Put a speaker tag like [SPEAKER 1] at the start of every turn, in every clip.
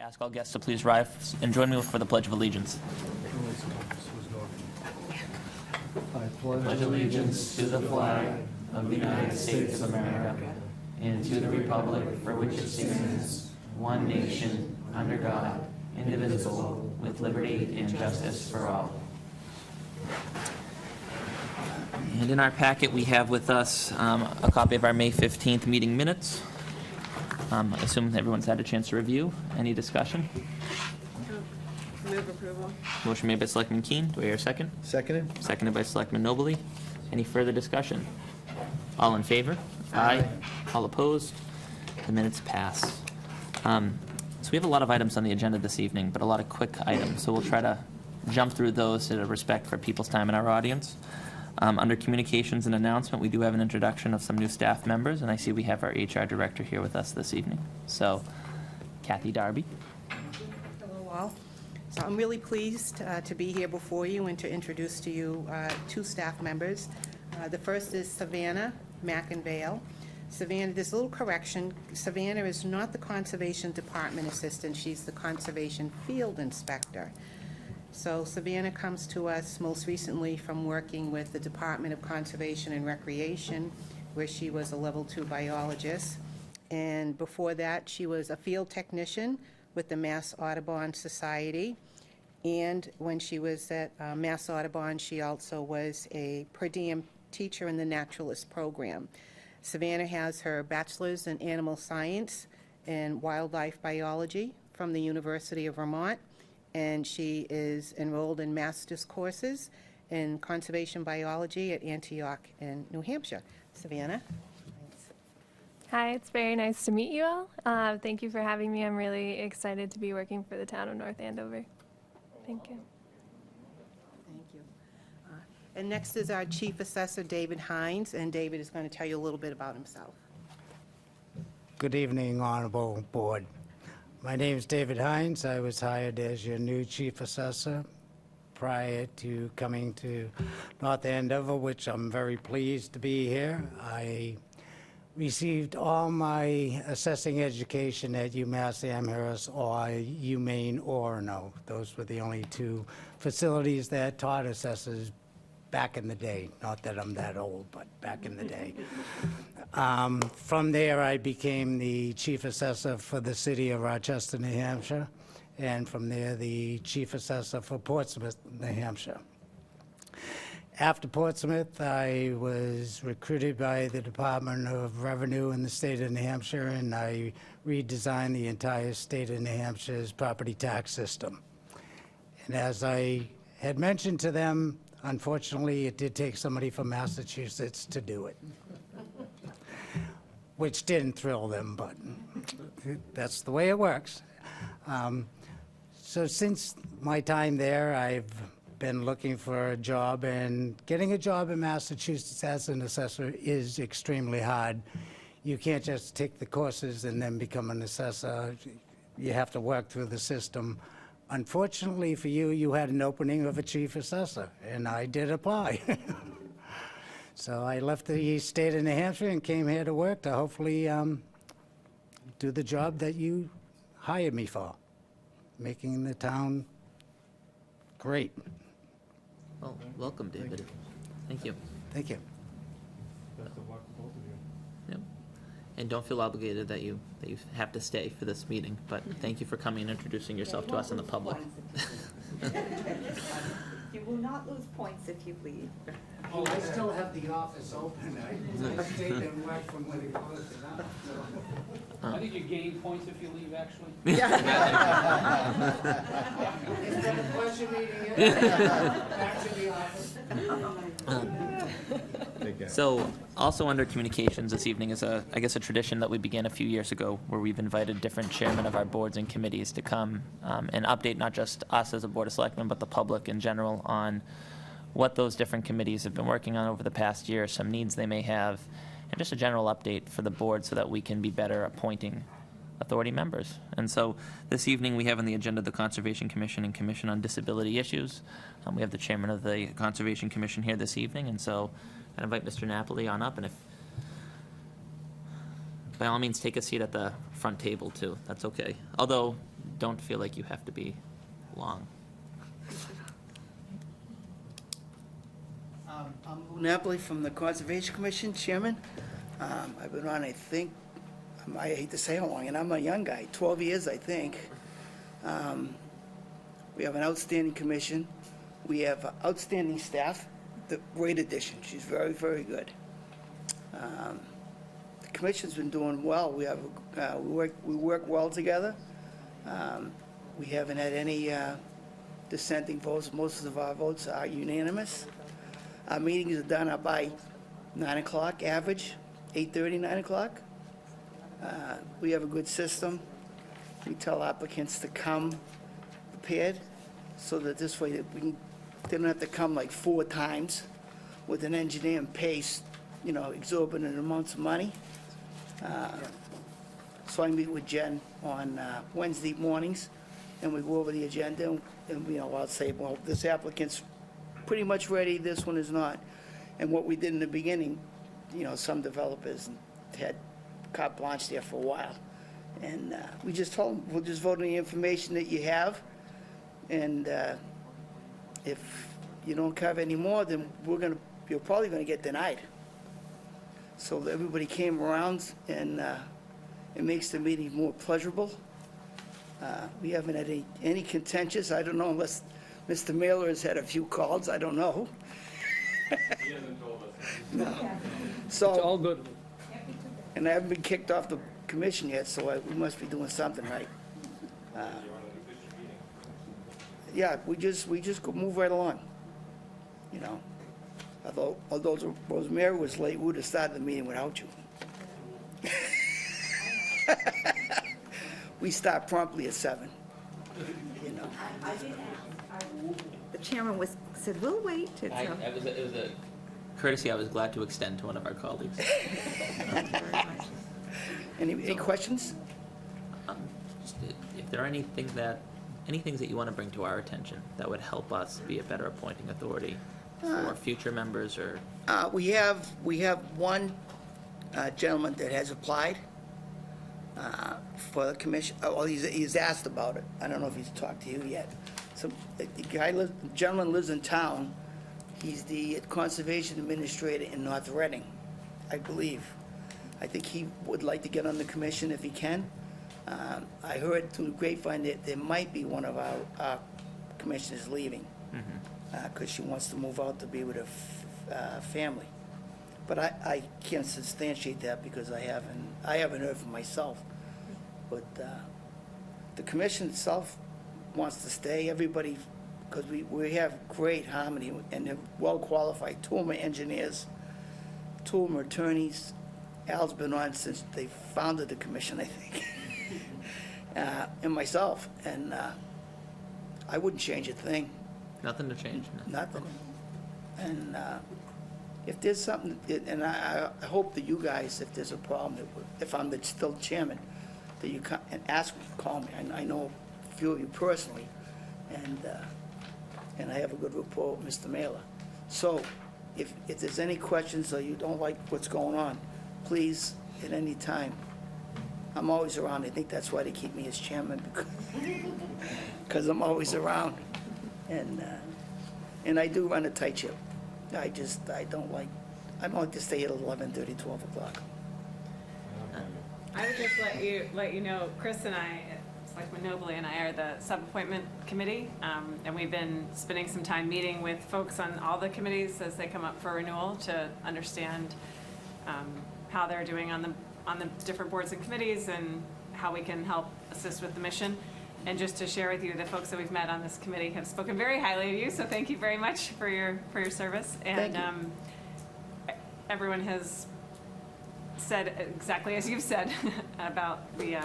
[SPEAKER 1] Ask all guests to please rise and join me for the Pledge of Allegiance.
[SPEAKER 2] I pledge allegiance to the flag of the United States of America and to the republic for which it stands, one nation, under God, indivisible, with liberty and justice for all.
[SPEAKER 1] And in our packet, we have with us a copy of our May 15th meeting minutes. I assume everyone's had a chance to review. Any discussion?
[SPEAKER 3] Move approval.
[SPEAKER 1] Motion made by Selectman Keen. Do I hear a second?
[SPEAKER 4] Seconded?
[SPEAKER 1] Seconded by Selectman Nobley. Any further discussion? All in favor? Aye. All opposed? The minutes pass. So we have a lot of items on the agenda this evening, but a lot of quick items. So we'll try to jump through those out of respect for people's time in our audience. Under communications and announcement, we do have an introduction of some new staff members, and I see we have our HR director here with us this evening. So, Kathy Darby.
[SPEAKER 3] Hello, all. So I'm really pleased to be here before you and to introduce to you two staff members. The first is Savannah McInvale. Savannah, there's a little correction. Savannah is not the Conservation Department assistant. She's the Conservation Field Inspector. So Savannah comes to us most recently from working with the Department of Conservation and Recreation, where she was a level 2 biologist. And before that, she was a field technician with the Mass Audubon Society. And when she was at Mass Audubon, she also was a per diem teacher in the naturalist program. Savannah has her bachelor's in animal science and wildlife biology from the University of Vermont. And she is enrolled in master's courses in conservation biology at Antioch in New Hampshire. Savannah?
[SPEAKER 5] Hi, it's very nice to meet you all. Thank you for having me. I'm really excited to be working for the town of North Andover. Thank you.
[SPEAKER 3] Thank you. And next is our Chief Assessor, David Hines, and David is going to tell you a little bit about himself.
[SPEAKER 6] Good evening, Honorable Board. My name is David Hines. I was hired as your new Chief Assessor prior to coming to North Andover, which I'm very pleased to be here. I received all my assessing education at UMass Amherst or UMaine Orono. Those were the only two facilities that taught assessors back in the day. Not that I'm that old, but back in the day. From there, I became the Chief Assessor for the city of Rochester, New Hampshire, and from there, the Chief Assessor for Portsmouth, New Hampshire. After Portsmouth, I was recruited by the Department of Revenue in the state of New Hampshire, and I redesigned the entire state of New Hampshire's property tax system. And as I had mentioned to them, unfortunately, it did take somebody from Massachusetts to do it, which didn't thrill them, but that's the way it works. So since my time there, I've been looking for a job, and getting a job in Massachusetts as an assessor is extremely hard. You can't just take the courses and then become an assessor. You have to work through the system. Unfortunately for you, you had an opening of a chief assessor, and I did apply. So I left the state of New Hampshire and came here to work to hopefully do the job that you hired me for, making the town great.
[SPEAKER 1] Well, welcome, David. Thank you.
[SPEAKER 6] Thank you.
[SPEAKER 4] Best of luck to both of you.
[SPEAKER 1] Yep. And don't feel obligated that you have to stay for this meeting, but thank you for coming and introducing yourself to us in the public.
[SPEAKER 7] You will not lose points if you leave.
[SPEAKER 6] Oh, I still have the office open. I stayed and worked from when it closed it up.
[SPEAKER 8] I think you gain points if you leave, actually.
[SPEAKER 6] Instead of pleasure meeting, back to the office.
[SPEAKER 4] Take care.
[SPEAKER 1] So, also under communications this evening is a tradition that we began a few years ago, where we've invited different chairmen of our boards and committees to come and update not just us as a Board of Selectmen, but the public in general on what those different committees have been working on over the past year, some needs they may have, and just a general update for the board so that we can be better appointing authority members. And so this evening we have on the agenda the Conservation Commission and Commission on Disability Issues. We have the chairman of the Conservation Commission here this evening, and so I invite Mr. Napoli on up, and if by all means take a seat at the front table too, that's okay. Although don't feel like you have to be long.
[SPEAKER 9] I'm Lou Napoli from the Conservation Commission, Chairman. I've been on, I think, I hate to say how long, and I'm a young guy, 12 years, I think. We have an outstanding commission. We have outstanding staff. The great addition. She's very, very good. The commission's been doing well. We work well together. We haven't had any dissenting votes. Most of our votes are unanimous. Our meetings are done by 9 o'clock average, 8:30, 9 o'clock. We have a good system. We tell applicants to come prepared, so that this way that they don't have to come like 4 times with an engineer and pay, exorbitant amounts of money. So I meet with Jen on Wednesday mornings, and we go over the agenda, and I'll say, well, this applicant's pretty much ready, this one is not. And what we did in the beginning, some developers had carte blanche there for a while. And we just told them, we'll just vote on the information that you have, and if you don't cover any more, then you're probably gonna get denied. So everybody came around, and it makes the meeting more pleasurable. We haven't had any contentious, I don't know, unless Mr. Mailer has had a few calls, I don't know.
[SPEAKER 4] He hasn't told us.
[SPEAKER 9] No.
[SPEAKER 8] It's
[SPEAKER 9] So,
[SPEAKER 8] all good.
[SPEAKER 9] and I haven't been kicked off the commission yet, so we must be doing something right.
[SPEAKER 4] You're on an official meeting.
[SPEAKER 9] Yeah, we just move right along, Although Rosemary was late, we would have started the meeting without you. We start promptly at 7,
[SPEAKER 7] I did ask. The chairman said, we'll wait. It's
[SPEAKER 1] It was a courtesy I was glad to extend to one of our colleagues.
[SPEAKER 7] Thank you very much.
[SPEAKER 9] Any questions?
[SPEAKER 1] Just if there are any things that you want to bring to our attention that would help us be a better appointing authority for future members or.
[SPEAKER 9] We have one gentleman that has applied for the commission. Well, he's asked about it. I don't know if he's talked to you yet. So the gentleman lives in town. He's the conservation administrator in North Reading, I believe. I think he would like to get on the commission if he can. I heard through the grapevine that there might be one of our commissioners leaving because she wants to move out to be with her family. But I can't substantiate that because I haven't heard from myself. But the commission itself wants to stay. Everybody, because we have great harmony and they're well qualified. 2 of them are engineers, 2 of them are attorneys. Al's been on since they founded the commission, I think, and myself. And I wouldn't change a thing.
[SPEAKER 1] Nothing to change. No.
[SPEAKER 9] Nothing. And if there's something, and I hope that you guys, if there's a problem, if I'm still chairman, that you come and call me. I know a few of you personally, and I have a good rapport with Mr. Mailer. So if there's any questions or you don't like what's going on, please, at any time, I'm always around. I think that's why they keep me as chairman, because I'm always around. And I do run a tight ship. I don't like to stay at 11:30, 12 o'clock.
[SPEAKER 10] I would just let you know, Chris and I, Selectman Nobley and I are the sub-appointment committee, and we've been spending some time meeting with folks on all the committees as they come up for renewal to understand how they're doing on the different boards and committees and how we can help assist with the mission. And just to share with you, the folks that we've met on this committee have spoken very highly of you, so thank you very much for your service. And everyone has said exactly as you've said about the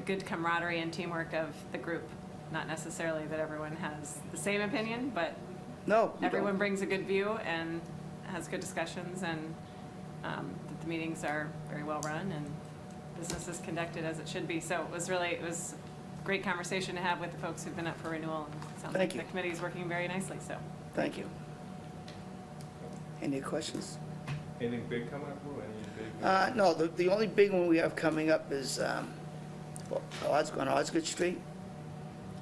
[SPEAKER 10] good camaraderie and teamwork of the group. Not necessarily that everyone has the same opinion, but
[SPEAKER 9] No, you
[SPEAKER 10] everyone
[SPEAKER 9] don't.
[SPEAKER 10] brings a good view and has good discussions, and that the meetings are very well run and business is conducted as it should be. So it was a great conversation to have with the folks who've been up for renewal, and it sounds
[SPEAKER 9] Thank
[SPEAKER 10] like
[SPEAKER 9] you.
[SPEAKER 10] the committee is working very nicely, so.
[SPEAKER 9] Thank you. Any questions?
[SPEAKER 4] Anything big coming up, Lou? Any big?
[SPEAKER 9] No, the only big one we have coming up is on Osgood Street,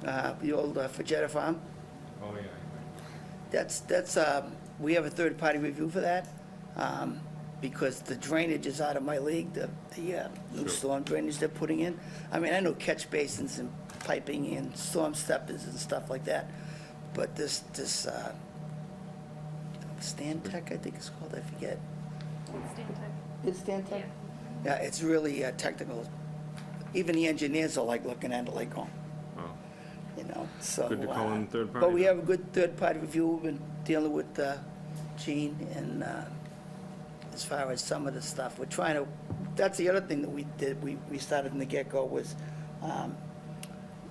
[SPEAKER 9] the old Fajetta Farm.
[SPEAKER 4] Oh, yeah.
[SPEAKER 9] That's, we have a third-party review for that, because the drainage is out of my league, the new storm drainage they're putting in. I mean, I know catch basins and piping and storm steppers and stuff like that, but this Stantec, I think it's called, I forget. Is Stantec? Yeah, it's really technical. Even the engineers are like looking at it like, oh, you know, so.
[SPEAKER 4] Good to call in third
[SPEAKER 9] But
[SPEAKER 4] party
[SPEAKER 9] we
[SPEAKER 4] then.
[SPEAKER 9] have a good third-party review. We've been dealing with Gene, and as far as some of the stuff, we're trying to, that's the other thing that we did, we started in the get-go was,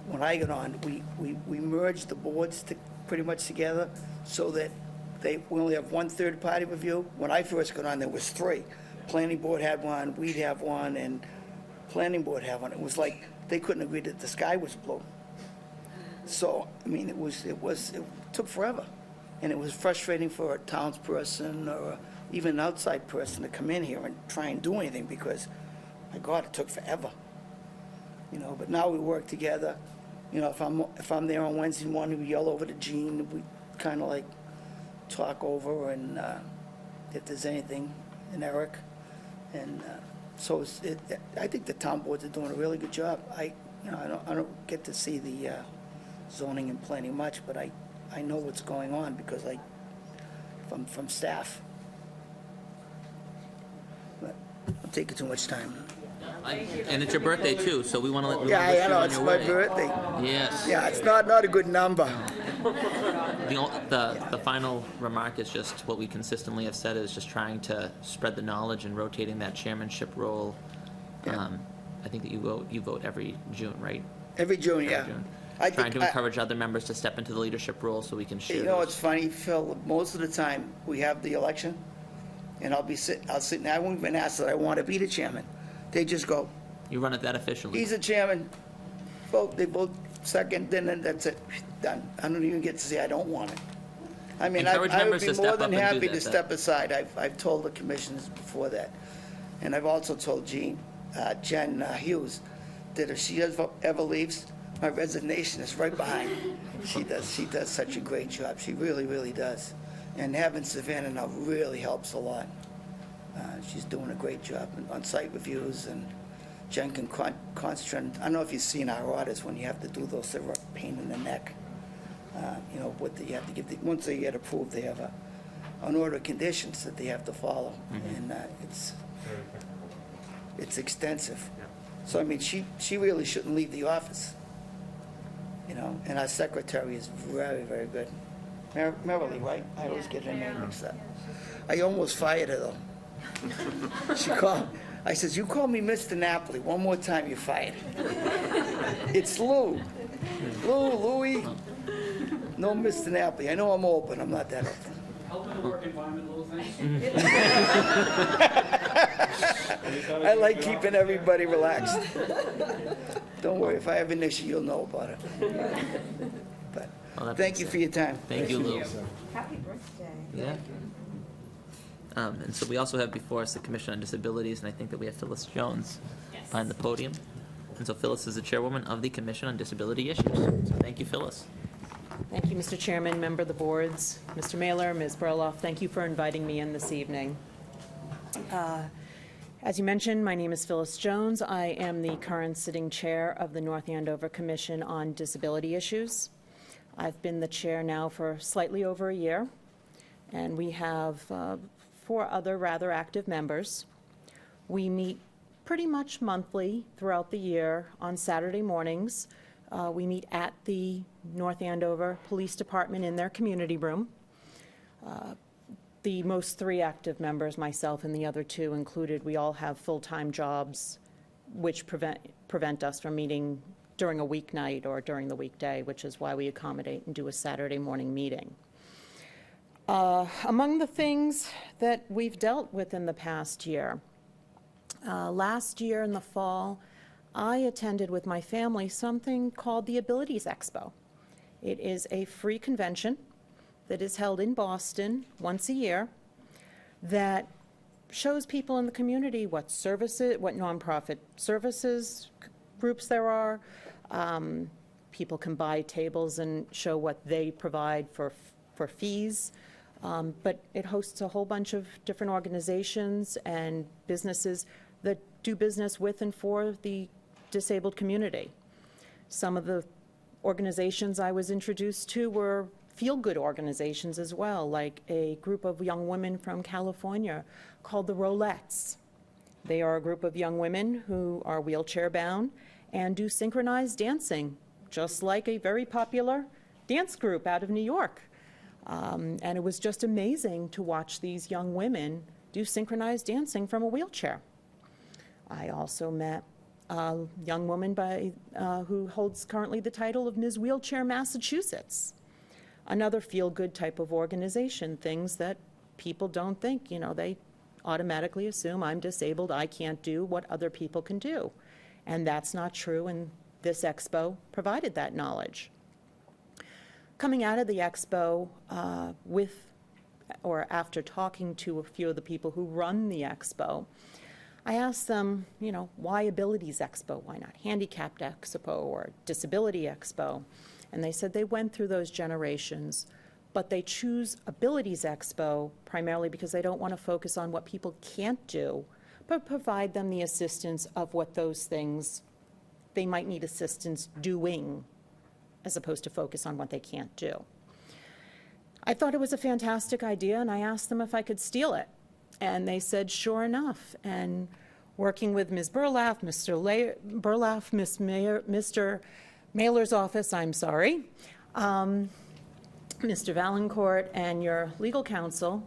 [SPEAKER 9] when I got on, we merged the boards pretty much together so that we only have one third-party review. When I first got on, there was three. Planning board had one, we'd have one, and planning board had one. It was like, they couldn't agree that the sky was blue. So, I mean, it took forever. And it was frustrating for a townsperson or even an outside person to come in here and try and do anything because, my God, it took forever. You know, but now we work together. You know, if I'm there on Wednesday morning, we yell over to Gene, we kind of like talk over and if there's anything, and Eric. And so I think the town boards are doing a really good job. I don't get to see the zoning and planning much, but I know what's going on because from staff. But I'm taking too much time.
[SPEAKER 1] And it's your birthday too, so we want to let you
[SPEAKER 9] Yeah, I know,
[SPEAKER 1] on
[SPEAKER 9] it's
[SPEAKER 1] your
[SPEAKER 9] my
[SPEAKER 1] way.
[SPEAKER 9] birthday.
[SPEAKER 1] Yes.
[SPEAKER 9] Yeah, it's not a good number.
[SPEAKER 1] The final remark is just what we consistently have said is just trying to spread the knowledge and rotating that chairmanship role.
[SPEAKER 9] Yeah.
[SPEAKER 1] I think that you vote every June, right?
[SPEAKER 9] Every June, yeah.
[SPEAKER 1] Every June.
[SPEAKER 9] I
[SPEAKER 1] Trying
[SPEAKER 9] think
[SPEAKER 1] to encourage other members to step into the leadership role so we can share
[SPEAKER 9] You know,
[SPEAKER 1] those.
[SPEAKER 9] it's funny, Phil, most of the time, we have the election, and I'll sit, and I won't even ask that I want to be the chairman. They just go,
[SPEAKER 1] You run it that officially.
[SPEAKER 9] he's the chairman, they vote second, then that's it, done. I don't even get to say I don't want it. I mean,
[SPEAKER 1] Encourage
[SPEAKER 9] I would
[SPEAKER 1] members
[SPEAKER 9] be
[SPEAKER 1] to
[SPEAKER 9] more
[SPEAKER 1] step
[SPEAKER 9] than
[SPEAKER 1] up and do
[SPEAKER 9] happy
[SPEAKER 1] that,
[SPEAKER 9] to step aside. I've told the commissioners before that. And I've also told Jen Hughes that if she ever leaves, my resignation is right behind. She does such a great job. She really, really does. And having Savannah now really helps a lot. She's doing a great job on site reviews, and Jen can concentrate. I don't know if you've seen our orders when you have to do those, they're a pain in the neck. You know, what you have to give, once they get approved, they have an order of conditions that they have to follow. And it's extensive. So, I mean, she really shouldn't leave the office. You know, and our secretary is very, very good. Merrily, right? I always get her name mixed up. I almost fired her, though. She called. I says, you call me Mr. Napoli one more time, you're fired. It's Lou. Louie. No Mr. Napoli. I know I'm old, but I'm not that old.
[SPEAKER 8] Help in the work environment, little things.
[SPEAKER 9] I like keeping everybody relaxed. Don't worry, if I have an issue, you'll know about it. But
[SPEAKER 1] Well, that
[SPEAKER 9] thank
[SPEAKER 1] being
[SPEAKER 9] you
[SPEAKER 1] said-
[SPEAKER 9] for your time.
[SPEAKER 1] Thank you, Lou.
[SPEAKER 7] Happy birthday.
[SPEAKER 1] Yeah. And so we also have before us the Commission on Disabilities, and I think that we have Phyllis Jones behind the podium. And so Phyllis is the chairwoman of the Commission on Disability Issues. So thank you, Phyllis.
[SPEAKER 11] Thank you, Mr. Chairman, member of the boards, Mr. Mailer, Ms. Burloff, thank you for inviting me in this evening. As you mentioned, my name is Phyllis Jones. I am the current sitting chair of the North Andover Commission on Disability Issues. I've been the chair now for slightly over a year, and we have 4 other rather active members. We meet pretty much monthly throughout the year on Saturday mornings. We meet at the North Andover Police Department in their community room. The most 3 active members, myself and the other 2 included, we all have full-time jobs which prevent us from meeting during a weeknight or during the weekday, which is why we accommodate and do a Saturday morning meeting. Among the things that we've dealt with in the past year, last year in the fall, I attended with my family something called the Abilities Expo. It is a free convention that is held in Boston once a year that shows people in the community what services, what nonprofit services groups there are. People can buy tables and show what they provide for fees. But it hosts a whole bunch of different organizations and businesses that do business with and for the disabled community. Some of the organizations I was introduced to were feel-good organizations as well, like a group of young women from California called the Rolettes. They are a group of young women who are wheelchair-bound and do synchronized dancing, just like a very popular dance group out of New York. And it was just amazing to watch these young women do synchronized dancing from a wheelchair. I also met a young woman who holds currently the title of Ms. Wheelchair Massachusetts. Another feel-good type of organization, things that people don't think, they automatically assume I'm disabled, I can't do what other people can do. And that's not true, and this expo provided that knowledge. Coming out of the expo after talking to a few of the people who run the expo, I asked them, why Abilities Expo? Why not Handicapped Expo or Disability Expo? And they said they went through those generations, but they choose Abilities Expo primarily because they don't want to focus on what people can't do, but provide them the assistance of what those things they might need assistance doing, as opposed to focus on what they can't do. I thought it was a fantastic idea, and I asked them if I could steal it. And they said, sure enough. And working with Ms. Burlaff, Mr. Mailer's office, Mr. Valancourt, and your legal counsel,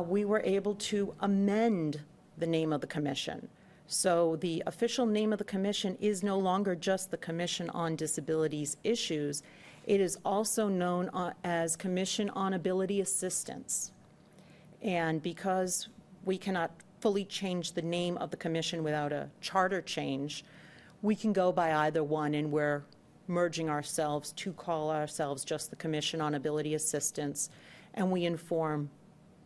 [SPEAKER 11] we were able to amend the name of the commission. So the official name of the commission is no longer just the Commission on Disabilities Issues. It is also known as Commission on Ability Assistance. And because we cannot fully change the name of the commission without a charter change, we can go by either one, and we're merging ourselves to call ourselves just the Commission on Ability Assistance, and we inform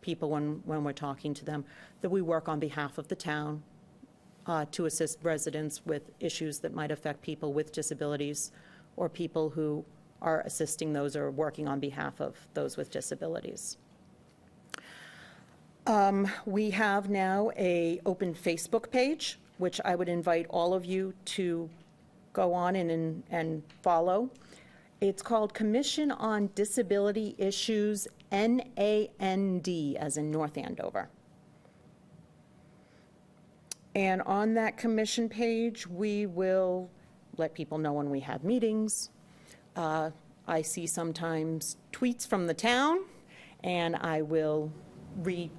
[SPEAKER 11] people when we're talking to them that we work on behalf of the town to assist residents with issues that might affect people with disabilities or people who are assisting those or working on behalf of those with disabilities. We have now an open Facebook page, which I would invite all of you to go on and follow. It's called Commission on Disability Issues, NAND, as in North Andover. And on that commission page, we will let people know when we have meetings. I see sometimes tweets from the town, and I will retweet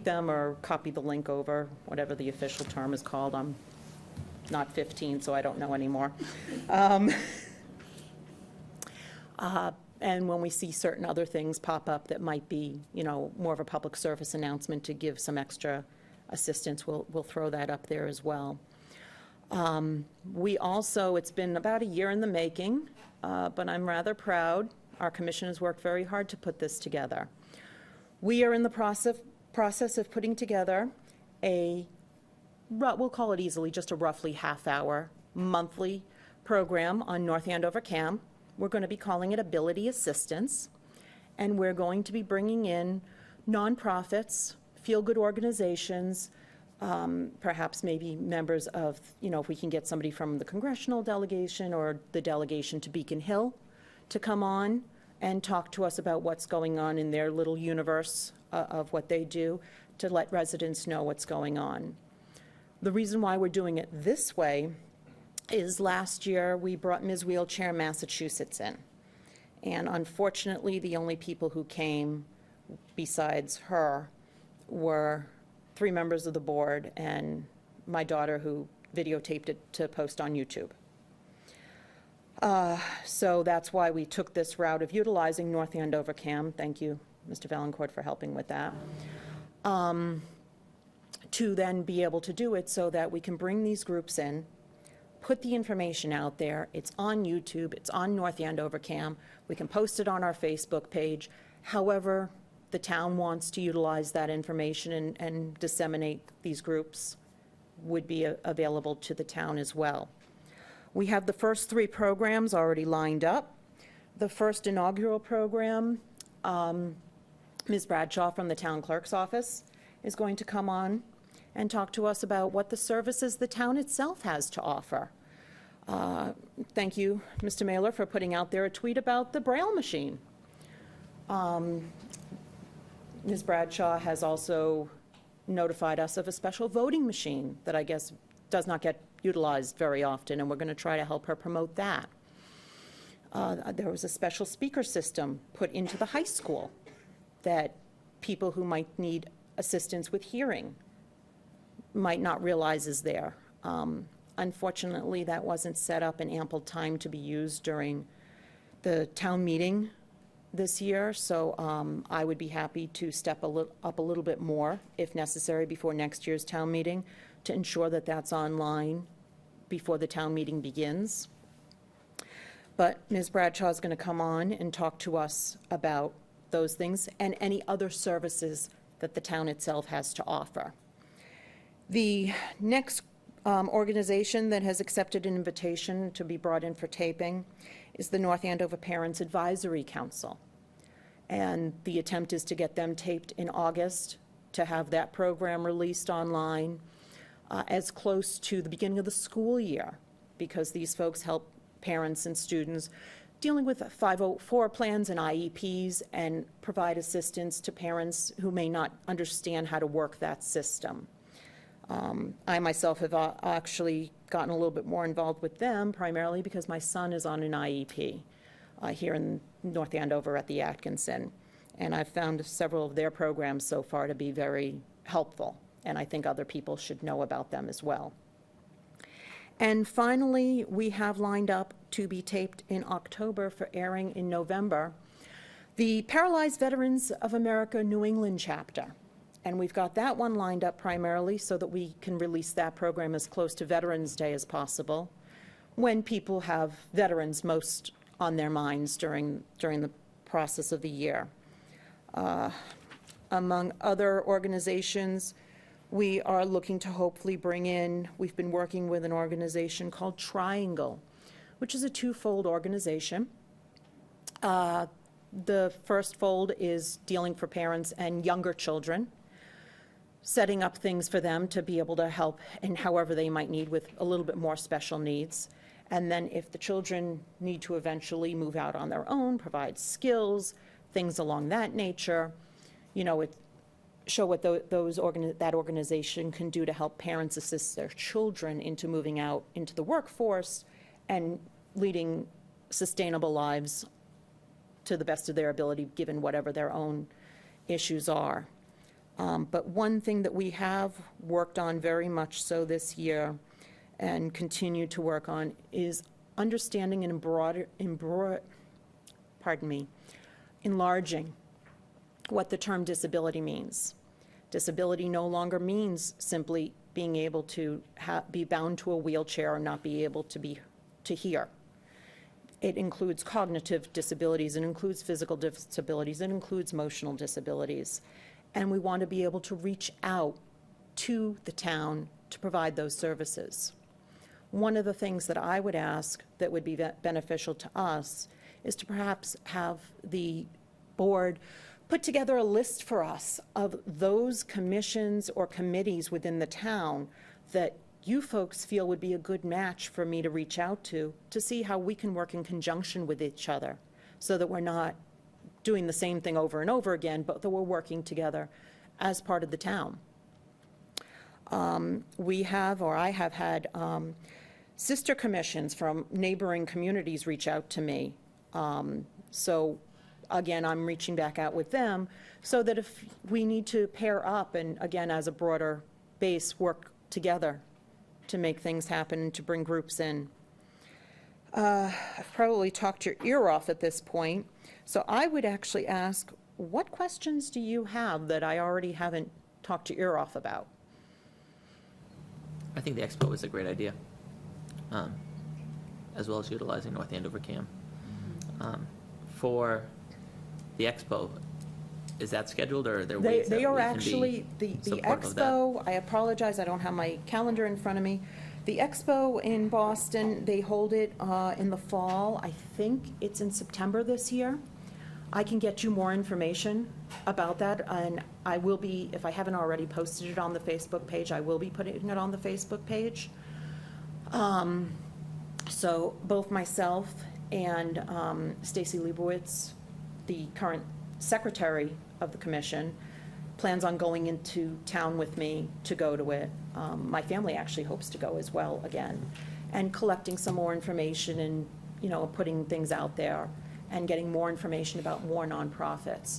[SPEAKER 11] them or copy the link over, whatever the official term is called. I'm not 15, so I don't know anymore. And when we see certain other things pop up that might be, more of a public service announcement to give some extra assistance, we'll throw that up there as well. We also, it's been about a year in the making, but I'm rather proud. Our commission has worked very hard to put this together. We are in the process of putting together we'll call it easily, just a roughly half-hour monthly program on North Andover CAM. We're going to be calling it Ability Assistance, and we're going to be bringing in nonprofits, feel-good organizations, perhaps maybe members of, if we can get somebody from the congressional delegation or the delegation to Beacon Hill to come on and talk to us about what's going on in their little universe of what they do, to let residents know what's going on. The reason why we're doing it this way is last year we brought Ms. Wheelchair Massachusetts in. And unfortunately, the only people who came besides her were 3 members of the board and my daughter, who videotaped it to post on YouTube. So that's why we took this route of utilizing North Andover CAM. Thank you, Mr. Valancourt, for helping with that. To then be able to do it so that we can bring these groups in, put the information out there. It's on YouTube, it's on North Andover CAM. We can post it on our Facebook page. However the town wants to utilize that information and disseminate these groups would be available to the town as well. We have the first 3 programs already lined up. The first inaugural program, Ms. Bradshaw from the Town Clerk's Office is going to come on and talk to us about what the services the town itself has to offer. Thank you, Mr. Mailer, for putting out there a tweet about the Braille machine. Ms. Bradshaw has also notified us of a special voting machine that I guess does not get utilized very often, and we're going to try to help her promote that. There was a special speaker system put into the high school that people who might need assistance with hearing might not realize is there. Unfortunately, that wasn't set up in ample time to be used during the town meeting this year, so I would be happy to step up a little bit more, if necessary, before next year's town meeting to ensure that that's online before the town meeting begins. But Ms. Bradshaw is going to come on and talk to us about those things and any other services that the town itself has to offer. The next organization that has accepted an invitation to be brought in for taping is the North Andover Parents Advisory Council. And the attempt is to get them taped in August, to have that program released online as close to the beginning of the school year, because these folks help parents and students dealing with 504 plans and IEPs and provide assistance to parents who may not understand how to work that system. I myself have actually gotten a little bit more involved with them, primarily because my son is on an IEP here in North Andover at the Atkinson. And I've found several of their programs so far to be very helpful, and I think other people should know about them as well. And finally, we have lined up to be taped in October for airing in November, the Paralyzed Veterans of America New England chapter. And we've got that one lined up primarily so that we can release that program as close to Veterans Day as possible, when people have veterans most on their minds during the process of the year. Among other organizations, we are looking to hopefully bring in, we've been working with an organization called Triangle, which is a 2-fold organization. The first fold is dealing for parents and younger children, setting up things for them to be able to help in however they might need with a little bit more special needs. And then if the children need to eventually move out on their own, provide skills, things along that nature, you know, show what that organization can do to help parents assist their children into moving out into the workforce and leading sustainable lives to the best of their ability, given whatever their own issues are. But one thing that we have worked on very much so this year and continue to work on is understanding and enlarging what the term disability means. Disability no longer means simply being able to be bound to a wheelchair or not be able to hear. It includes cognitive disabilities, it includes physical disabilities, it includes emotional disabilities. And we want to be able to reach out to the town to provide those services. One of the things that I would ask that would be beneficial to us is to perhaps have the board put together a list for us of those commissions or committees within the town that you folks feel would be a good match for me to reach out to see how we can work in conjunction with each other so that we're not doing the same thing over and over again, but that we're working together as part of the town. I have had sister commissions from neighboring communities reach out to me. So again, I'm reaching back out with them so that if we need to pair up and, again, as a broader base, work together to make things happen and to bring groups in. I've probably talked your ear off at this point, so I would actually ask, what questions do you have that I already haven't talked your ear off about?
[SPEAKER 1] I think the expo is a great idea, as well as utilizing North Andover CAM. For the expo, is that scheduled, or are there ways that
[SPEAKER 11] They are
[SPEAKER 1] we can
[SPEAKER 11] actually,
[SPEAKER 1] be
[SPEAKER 11] the
[SPEAKER 1] supportive of that?
[SPEAKER 11] expo, I apologize, I don't have my calendar in front of me. The expo in Boston, they hold it in the fall. I think it's in September this year. I can get you more information about that, and I will be, if I haven't already posted it on the Facebook page, I will be putting it on the Facebook page. So both myself and Stacy Leibowitz, the current secretary of the commission, plans on going into town with me to go to it. My family actually hopes to go as well again, and collecting some more information and, you know, putting things out there and getting more information about more nonprofits.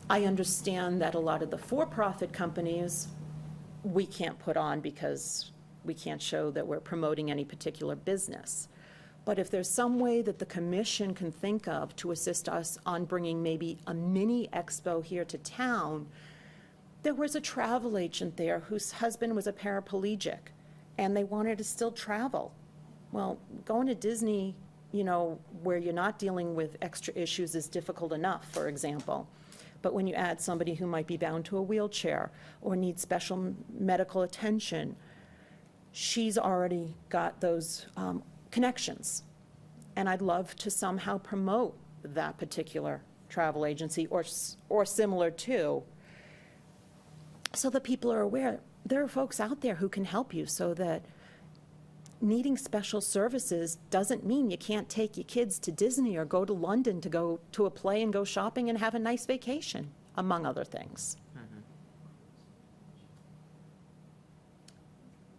[SPEAKER 11] I understand that a lot of the for-profit companies we can't put on because we can't show that we're promoting any particular business. But if there's some way that the commission can think of to assist us on bringing maybe a mini expo here to town. There was a travel agent there whose husband was a paraplegic, and they wanted to still travel. Well, going to Disney, you know, where you're not dealing with extra issues is difficult enough, for example. But when you add somebody who might be bound to a wheelchair or needs special medical attention, she's already got those connections. And I'd love to somehow promote that particular travel agency or similar to, so that people are aware there are folks out there who can help you, so that needing special services doesn't mean you can't take your kids to Disney or go to London to go to a play and go shopping and have a nice vacation, among other things.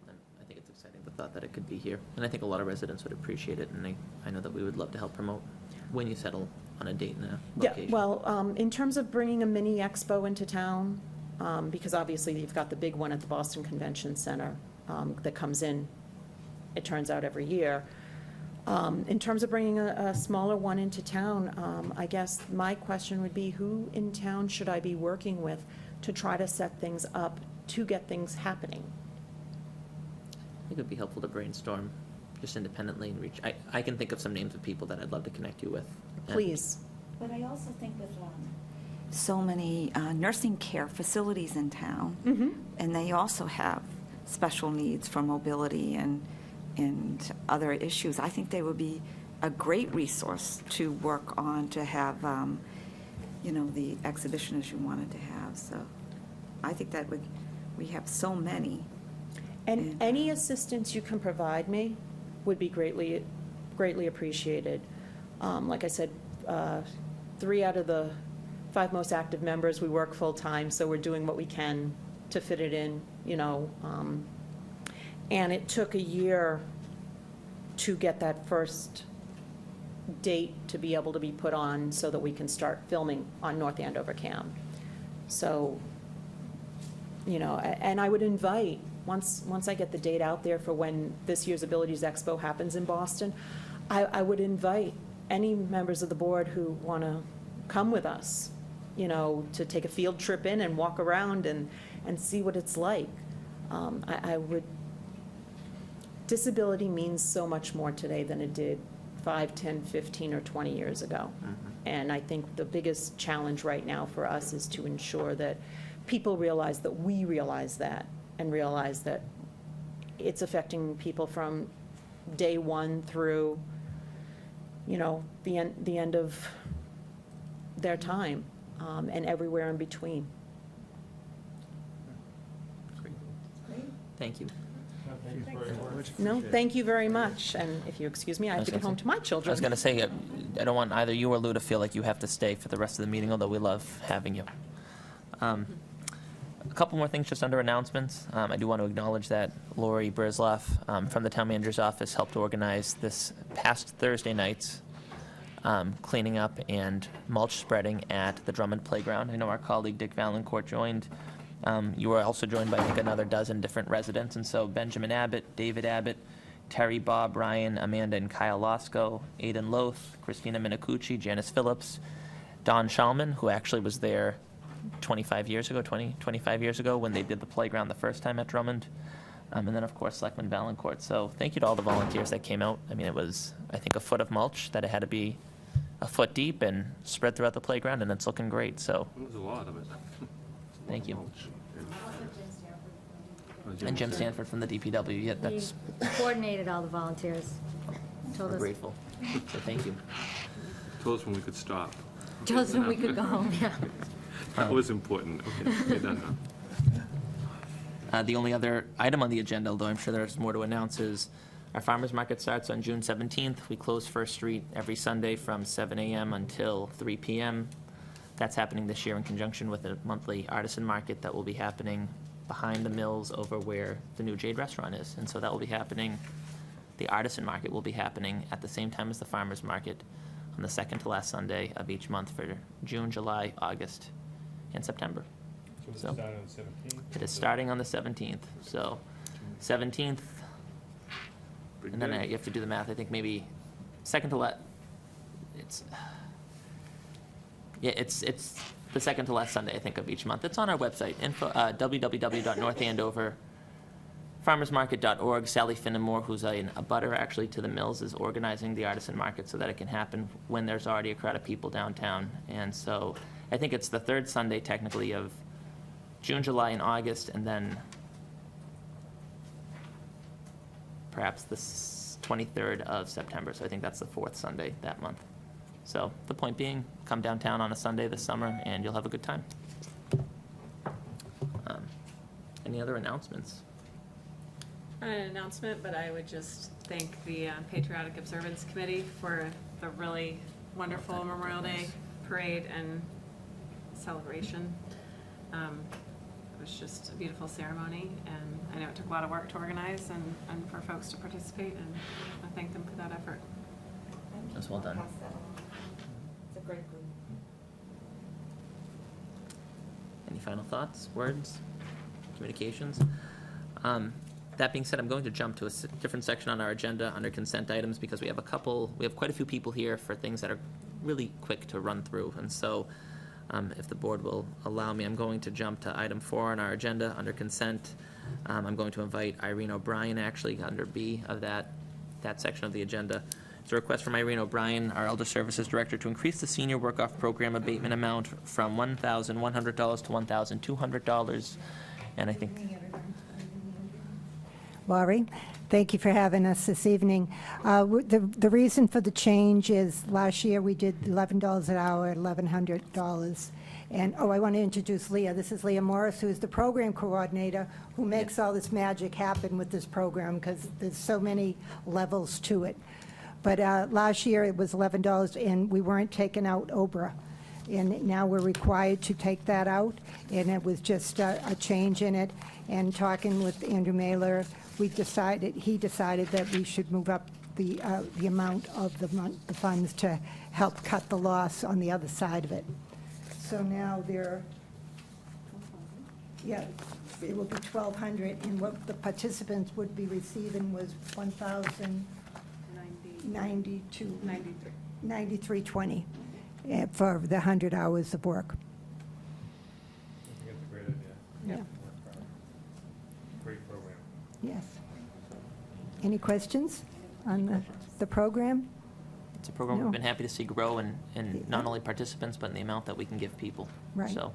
[SPEAKER 1] I think it's exciting, the thought that it could be here. And I think a lot of residents would appreciate it, and I know that we would love to help promote when you settle on a date and a location.
[SPEAKER 11] Yeah, well, in terms of bringing a mini expo into town, because obviously you've got the big one at the Boston Convention Center that comes in, it turns out, every year. In terms of bringing a smaller one into town, I guess my question would be, who in town should I be working with to try to set things up to get things happening?
[SPEAKER 1] I think it would be helpful to brainstorm just independently and reach. I can think of some names of people that I'd love to connect you with.
[SPEAKER 11] Please.
[SPEAKER 7] But I also think with so many nursing care facilities in town, and they also have special needs for mobility and other issues, I think they would be a great resource to work on, to have, you know, the exhibition as you wanted to have. So I think that we have so many.
[SPEAKER 11] And any assistance you can provide me would be greatly appreciated. Like I said, 3 out of the 5 most active members, we work full-time, so we're doing what we can to fit it in, you know. And it took a year to get that first date to be able to be put on so that we can start filming on North Andover Cam. So, you know, and I would invite, once I get the date out there for when this year's Abilities Expo happens in Boston, I would invite any members of the board who want to come with us, you know, to take a field trip in and walk around and see what it's like. I would. Disability means so much more today than it did 5, 10, 15, or 20 years ago. And I think the biggest challenge right now for us is to ensure that people realize that we realize that, and realize that it's affecting people from day one through, you know, the end of their time, and everywhere in between.
[SPEAKER 1] Great. Thank you.
[SPEAKER 11] No, thank you very much. And if you excuse me, I have to get home to my children.
[SPEAKER 1] I was going to say, I don't want either you or Lou to feel like you have to stay for the rest of the meeting, although we love having you. A couple more things just under announcements. I do want to acknowledge that Lori Brzloff from the town manager's office helped organize this past Thursday night's cleaning up and mulch spreading at the Drummond Playground. I know our colleague Dick Valancourt joined. You were also joined by, I think, another dozen different residents, and so Benjamin Abbott, David Abbott, Terry, Bob, Ryan, Amanda and Kyle Losco, Aidan Loth, Christina Minicucci, Janice Phillips, Don Schallman, who actually was there 25 years ago when they did the playground the first time at Drummond, and then, of course, Selectman Valancourt. So thank you to all the volunteers that came out. I mean, it was, I think, a foot of mulch that it had to be a foot deep and spread throughout the playground, and it's looking great. So
[SPEAKER 4] There's a lot of it.
[SPEAKER 1] thank you. And Jim Stanford from the DPW. Yeah,
[SPEAKER 12] He
[SPEAKER 1] that's,
[SPEAKER 12] coordinated all the volunteers. Told
[SPEAKER 1] we're
[SPEAKER 12] us,
[SPEAKER 1] grateful. So thank you.
[SPEAKER 4] Told us when we could stop.
[SPEAKER 12] told us when we could go home, yeah.
[SPEAKER 4] That was important. Okay, we're done now.
[SPEAKER 1] The only other item on the agenda, although I'm sure there's more to announce, is our farmers market starts on June 17th. We close First Street every Sunday from 7 a.m. until 3 p.m. That's happening this year in conjunction with a monthly artisan market that will be happening behind the mills over where the new Jade restaurant is. And so that will be happening, the artisan market will be happening at the same time as the farmers market on the second to last Sunday of each month for June, July, August, and September.
[SPEAKER 4] So
[SPEAKER 1] So-
[SPEAKER 4] it's starting on the 17th?
[SPEAKER 1] It is starting on the 17th, so 17th,
[SPEAKER 4] Big
[SPEAKER 1] and then
[SPEAKER 4] day.
[SPEAKER 1] you have to do the math, I think maybe second to it's the second to last Sunday, I think, of each month. It's on our website, www.northandoverfarmersmarket.org. Sally Finnemore, who's a butter actually to the mills, is organizing the artisan market so that it can happen when there's already a crowd of people downtown. And so I think it's the third Sunday technically of June, July, and August, and then perhaps the 23rd of September. So I think that's the fourth Sunday that month. So the point being, come downtown on a Sunday this summer, and you'll have a good time. Any other announcements?
[SPEAKER 10] Not an announcement, but I would just thank the Patriotic Observance Committee for the really wonderful Memorial Day parade and celebration. It was just a beautiful ceremony, and I know it took a lot of work to organize and for folks to participate, and I thank them for that effort.
[SPEAKER 1] That's well done.
[SPEAKER 7] It's a great group.
[SPEAKER 1] Any final thoughts, words, communications? That being said, I'm going to jump to a different section on our agenda under consent items because we have quite a few people here for things that are really quick to run through. And so if the board will allow me, I'm going to jump to item 4 on our agenda under consent. I'm going to invite Irene O'Brien, actually, under B of that section of the agenda. It's a request from Irene O'Brien, our Elder Services Director, to increase the senior work-off program abatement amount from $1,100 to $1,200. And I think,
[SPEAKER 13] Laurie, thank you for having us this evening. The reason for the change is last year we did $11 an hour, $1,100. And, I want to introduce Leah. This is Leah Morris, who is the program coordinator, who makes all this magic happen with this program because there's so many levels to it. But last year it was $11 and we weren't taking out OBRA. And now we're required to take that out, and it was just a change in it. And talking with Andrew Mailer, he decided that we should move up the amount of the funds to help cut the loss on the other side of it. So now it will be $1,200, and what the participants would be receiving was $1,093.20 for the 100 hours of work.
[SPEAKER 4] I think it's a great idea.
[SPEAKER 13] Yeah.
[SPEAKER 4] Great program.
[SPEAKER 13] Yes. Any questions on the program?
[SPEAKER 1] it's a program
[SPEAKER 13] No.
[SPEAKER 1] we've been happy to see grow in not only participants, but in the amount that we can give people.
[SPEAKER 13] Right.
[SPEAKER 1] So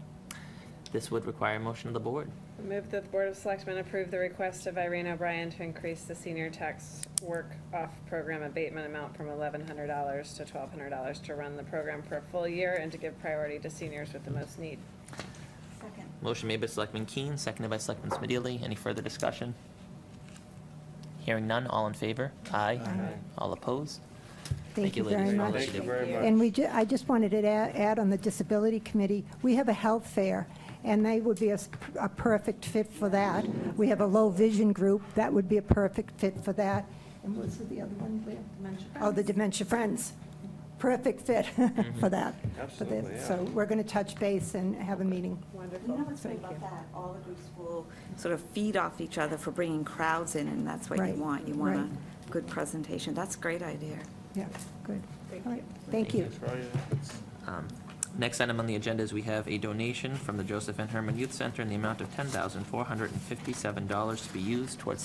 [SPEAKER 1] this would require a motion of the board.
[SPEAKER 10] I move that the Board of Selectmen approve the request of Irene O'Brien to increase the senior tax work-off program abatement amount from $1,100 to $1,200 to run the program for a full year and to give priority to seniors with the most need.
[SPEAKER 7] Second.
[SPEAKER 1] Motion made by Selectman Keen, seconded by Selectman Smedili. Any further discussion? Hearing none, all in favor? Aye. All opposed?
[SPEAKER 13] Thank you
[SPEAKER 1] ladies,
[SPEAKER 13] very
[SPEAKER 1] for all
[SPEAKER 13] much.
[SPEAKER 1] that you do.
[SPEAKER 4] very much.
[SPEAKER 13] And I just wanted to add on the Disability Committee, we have a health fair, and they would be a perfect fit for that. We have a low vision group, that would be a perfect fit for that. And what's the other one, Leah? Oh, the Dementia Friends. Perfect fit for that.
[SPEAKER 4] Absolutely, yeah.
[SPEAKER 13] So we're going to touch base and have a meeting.
[SPEAKER 7] You know what's great about that? All the groups will sort of feed off each other for bringing crowds in, and that's what
[SPEAKER 13] Right,
[SPEAKER 7] you want. You want
[SPEAKER 13] right.
[SPEAKER 7] a good presentation. That's a great idea.
[SPEAKER 13] Yeah, good. All right, thank you.
[SPEAKER 4] Thanks for all your efforts.
[SPEAKER 1] Next item on the agenda is we have a donation from the Joseph N. Herman Youth Center in the amount of $10,457 to be used towards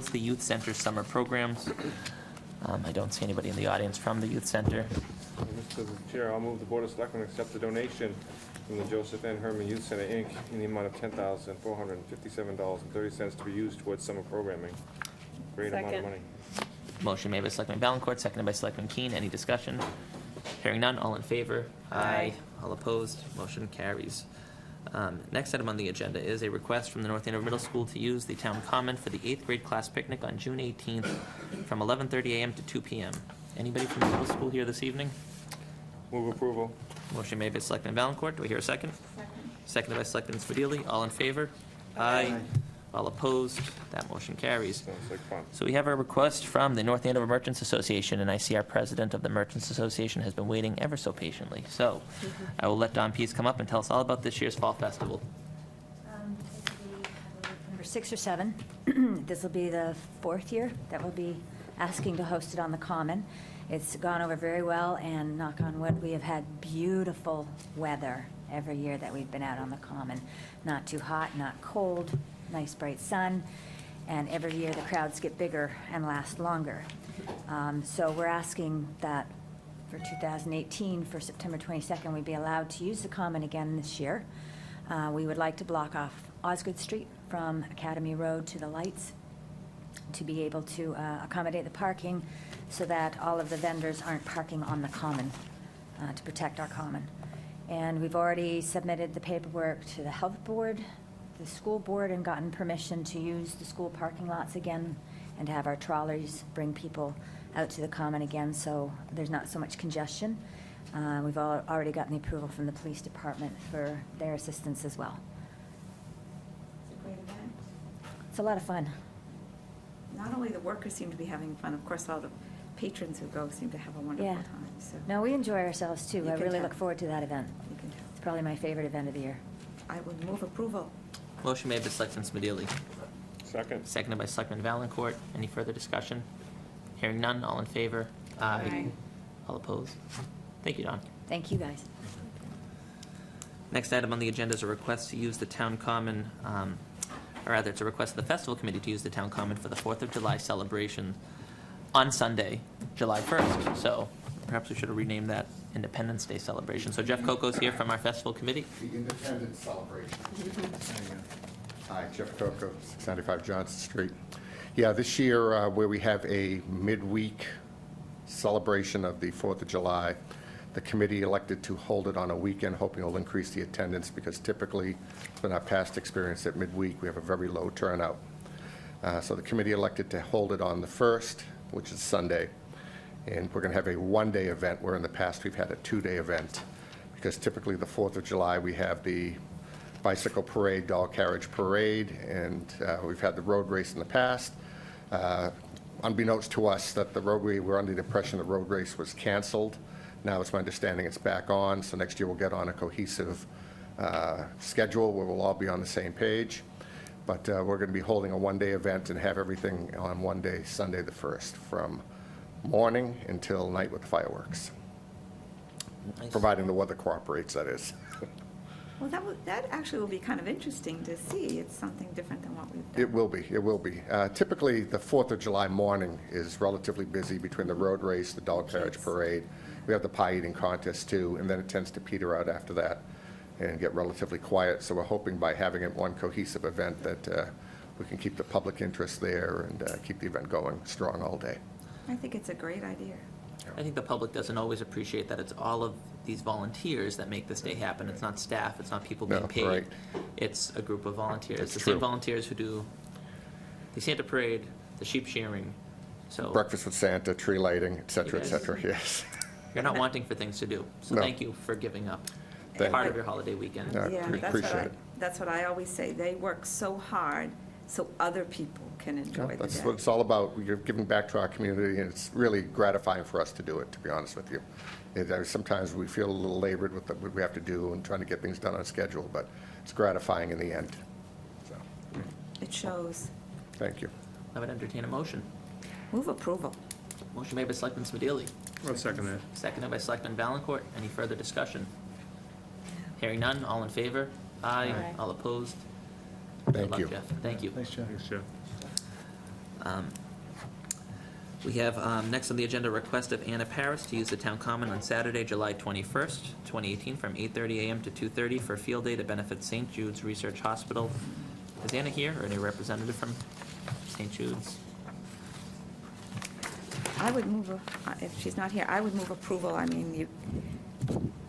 [SPEAKER 1] the Youth Center summer programs. I don't see anybody in the audience from the youth center.
[SPEAKER 14] Mr. Chair, I'll move the Board of Selectmen accept the donation from the Joseph N. Herman Youth Center, Inc. in the amount of $10,457.30 to be used towards summer programming. Great amount of
[SPEAKER 10] Second.
[SPEAKER 14] money.
[SPEAKER 1] Motion made by Selectman Valencourt, seconded by Selectman Keen. Any discussion? Hearing none, all in favor?
[SPEAKER 10] Aye.
[SPEAKER 1] All opposed? Motion carries. Next item on the agenda is a request from the North Andover Middle School to use the town common for the 8th grade class picnic on June 18th from 11:30 a.m. to 2 p.m. Anybody from the middle school here this evening?
[SPEAKER 14] Move approval.
[SPEAKER 1] Motion made by Selectman Valencourt. Do I hear a second?
[SPEAKER 12] Second.
[SPEAKER 1] Seconded by Selectman Spadili. All in favor? Aye. All opposed? That motion carries.
[SPEAKER 14] Sounds like fun.
[SPEAKER 1] So we have a request from the North Andover Merchants Association, and I see our president of the Merchants Association has been waiting ever so patiently. So I will let Don Pease come up and tell us all about this year's Fall Festival.
[SPEAKER 12] This will be, I believe, number 6 or 7. This will be the 4th year that we'll be asking to host it on the Common. It's gone over very well, and knock on wood, we have had beautiful weather every year that we've been out on the Common. Not too hot, not cold, nice bright sun, and every year the crowds get bigger and last longer. So we're asking that for 2018, for September 22nd, we'd be allowed to use the Common again this year. We would like to block off Osgood Street from Academy Road to the lights to be able to accommodate the parking so that all of the vendors aren't parking on the Common to protect our Common. And we've already submitted the paperwork to the Health Board, the School Board, and gotten permission to use the school parking lots again and to have our trolleys bring people out to the Common again, so there's not so much congestion. We've already gotten the approval from the police department for their assistance as well.
[SPEAKER 7] It's a great event.
[SPEAKER 12] It's a lot of fun.
[SPEAKER 7] Not only the workers seem to be having fun, of course, all the patrons who go seem to have a wonderful
[SPEAKER 12] Yeah.
[SPEAKER 7] time, so.
[SPEAKER 12] No, we enjoy ourselves too.
[SPEAKER 7] You
[SPEAKER 12] I
[SPEAKER 7] can
[SPEAKER 12] really
[SPEAKER 7] tell.
[SPEAKER 12] look forward to that event.
[SPEAKER 7] You can tell.
[SPEAKER 12] It's probably my favorite event of the year.
[SPEAKER 7] I would move approval.
[SPEAKER 1] Motion made by Selectman Smadili,
[SPEAKER 14] Second.
[SPEAKER 1] seconded by Selectman Valencourt. Any further discussion? Hearing none, all in favor?
[SPEAKER 10] Aye.
[SPEAKER 1] All opposed? Thank you, Don.
[SPEAKER 12] Thank you, guys.
[SPEAKER 1] Next item on the agenda is a request to use the town common, or rather, it's a request of the festival committee to use the town common for the 4th of July celebration on Sunday, July 1st. So perhaps we should have renamed that Independence Day celebration. So Jeff Coco's here from our festival committee.
[SPEAKER 15] The Independence Celebration. Hi, Jeff Coco, 695 Johnson Street. Yeah, this year, where we have a midweek celebration of the 4th of July, the committee elected to hold it on a weekend, hoping it'll increase the attendance, because typically, in our past experience at midweek, we have a very low turnout. So the committee elected to hold it on the 1st, which is Sunday, and we're going to have a one-day event, where in the past we've had a two-day event, because typically the 4th of July, we have the bicycle parade, dog carriage parade, and we've had the road race in the past. Unbeknownst to us, that the road, we were under the impression the road race was canceled. Now it's my understanding it's back on, so next year we'll get on a cohesive schedule where we'll all be on the same page. But we're going to be holding a one-day event and have everything on one day, Sunday the 1st, from morning until night with fireworks.
[SPEAKER 1] Nice.
[SPEAKER 15] Providing the weather cooperates, that is.
[SPEAKER 7] Well, that actually will be kind of interesting to see. It's something different than what we've done.
[SPEAKER 15] It will be, it will be. Typically, the 4th of July morning is relatively busy between the road race, the dog carriage parade. We have the pie eating contest too, and then it tends to peter out after that and get relatively quiet. So we're hoping by having it one cohesive event that we can keep the public interest there and keep the event going strong all day.
[SPEAKER 7] I think it's a great idea.
[SPEAKER 1] I think the public doesn't always appreciate that it's all of these volunteers that make this day happen. It's not staff, it's not people being
[SPEAKER 15] No,
[SPEAKER 1] paid.
[SPEAKER 15] right.
[SPEAKER 1] It's a group of volunteers.
[SPEAKER 15] That's
[SPEAKER 1] The
[SPEAKER 15] true.
[SPEAKER 1] same volunteers who do the Santa parade, the sheep shearing. So
[SPEAKER 15] Breakfast with Santa, tree lighting, et cetera, et
[SPEAKER 1] Yes.
[SPEAKER 15] cetera, yes.
[SPEAKER 1] you're not wanting for things to do. So
[SPEAKER 15] No.
[SPEAKER 1] thank you for giving up
[SPEAKER 15] Thank
[SPEAKER 1] part
[SPEAKER 15] you.
[SPEAKER 1] of your holiday weekend.
[SPEAKER 15] Yeah,
[SPEAKER 7] Yeah,
[SPEAKER 15] we appreciate it.
[SPEAKER 7] that's what I always say. They work so hard so other people can enjoy the
[SPEAKER 15] That's
[SPEAKER 7] day.
[SPEAKER 15] what it's all about. We're giving back to our community, and it's really gratifying for us to do it, to be honest with you. Sometimes we feel a little labored with what we have to do and trying to get things done on schedule, but it's gratifying in the end. So,
[SPEAKER 7] It shows.
[SPEAKER 15] thank you.
[SPEAKER 1] I would entertain a motion.
[SPEAKER 7] Move approval.
[SPEAKER 1] Motion made by Selectman Smadili,
[SPEAKER 14] I'll second that.
[SPEAKER 1] seconded by Selectman Valencourt. Any further discussion? Hearing none, all in favor? Aye.
[SPEAKER 10] Aye.
[SPEAKER 1] All opposed?
[SPEAKER 15] Thank
[SPEAKER 1] Good
[SPEAKER 15] you.
[SPEAKER 1] luck, Jeff. Thank you.
[SPEAKER 14] Thanks, Jeff.
[SPEAKER 1] We have, next on the agenda, request of Anna Paris to use the town common on Saturday, July 21st, 2018, from 8:30 a.m. to 2:30 for a field day to benefit St. Jude's Research Hospital. Is Anna here, or any representative from St. Jude's?
[SPEAKER 7] I would move, if she's not here, I would move approval. I mean,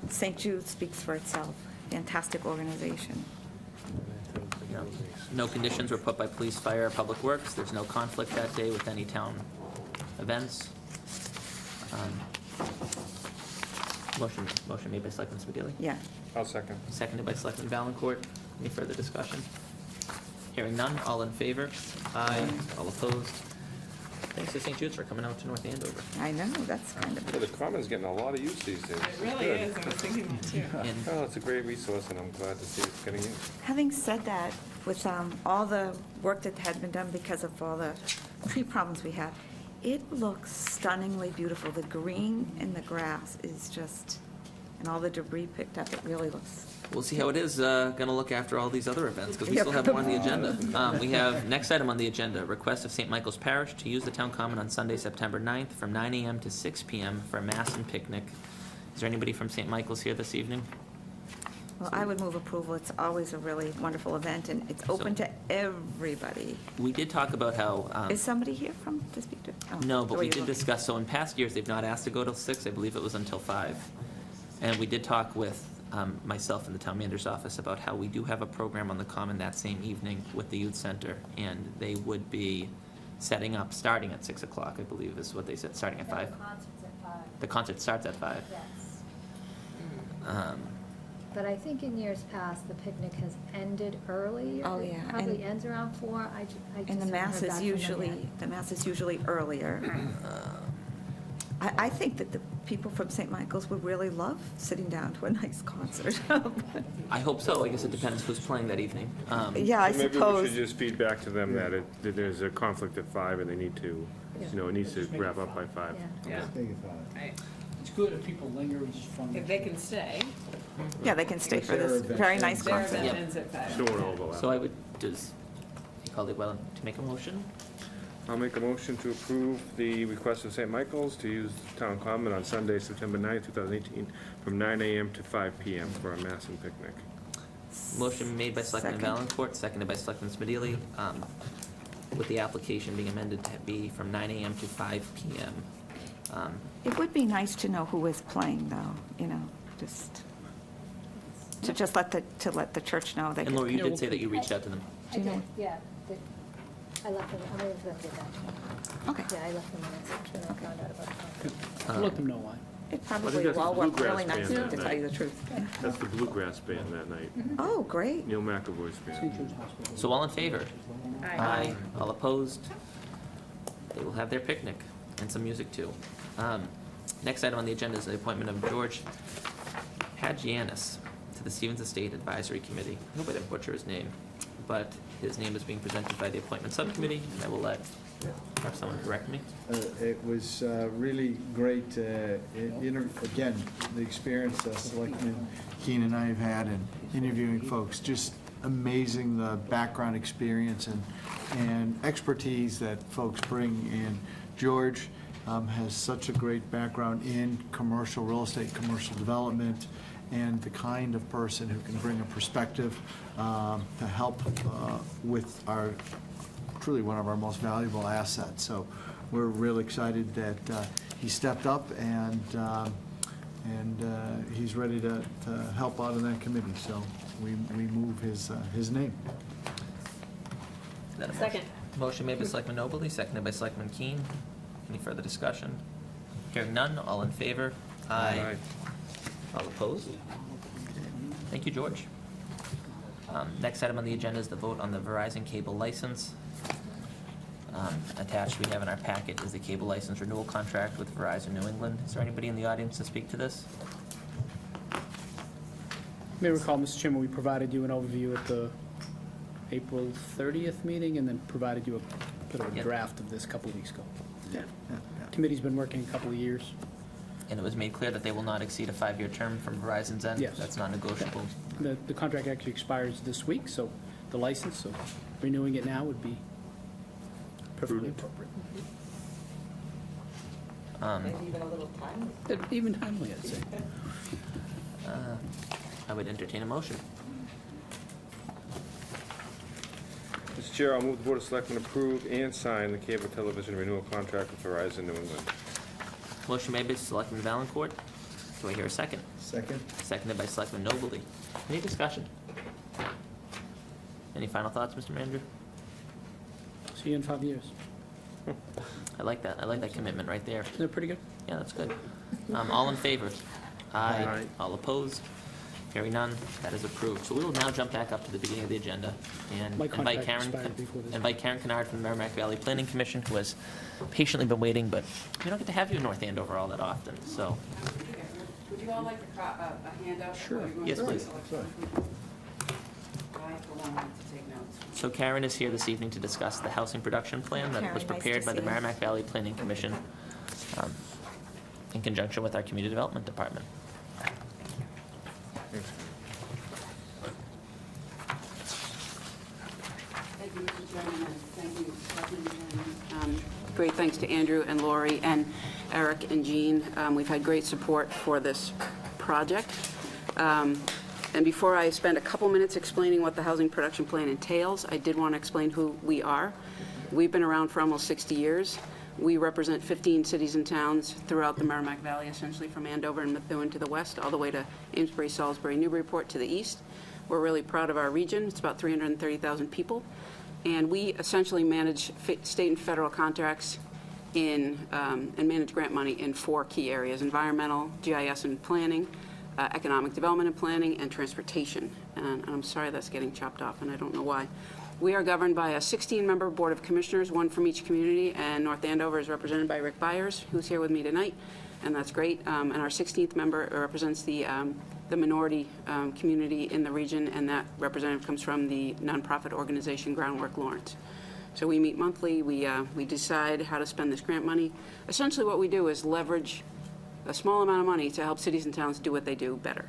[SPEAKER 7] St. Jude speaks for itself. Fantastic organization.
[SPEAKER 1] No conditions were put by police, fire, or public works. There's no conflict that day with any town events. Motion made by Selectman Smedili.
[SPEAKER 7] Yeah.
[SPEAKER 14] I'll second.
[SPEAKER 1] Seconded by Selectman Valencourt. Any further discussion? Hearing none, all in favor? Aye. All opposed? Thanks to St. Jude's for coming out to North Andover.
[SPEAKER 7] I know, that's kind of.
[SPEAKER 14] Yeah, the common's getting a lot of use these days.
[SPEAKER 10] It really is, I was thinking that too.
[SPEAKER 1] And
[SPEAKER 14] Oh, it's a great resource, and I'm glad to see it's getting used.
[SPEAKER 7] Having said that, with all the work that had been done because of all the tree problems we had, it looks stunningly beautiful. The green in the grass is just, and all the debris picked up, it really looks.
[SPEAKER 1] we'll see how it is going to look after all these other events, because we still have more on the agenda. We have, next item on the agenda, request of St. Michael's Parish to use the town common on Sunday, September 9th, from 9 a.m. to 6 p.m. for a mass and picnic. Is there anybody from St. Michael's here this evening?
[SPEAKER 7] Well, I would move approval. It's always a really wonderful event, and it's open to everybody.
[SPEAKER 1] We did talk about how...
[SPEAKER 7] Is somebody here to speak to? Oh,
[SPEAKER 1] No,
[SPEAKER 7] the
[SPEAKER 1] but
[SPEAKER 7] way
[SPEAKER 1] we
[SPEAKER 7] you
[SPEAKER 1] did
[SPEAKER 7] look.
[SPEAKER 1] discuss, so in past years, they've not asked to go till 6, I believe it was until 5. And we did talk with myself in the town manager's office about how we do have a program on the common that same evening with the youth center, and they would be setting up, starting at 6 o'clock, I believe is what they said, starting at 5.
[SPEAKER 12] The concert's at 5.
[SPEAKER 1] The concert starts at 5.
[SPEAKER 12] Yes.
[SPEAKER 1] Um,
[SPEAKER 12] But I think in years past, the picnic has ended early.
[SPEAKER 7] Oh,
[SPEAKER 12] It
[SPEAKER 7] yeah,
[SPEAKER 12] probably
[SPEAKER 7] and-
[SPEAKER 12] ends around 4. I just
[SPEAKER 7] And the
[SPEAKER 12] haven't
[SPEAKER 7] mass
[SPEAKER 12] heard back
[SPEAKER 7] is
[SPEAKER 12] from them
[SPEAKER 7] usually,
[SPEAKER 12] yet.
[SPEAKER 7] the mass is usually earlier. I think that the people from St. Michael's would really love sitting down to a nice concert.
[SPEAKER 1] I hope so, I guess it depends who's playing that evening.
[SPEAKER 7] Yeah, I
[SPEAKER 14] So maybe we
[SPEAKER 7] suppose.
[SPEAKER 14] should just feed back to them that that there's a conflict at 5, and they need to, it needs to wrap up by 5.
[SPEAKER 10] Yeah. Right.
[SPEAKER 8] It's good if people linger, it's fun.
[SPEAKER 10] If they can stay.
[SPEAKER 7] Yeah, they can stay for this very nice
[SPEAKER 10] Their
[SPEAKER 7] concert.
[SPEAKER 10] event ends at 5.
[SPEAKER 14] So it overlap.
[SPEAKER 1] So I would, does, you call it well to make a motion?
[SPEAKER 14] I'll make a motion to approve the request of St. Michael's to use the town common on Sunday, September 9th, 2018, from 9 a.m. to 5 p.m. for a mass and picnic.
[SPEAKER 1] Motion made by Selectman
[SPEAKER 7] Second.
[SPEAKER 1] Valencourt, seconded by Selectman Smedili, with the application being amended to be from 9 a.m. to 5 p.m.
[SPEAKER 7] It would be nice to know who is playing, though, just to let the church know they
[SPEAKER 1] And
[SPEAKER 7] can.
[SPEAKER 1] Laura, you did say that you reached out to them.
[SPEAKER 12] I did, yeah. I left them, I'm waiting for them to get back to me.
[SPEAKER 7] Okay.
[SPEAKER 12] Yeah, I left them a message when I found out about the conflict.
[SPEAKER 8] I'll let them know why.
[SPEAKER 7] It
[SPEAKER 4] I
[SPEAKER 7] probably
[SPEAKER 4] think that's
[SPEAKER 7] will all
[SPEAKER 4] the
[SPEAKER 7] work
[SPEAKER 4] bluegrass
[SPEAKER 7] really nicely,
[SPEAKER 4] band
[SPEAKER 7] to
[SPEAKER 4] that
[SPEAKER 7] tell you
[SPEAKER 4] night.
[SPEAKER 7] the truth.
[SPEAKER 4] That's the bluegrass band that night,
[SPEAKER 7] Oh, great.
[SPEAKER 4] Neil McAvoy's
[SPEAKER 8] St.
[SPEAKER 4] band.
[SPEAKER 8] Jude's Hospital.
[SPEAKER 1] So all in favor?
[SPEAKER 10] Aye.
[SPEAKER 1] All opposed? They will have their picnic and some music too. Next item on the agenda is the appointment of George Hadjianis to the Stevens Estate Advisory Committee. I hope I didn't butcher his name, but his name is being presented by the Appointment Subcommittee, and I will let have someone correct me.
[SPEAKER 16] It was really great, again, the experience that Selectman Keen and I have had in interviewing folks, just amazing the background experience and expertise that folks bring in. George has such a great background in commercial real estate, commercial development, and the kind of person who can bring a perspective to help with our truly one of our most valuable assets. So we're really excited that he stepped up and he's ready to help out in that committee. So we move his name.
[SPEAKER 1] Is that a motion?
[SPEAKER 10] Second.
[SPEAKER 1] Motion made by Selectman Nobley, seconded by Selectman Keen. Any further discussion? Hearing none, all in favor?
[SPEAKER 14] Aye.
[SPEAKER 1] All opposed? Thank you, George. Next item on the agenda is the vote on the Verizon cable license. Attached, we have in our packet is the cable license renewal contract with Verizon New England. Is there anybody in the audience to speak to this?
[SPEAKER 8] You may recall, Mr. Chairman, we provided you an overview at the April 30th meeting and then provided you a bit of a
[SPEAKER 1] Yep.
[SPEAKER 8] draft of this a couple of weeks ago.
[SPEAKER 16] Yeah.
[SPEAKER 8] Committee's been working a couple of years.
[SPEAKER 1] And it was made clear that they will not exceed a 5-year term from Verizon's end?
[SPEAKER 8] Yes.
[SPEAKER 1] That's not negotiable?
[SPEAKER 8] The contract actually expires this week, so the license, so renewing it now would be perfectly appropriate.
[SPEAKER 3] Even a little time.
[SPEAKER 8] Even timely, I'd say.
[SPEAKER 1] I would entertain a motion.
[SPEAKER 14] Mr. Chair, I'll move the Board of Selectmen approve and sign the cable television renewal contract with Verizon New England.
[SPEAKER 1] Motion made by Selectman Valencourt. Do I hear a second?
[SPEAKER 16] Second?
[SPEAKER 1] Seconded by Selectman Nobley. Any discussion? Any final thoughts, Mr. Manager?
[SPEAKER 8] See you in 5 years.
[SPEAKER 1] I like that. I like that commitment right there.
[SPEAKER 8] Isn't that pretty good?
[SPEAKER 1] Yeah, that's good. All in favor? Aye.
[SPEAKER 14] Aye.
[SPEAKER 1] All opposed? Hearing none, that is approved. So we will now jump back up to the beginning of the agenda and
[SPEAKER 8] My
[SPEAKER 1] invite
[SPEAKER 8] contract expired before this.
[SPEAKER 1] Karen from the Merrimack Valley Planning Commission, who has patiently been waiting, but we don't get to have you in North Andover all that often, so.
[SPEAKER 17] Would you all like a handout?
[SPEAKER 8] Sure.
[SPEAKER 1] Yes, please.
[SPEAKER 17] I, for one, want to take notes.
[SPEAKER 1] So Karen is here this evening to discuss the housing production plan that
[SPEAKER 7] Karen,
[SPEAKER 1] was
[SPEAKER 7] nice to
[SPEAKER 1] prepared by the
[SPEAKER 7] see you.
[SPEAKER 1] Merrimack Valley Planning Commission in conjunction with our Community Development Department.
[SPEAKER 17] Thank you, Mr. Chairman, and thank you, Selectman and, great thanks to Andrew and Lori and Eric and Jean. We've had great support for this project. And before I spend a couple minutes explaining what the housing production plan entails, I did want to explain who we are. We've been around for almost 60 years. We represent 15 cities and towns throughout the Merrimack Valley, essentially from Andover and Methuen to the west, all the way to Amesbury, Salisbury, Newburyport to the east. We're really proud of our region. It's about 330,000 people. And we essentially manage state and federal contracts and manage grant money in 4 key areas: environmental, GIS and planning, economic development and planning, and transportation. And I'm sorry that's getting chopped off, and I don't know why. We are governed by a 16-member Board of Commissioners, 1 from each community, and North Andover is represented by Rick Byers, who's here with me tonight, and that's great. And our 16th member represents the minority community in the region, and that representative comes from the nonprofit organization Groundwork Lawrence. So we meet monthly. We decide how to spend this grant money. Essentially what we do is leverage a small amount of money to help cities and towns do what they do better.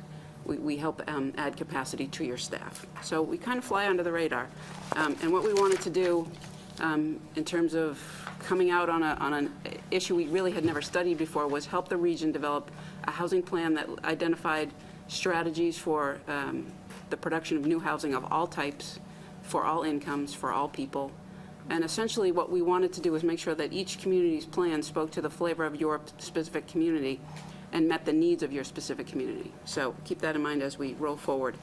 [SPEAKER 17] We help add capacity to your staff. So we kind of fly under the radar. And what we wanted to do in terms of coming out on an issue we really had never studied before was help the region develop a housing plan that identified strategies for the production of new housing of all types, for all incomes, for all people. And essentially what we wanted to do was make sure that each community's plan spoke to the flavor of your specific community and met the needs of your specific community. So keep that in mind as we roll forward.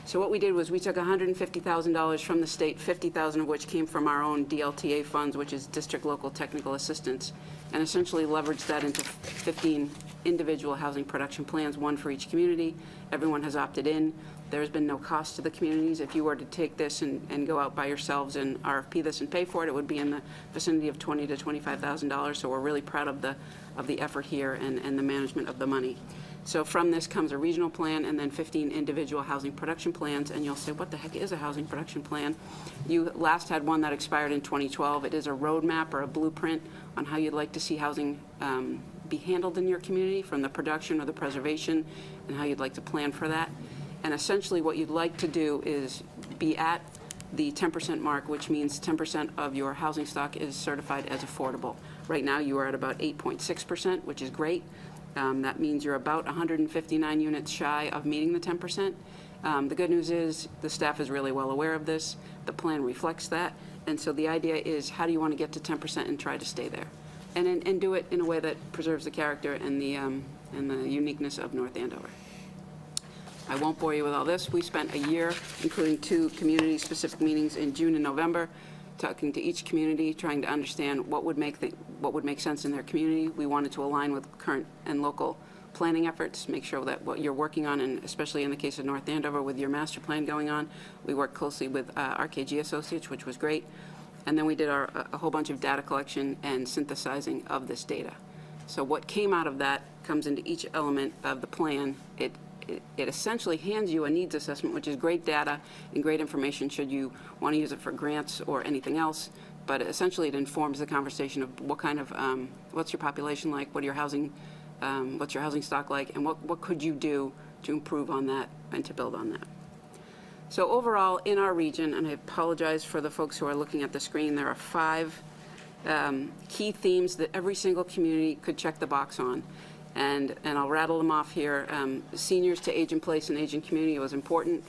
[SPEAKER 17] So what we did was we took $150,000 from the state, $50,000 of which came from our own DLTA funds, which is District Local Technical Assistance, and essentially leveraged that into 15 individual housing production plans, 1 for each community. Everyone has opted in. There's been no cost to the communities. If you were to take this and go out by yourselves and RFP this and pay for it, it would be in the vicinity of $20,000 to $25,000. So we're really proud of the effort here and the management of the money. So from this comes a regional plan and then 15 individual housing production plans. And you'll say, what the heck is a housing production plan? You last had one that expired in 2012. It is a roadmap or a blueprint on how you'd like to see housing be handled in your community, from the production or the preservation, and how you'd like to plan for that. And essentially what you'd like to do is be at the 10% mark, which means 10% of your housing stock is certified as affordable. Right now you are at about 8.6%, which is great. That means you're about 159 units shy of meeting the 10%. The good news is the staff is really well aware of this. The plan reflects that. And so the idea is, how do you want to get to 10% and try to stay there? And do it in a way that preserves the character and the uniqueness of North Andover. I won't bore you with all this. We spent a year, including 2 community-specific meetings in June and November, talking to each community, trying to understand what would make sense in their community. We wanted to align with current and local planning efforts, make sure that what you're working on, and especially in the case of North Andover with your master plan going on, we worked closely with RKG Associates, which was great. And then we did a whole bunch of data collection and synthesizing of this data. So what came out of that comes into each element of the plan. It essentially hands you a needs assessment, which is great data and great information should you want to use it for grants or anything else. But essentially it informs the conversation of what kind of, what's your population like, what's your housing stock like, and what could you do to improve on that and to build on that. So overall, in our region, and I apologize for the folks who are looking at the screen, there are 5 key themes that every single community could check the box on. And I'll rattle them off here. Seniors to age in place and age in community was important.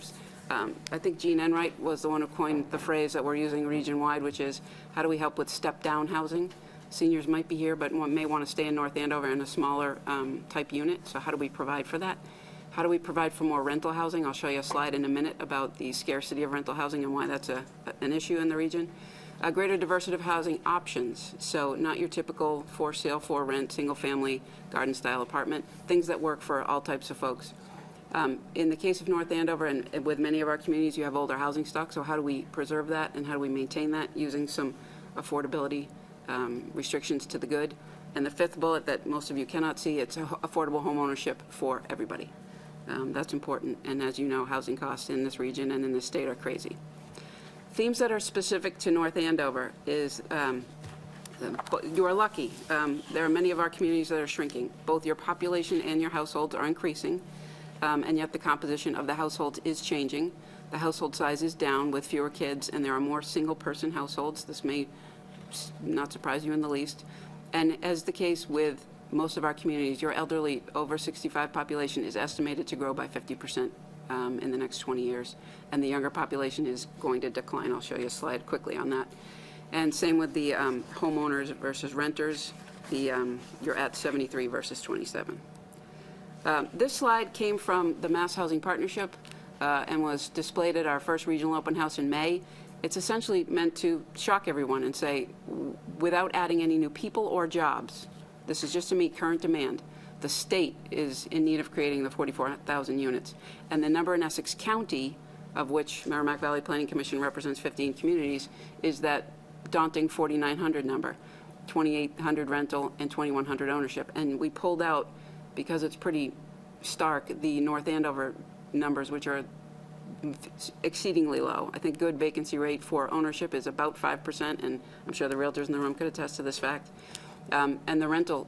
[SPEAKER 17] I think Jean Enright was the one who coined the phrase that we're using region-wide, which is, how do we help with step-down housing? Seniors might be here, but may want to stay in North Andover in a smaller type unit. So how do we provide for that? How do we provide for more rental housing? I'll show you a slide in a minute about the scarcity of rental housing and why that's an issue in the region. A greater diversity of housing options. So not your typical for sale, for rent, single-family, garden-style apartment, things that work for all types of folks. In the case of North Andover and with many of our communities, you have older housing stock, so how do we preserve that and how do we maintain that using some affordability restrictions to the good? And the fifth bullet that most of you cannot see, it's affordable home ownership for everybody. That's important, and as you know, housing costs in this region and in this state are crazy. Themes that are specific to North Andover is, you are lucky. There are many of our communities that are shrinking. Both your population and your households are increasing. And yet the composition of the households is changing. The household size is down with fewer kids, and there are more single-person households. This may not surprise you in the least. And as the case with most of our communities, your elderly over 65 population is estimated to grow by 50% in the next 20 years. And the younger population is going to decline. I'll show you a slide quickly on that. And same with the homeowners versus renters. You're at 73 versus 27. This slide came from the Mass Housing Partnership and was displayed at our first regional open house in May. It's essentially meant to shock everyone and say, without adding any new people or jobs, this is just to meet current demand, the state is in need of creating the 44,000 units. And the number in Essex County, of which Merrimack Valley Planning Commission represents 15 communities, is that daunting 4,900 number, 2,800 rental and 2,100 ownership. And we pulled out, because it's pretty stark, the North Andover numbers, which are exceedingly low. I think good vacancy rate for ownership is about 5%, and I'm sure the realtors in the room could attest to this fact. And the rental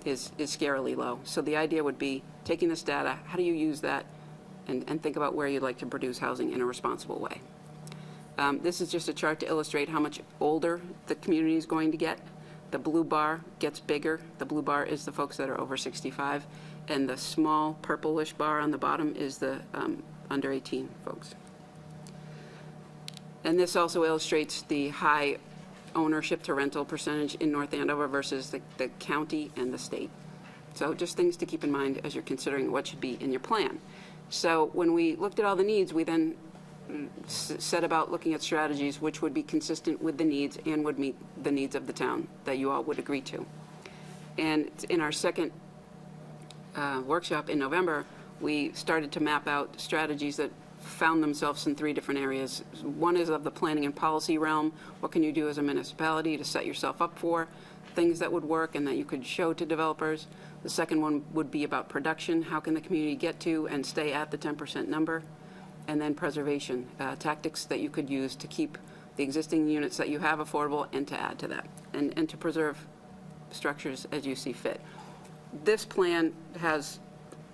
[SPEAKER 17] is scarily low. So the idea would be taking this data, how do you use that, and think about where you'd like to produce housing in a responsible way. This is just a chart to illustrate how much older the community is going to get. The blue bar gets bigger. The blue bar is the folks that are over 65. And the small purplish bar on the bottom is the under 18 folks. And this also illustrates the high ownership to rental percentage in North Andover versus the county and the state. So just things to keep in mind as you're considering what should be in your plan. So when we looked at all the needs, we then set about looking at strategies which would be consistent with the needs and would meet the needs of the town that you all would agree to. And in our second workshop in November, we started to map out strategies that found themselves in 3 different areas. One is of the planning and policy realm. What can you do as a municipality to set yourself up for things that would work and that you could show to developers? The second one would be about production. How can the community get to and stay at the 10% number? And then preservation, tactics that you could use to keep the existing units that you have affordable and to add to that, and to preserve structures as you see fit. This plan has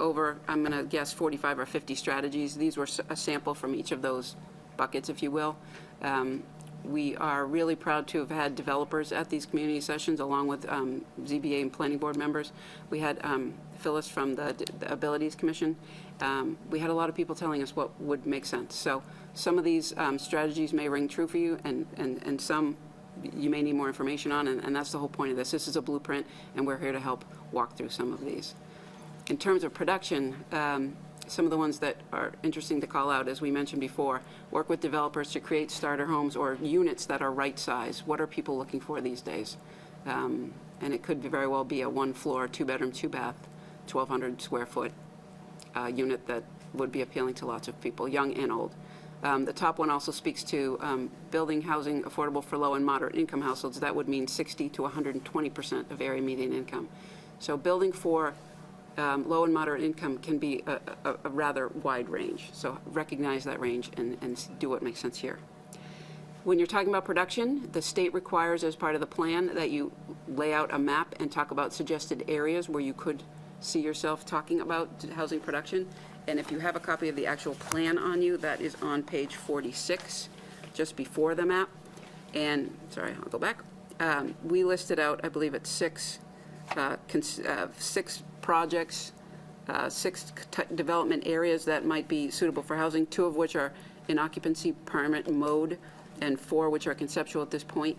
[SPEAKER 17] over, I'm going to guess, 45 or 50 strategies. These were a sample from each of those buckets, if you will. We are really proud to have had developers at these community sessions, along with ZBA and planning board members. We had Phyllis from the Abilities Commission. We had a lot of people telling us what would make sense. So some of these strategies may ring true for you, and some you may need more information on, and that's the whole point of this. This is a blueprint, and we're here to help walk through some of these. In terms of production, some of the ones that are interesting to call out, as we mentioned before, work with developers to create starter homes or units that are right size. What are people looking for these days? And it could very well be a 1-floor, 2-bedroom, 2-bath, 1,200 square foot unit that would be appealing to lots of people, young and old. The top one also speaks to building housing affordable for low and moderate income households. That would mean 60 to 120% of area median income. So building for low and moderate income can be a rather wide range. So recognize that range and do what makes sense here. When you're talking about production, the state requires as part of the plan that you lay out a map and talk about suggested areas where you could see yourself talking about housing production. And if you have a copy of the actual plan on you, that is on page 46, just before the map. And, sorry, I'll go back. We listed out, I believe it's six projects, six development areas that might be suitable for housing, 2 of which are in occupancy permit mode, and 4 which are conceptual at this point.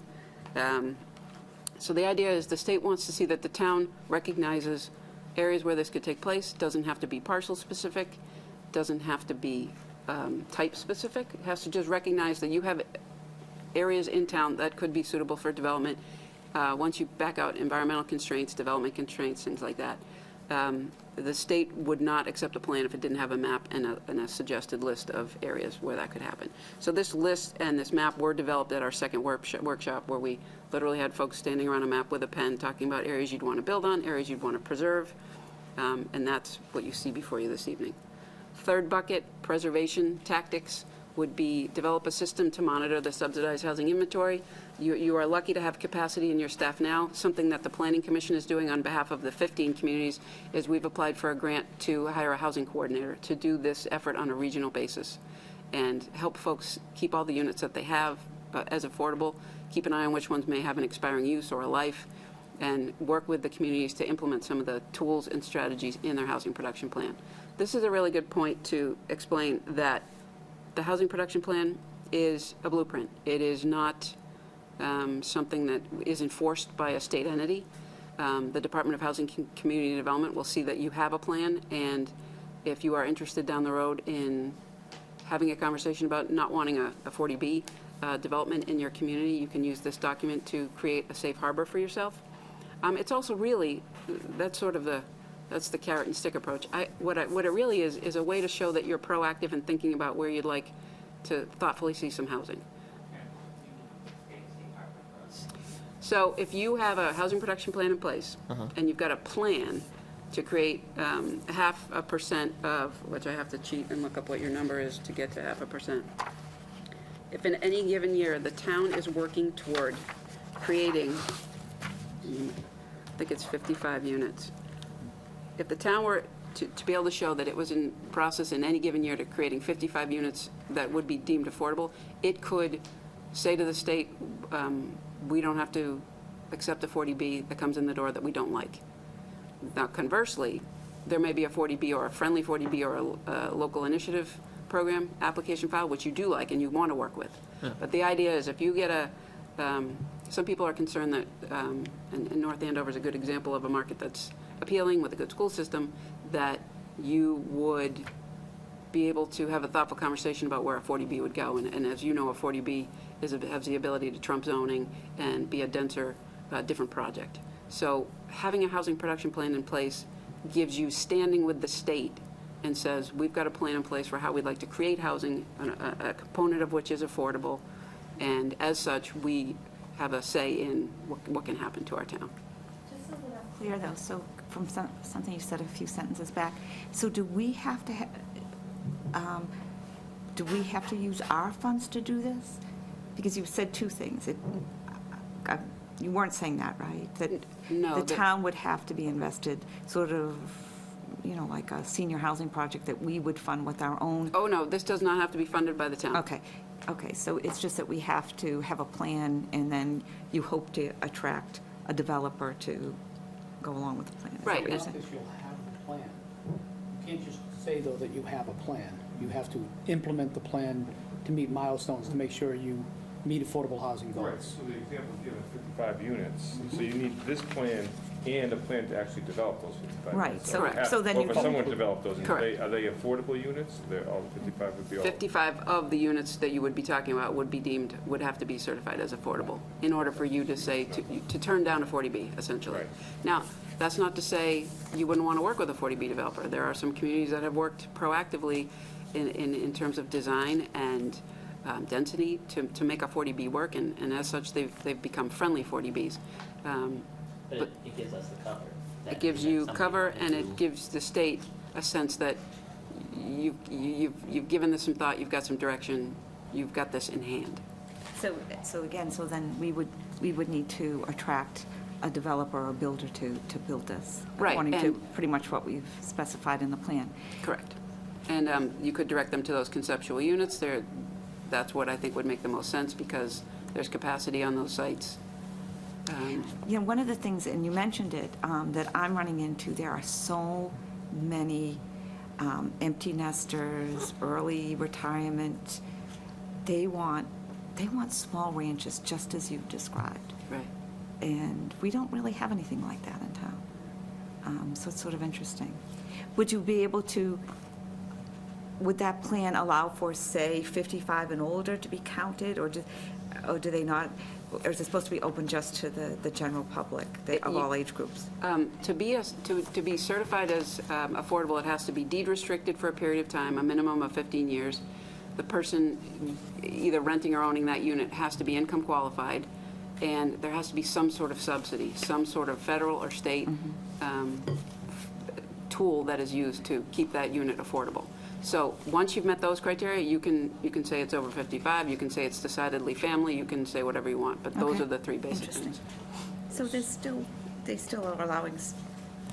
[SPEAKER 17] So the idea is the state wants to see that the town recognizes areas where this could take place. Doesn't have to be parcel specific, doesn't have to be type specific. It has to just recognize that you have areas in town that could be suitable for development. Once you back out environmental constraints, development constraints, things like that, the state would not accept a plan if it didn't have a map and a suggested list of areas where that could happen. So this list and this map were developed at our second workshop, where we literally had folks standing around a map with a pen talking about areas you'd want to build on, areas you'd want to preserve, and that's what you see before you this evening. Third bucket, preservation tactics, would be develop a system to monitor the subsidized housing inventory. You are lucky to have capacity in your staff now. Something that the Planning Commission is doing on behalf of the 15 communities is we've applied for a grant to hire a housing coordinator to do this effort on a regional basis and help folks keep all the units that they have as affordable, keep an eye on which ones may have an expiring use or a life, and work with the communities to implement some of the tools and strategies in their housing production plan. This is a really good point to explain that the housing production plan is a blueprint. It is not something that is enforced by a state entity. The Department of Housing and Community Development will see that you have a plan, and if you are interested down the road in having a conversation about not wanting a 40B development in your community, you can use this document to create a safe harbor for yourself. It's also really, that's the carrot and stick approach. What it really is a way to show that you're proactive in thinking about where you'd like to thoughtfully see some housing. So if you have a housing production plan in place, and you've got a plan to create 0.5% of, which I have to cheat and look up what your number is to get to 0.5%. If in any given year the town is working toward creating, I think it's 55 units. If the town were to be able to show that it was in process in any given year to creating 55 units that would be deemed affordable, it could say to the state, we don't have to accept a 40B that comes in the door that we don't like. Now, conversely, there may be a 40B or a friendly 40B or a local initiative program application file, which you do like and you want to work with. Yeah. But the idea is if you get some people are concerned that, and North Andover is a good example of a market that's appealing with a good school system, that you would be able to have a thoughtful conversation about where a 40B would go. And as you know, a 40B has the ability to trump zoning and be a denser, different project. So having a housing production plan in place gives you standing with the state and says, we've got a plan in place for how we'd like to create housing, a component of which is affordable, and as such, we have a say in what can happen to our town.
[SPEAKER 7] Just so that I'm clear, though, so from something you said a few sentences back, so do we have to use our funds to do this? Because you said two things. You weren't saying that, right? That
[SPEAKER 17] no,
[SPEAKER 7] the town would have to be invested, sort of, like a senior housing project that we would fund with our own.
[SPEAKER 17] Oh, no, this does not have to be funded by the town.
[SPEAKER 7] Okay, so it's just that we have to have a plan, and then you hope to attract a developer to go along with the plan.
[SPEAKER 17] Right.
[SPEAKER 8] You'll have a plan. You can't just say, though, that you have a plan. You have to implement the plan to meet milestones, to make sure you meet affordable housing goals.
[SPEAKER 14] Right, so the example given, 55 units, so you need this plan and a plan to actually develop those 55
[SPEAKER 7] Right,
[SPEAKER 14] units.
[SPEAKER 7] so then you...
[SPEAKER 14] Or for someone to develop those,
[SPEAKER 17] Correct.
[SPEAKER 14] are they affordable units? All 55 would be all...
[SPEAKER 17] 55 of the units that you would be talking about would have to be certified as affordable in order for you to say, to turn down a 40B, essentially.
[SPEAKER 14] Right.
[SPEAKER 17] Now, that's not to say you wouldn't want to work with a 40B developer. There are some communities that have worked proactively in terms of design and density to make a 40B work, and as such, they've become friendly 40Bs.
[SPEAKER 2] But it gives us the cover.
[SPEAKER 17] It gives you cover, and it gives the state a sense that you've given this some thought, you've got some direction, you've got this in hand.
[SPEAKER 7] So then we would need to attract a developer or a builder to build this.
[SPEAKER 17] Right,
[SPEAKER 7] According to pretty much what we've specified in the plan.
[SPEAKER 17] Correct. And you could direct them to those conceptual units. That's what I think would make the most sense, because there's capacity on those sites.
[SPEAKER 7] One of the things, and you mentioned it, that I'm running into, there are so many empty nesters, early retirement. They want small ranches, just as you've described.
[SPEAKER 17] Right.
[SPEAKER 7] And we don't really have anything like that in town. So it's sort of interesting. Would you be able to, would that plan allow for, say, 55 and older to be counted, or do they not? Or is it supposed to be open just to the general public, of all age groups?
[SPEAKER 17] To be certified as affordable, it has to be deed restricted for a period of time, a minimum of 15 years. The person either renting or owning that unit has to be income qualified, and there has to be some sort of subsidy, some sort of federal or state tool that is used to keep that unit affordable. So once you've met those criteria, you can say it's over 55, you can say it's decidedly family, you can say whatever you want, but those are the three basic things.
[SPEAKER 7] So they still are allowing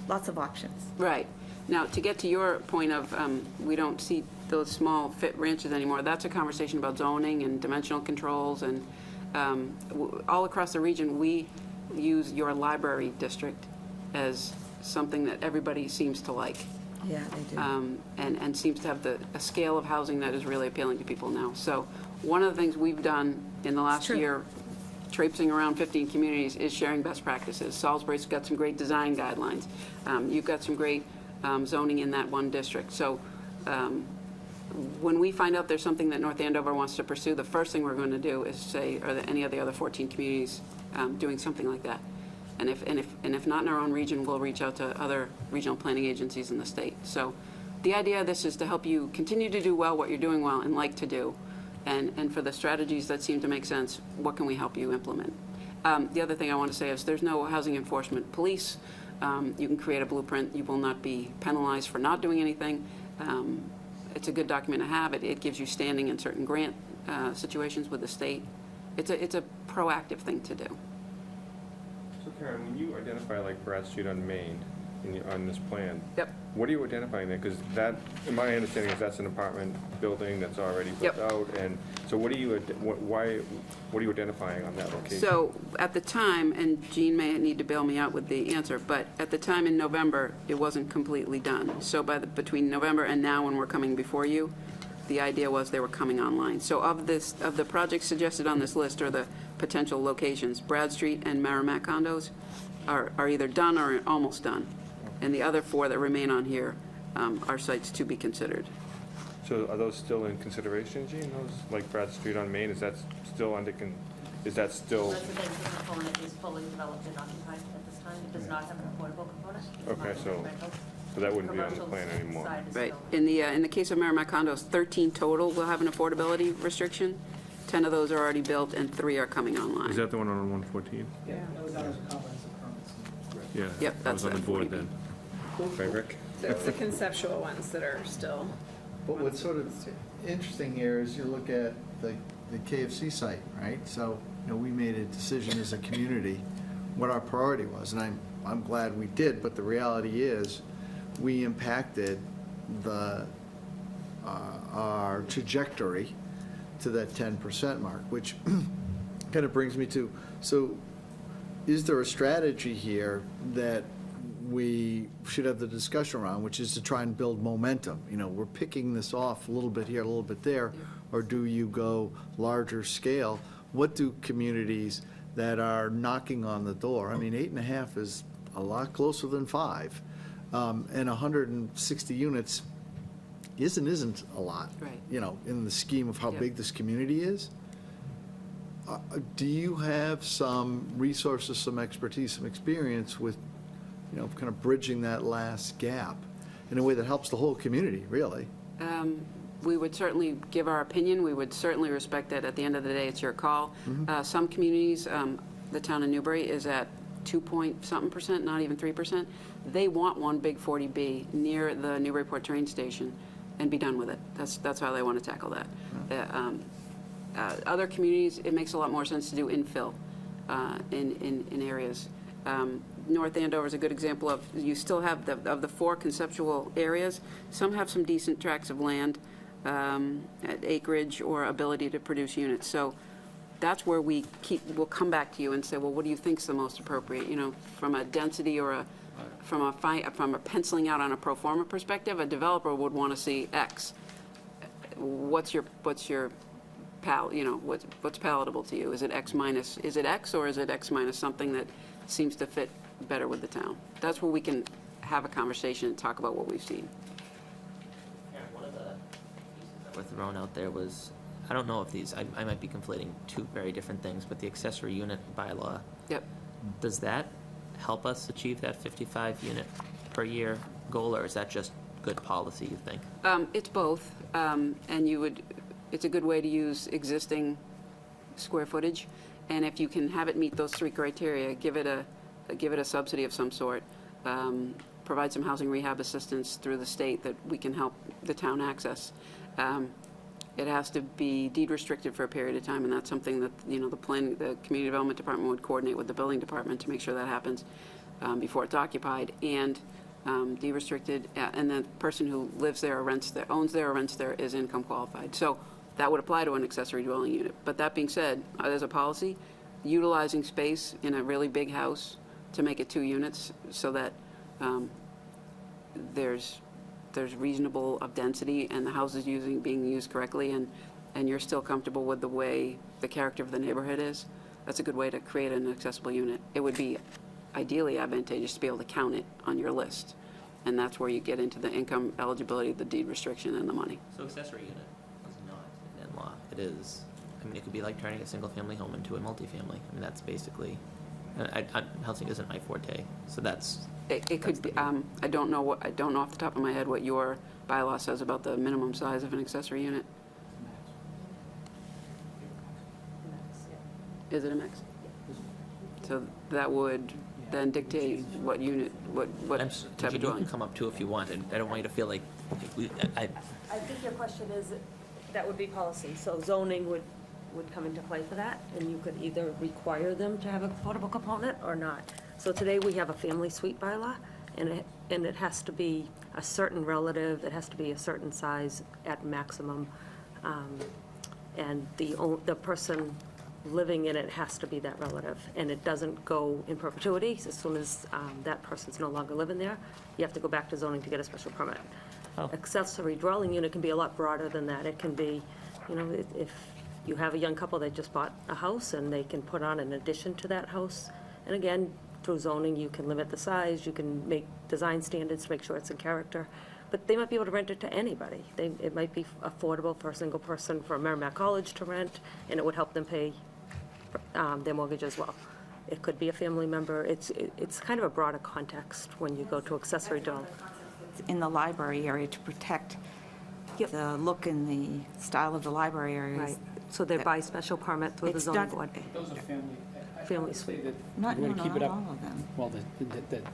[SPEAKER 7] lots of options.
[SPEAKER 17] Right. Now, to get to your point of we don't see those small fit ranches anymore, that's a conversation about zoning and dimensional controls, and all across the region, we use your library district as something that everybody seems to like.
[SPEAKER 7] Yeah, they do.
[SPEAKER 17] And seems to have a scale of housing that is really appealing to people now. So one of the things we've done in the last year, traipsing around 15 communities, is sharing best practices. Salisbury's got some great design guidelines. You've got some great zoning in that one district. So when we find out there's something that North Andover wants to pursue, the first thing we're going to do is say, are there any of the other 14 communities doing something like that? And if not in our own region, we'll reach out to other regional planning agencies in the state. So the idea of this is to help you continue to do well what you're doing well and like to do. And for the strategies that seem to make sense, what can we help you implement? The other thing I want to say is there's no housing enforcement police. You can create a blueprint. You will not be penalized for not doing anything. It's a good document to have. It gives you standing in certain grant situations with the state. It's a proactive thing to do.
[SPEAKER 14] So Karen, when you identify like Brad Street on Main on this plan,
[SPEAKER 17] yep.
[SPEAKER 14] What are you identifying there? Because that, in my understanding, is that's an apartment building that's already built out, and so what are you identifying on that location?
[SPEAKER 17] So at the time, and Jean may need to bail me out with the answer, but at the time in November, it wasn't completely done. So between November and now, when we're coming before you, the idea was they were coming online. So of the projects suggested on this list are the potential locations. Brad Street and Merrimack condos are either done or almost done. And the other 4 that remain on here are sites to be considered.
[SPEAKER 14] So are those still in consideration, Jean? Those, like Brad Street on Main, is that still is that still?
[SPEAKER 18] The residential component is fully developed and occupied at this time. It does not have an affordable component.
[SPEAKER 14] Okay, so that wouldn't be on the plan anymore.
[SPEAKER 17] Right. In the case of Merrimack condos, 13 total will have an affordability restriction. 10 of those are already built, and 3 are coming online.
[SPEAKER 14] Is that the one on 114?
[SPEAKER 8] Yeah, that was out of comprehensive permits.
[SPEAKER 14] Yeah.
[SPEAKER 17] Yep,
[SPEAKER 14] I
[SPEAKER 17] that's
[SPEAKER 14] was on the
[SPEAKER 17] that
[SPEAKER 14] board
[SPEAKER 17] 40B.
[SPEAKER 14] then. Right, Rick?
[SPEAKER 10] So it's the conceptual ones that are still.
[SPEAKER 16] But what's sort of interesting here is you look at the KFC site, right? So, we made a decision as a community what our priority was, and I'm glad we did, but the reality is we impacted our trajectory to that 10% mark, which kind of brings me to, so is there a strategy here that we should have the discussion around, which is to try and build momentum? We're picking this off a little bit here, a little bit there, or do you go larger scale? What do communities that are knocking on the door, 8.5 is a lot closer than 5, and 160 units isn't a lot,
[SPEAKER 17] right.
[SPEAKER 16] In the scheme of how big this community is. Do you have some resources, some expertise, some experience with, kind of bridging that last gap in a way that helps the whole community, really?
[SPEAKER 17] We would certainly give our opinion. We would certainly respect that. At the end of the day, it's your call. Some communities, the town of Newbury is at 2-point-something%, not even 3%. They want one big 40B near the Newburyport train station and be done with it. That's how they want to tackle that. Other communities, it makes a lot more sense to do infill in areas. North Andover is a good example of, you still have, of the 4 conceptual areas, some have some decent tracts of land, acreage or ability to produce units. So that's where we'll come back to you and say, well, what do you think's the most appropriate? You know, from a density or from a penciling out on a pro forma perspective, a developer would want to see X. What's your what's palatable to you? Is it X, or is it X minus something that seems to fit better with the town? That's where we can have a conversation and talk about what we've seen.
[SPEAKER 1] One of the pieces that were thrown out there was, I don't know if these, I might be conflating two very different things, but the accessory unit bylaw.
[SPEAKER 17] Yep. Does
[SPEAKER 1] that help us achieve that 55 unit per year goal, or is that just good policy, you think?
[SPEAKER 17] It's both, and it's a good way to use existing square footage, and if you can have it meet those three criteria, give it a subsidy of some sort, provide some housing rehab assistance through the state that we can help the town access. It has to be deed restricted for a period of time, and that's something that, the community development department would coordinate with the building department to make sure that happens before it's occupied, and deed restricted, and the person who lives there or owns there or rents there is income qualified. So that would apply to an accessory dwelling unit. But that being said, as a policy, utilizing space in a really big house to make it 2 units so that there's reasonable of density and the house is being used correctly, and you're still comfortable with the way the character of the neighborhood is, that's a good way to create an accessible unit. It would be ideally advantageous to be able to count it on your list, and that's where you get into the income eligibility, the deed restriction, and the money.
[SPEAKER 1] So accessory unit is not an in-law. It is, it could be like turning a single-family home into a multifamily. That's basically, housing isn't my forte, so that's.
[SPEAKER 17] It could be, I don't know off the top of my head what your bylaw says about the minimum size of an accessory unit. Is it a max? So that would then dictate what unit, what type of dwelling.
[SPEAKER 1] You can come up too if you want, and I don't want you to feel like,
[SPEAKER 18] I think your question is, that would be policy, so zoning would come into play for that, and you could either require them to have a portable component or not. So today, we have a family suite bylaw, and it has to be a certain relative, it has to be a certain size at maximum, and the person living in it has to be that relative, and it doesn't go in perpetuity. As soon as that person's no longer living there, you have to go back to zoning to get a special permit. Accessory dwelling unit can be a lot broader than that. It can be, if you have a young couple that just bought a house and they can put on an addition to that house, and again, through zoning, you can limit the size, you can make design standards to make sure it's in character, but they might be able to rent it to anybody. It might be affordable for a single person from Merrimack College to rent, and it would help them pay their mortgage as well. It could be a family member. It's kind of a broader context when you go to accessory dwelling.
[SPEAKER 7] In the library area to protect the look and the style of the library areas.
[SPEAKER 18] Right. So they're by special permit through the
[SPEAKER 7] It's
[SPEAKER 18] zoning
[SPEAKER 7] not-
[SPEAKER 18] board.
[SPEAKER 8] Those are family.
[SPEAKER 18] Family suite.
[SPEAKER 7] Not
[SPEAKER 8] You want to keep it up.
[SPEAKER 7] all of them.
[SPEAKER 8] Well, that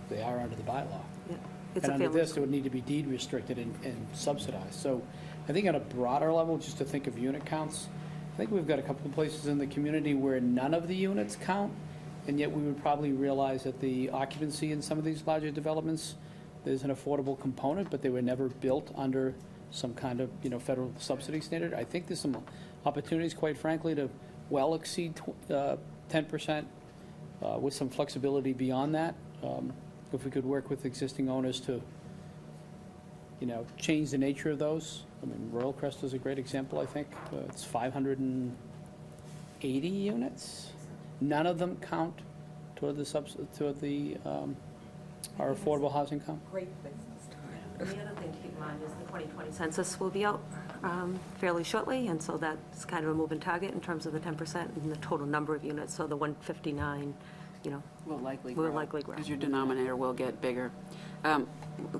[SPEAKER 8] they are under the bylaw.
[SPEAKER 18] Yeah. It's
[SPEAKER 8] And
[SPEAKER 18] a
[SPEAKER 8] under
[SPEAKER 18] family
[SPEAKER 8] this, it would need to be deed restricted and subsidized. So I think on a broader level, just to think of unit counts, I think we've got a couple of places in the community where none of the units count, and yet we would probably realize that the occupancy in some of these larger developments, there's an affordable component, but they were never built under some kind of, federal subsidy standard. I think there's some opportunities, quite frankly, to well exceed 10% with some flexibility beyond that. If we could work with existing owners to, change the nature of those. Royal Crest is a great example, I think. It's 580 units. None of them count toward our affordable housing count.
[SPEAKER 18] Great business. And the other thing to keep in mind is the 2020 census will be out fairly shortly, and so that's kind of a moving target in terms of the 10% and the total number of units. So the 159,
[SPEAKER 17] Will likely
[SPEAKER 18] will
[SPEAKER 17] grow.
[SPEAKER 18] likely grow.
[SPEAKER 17] Because your denominator will get bigger.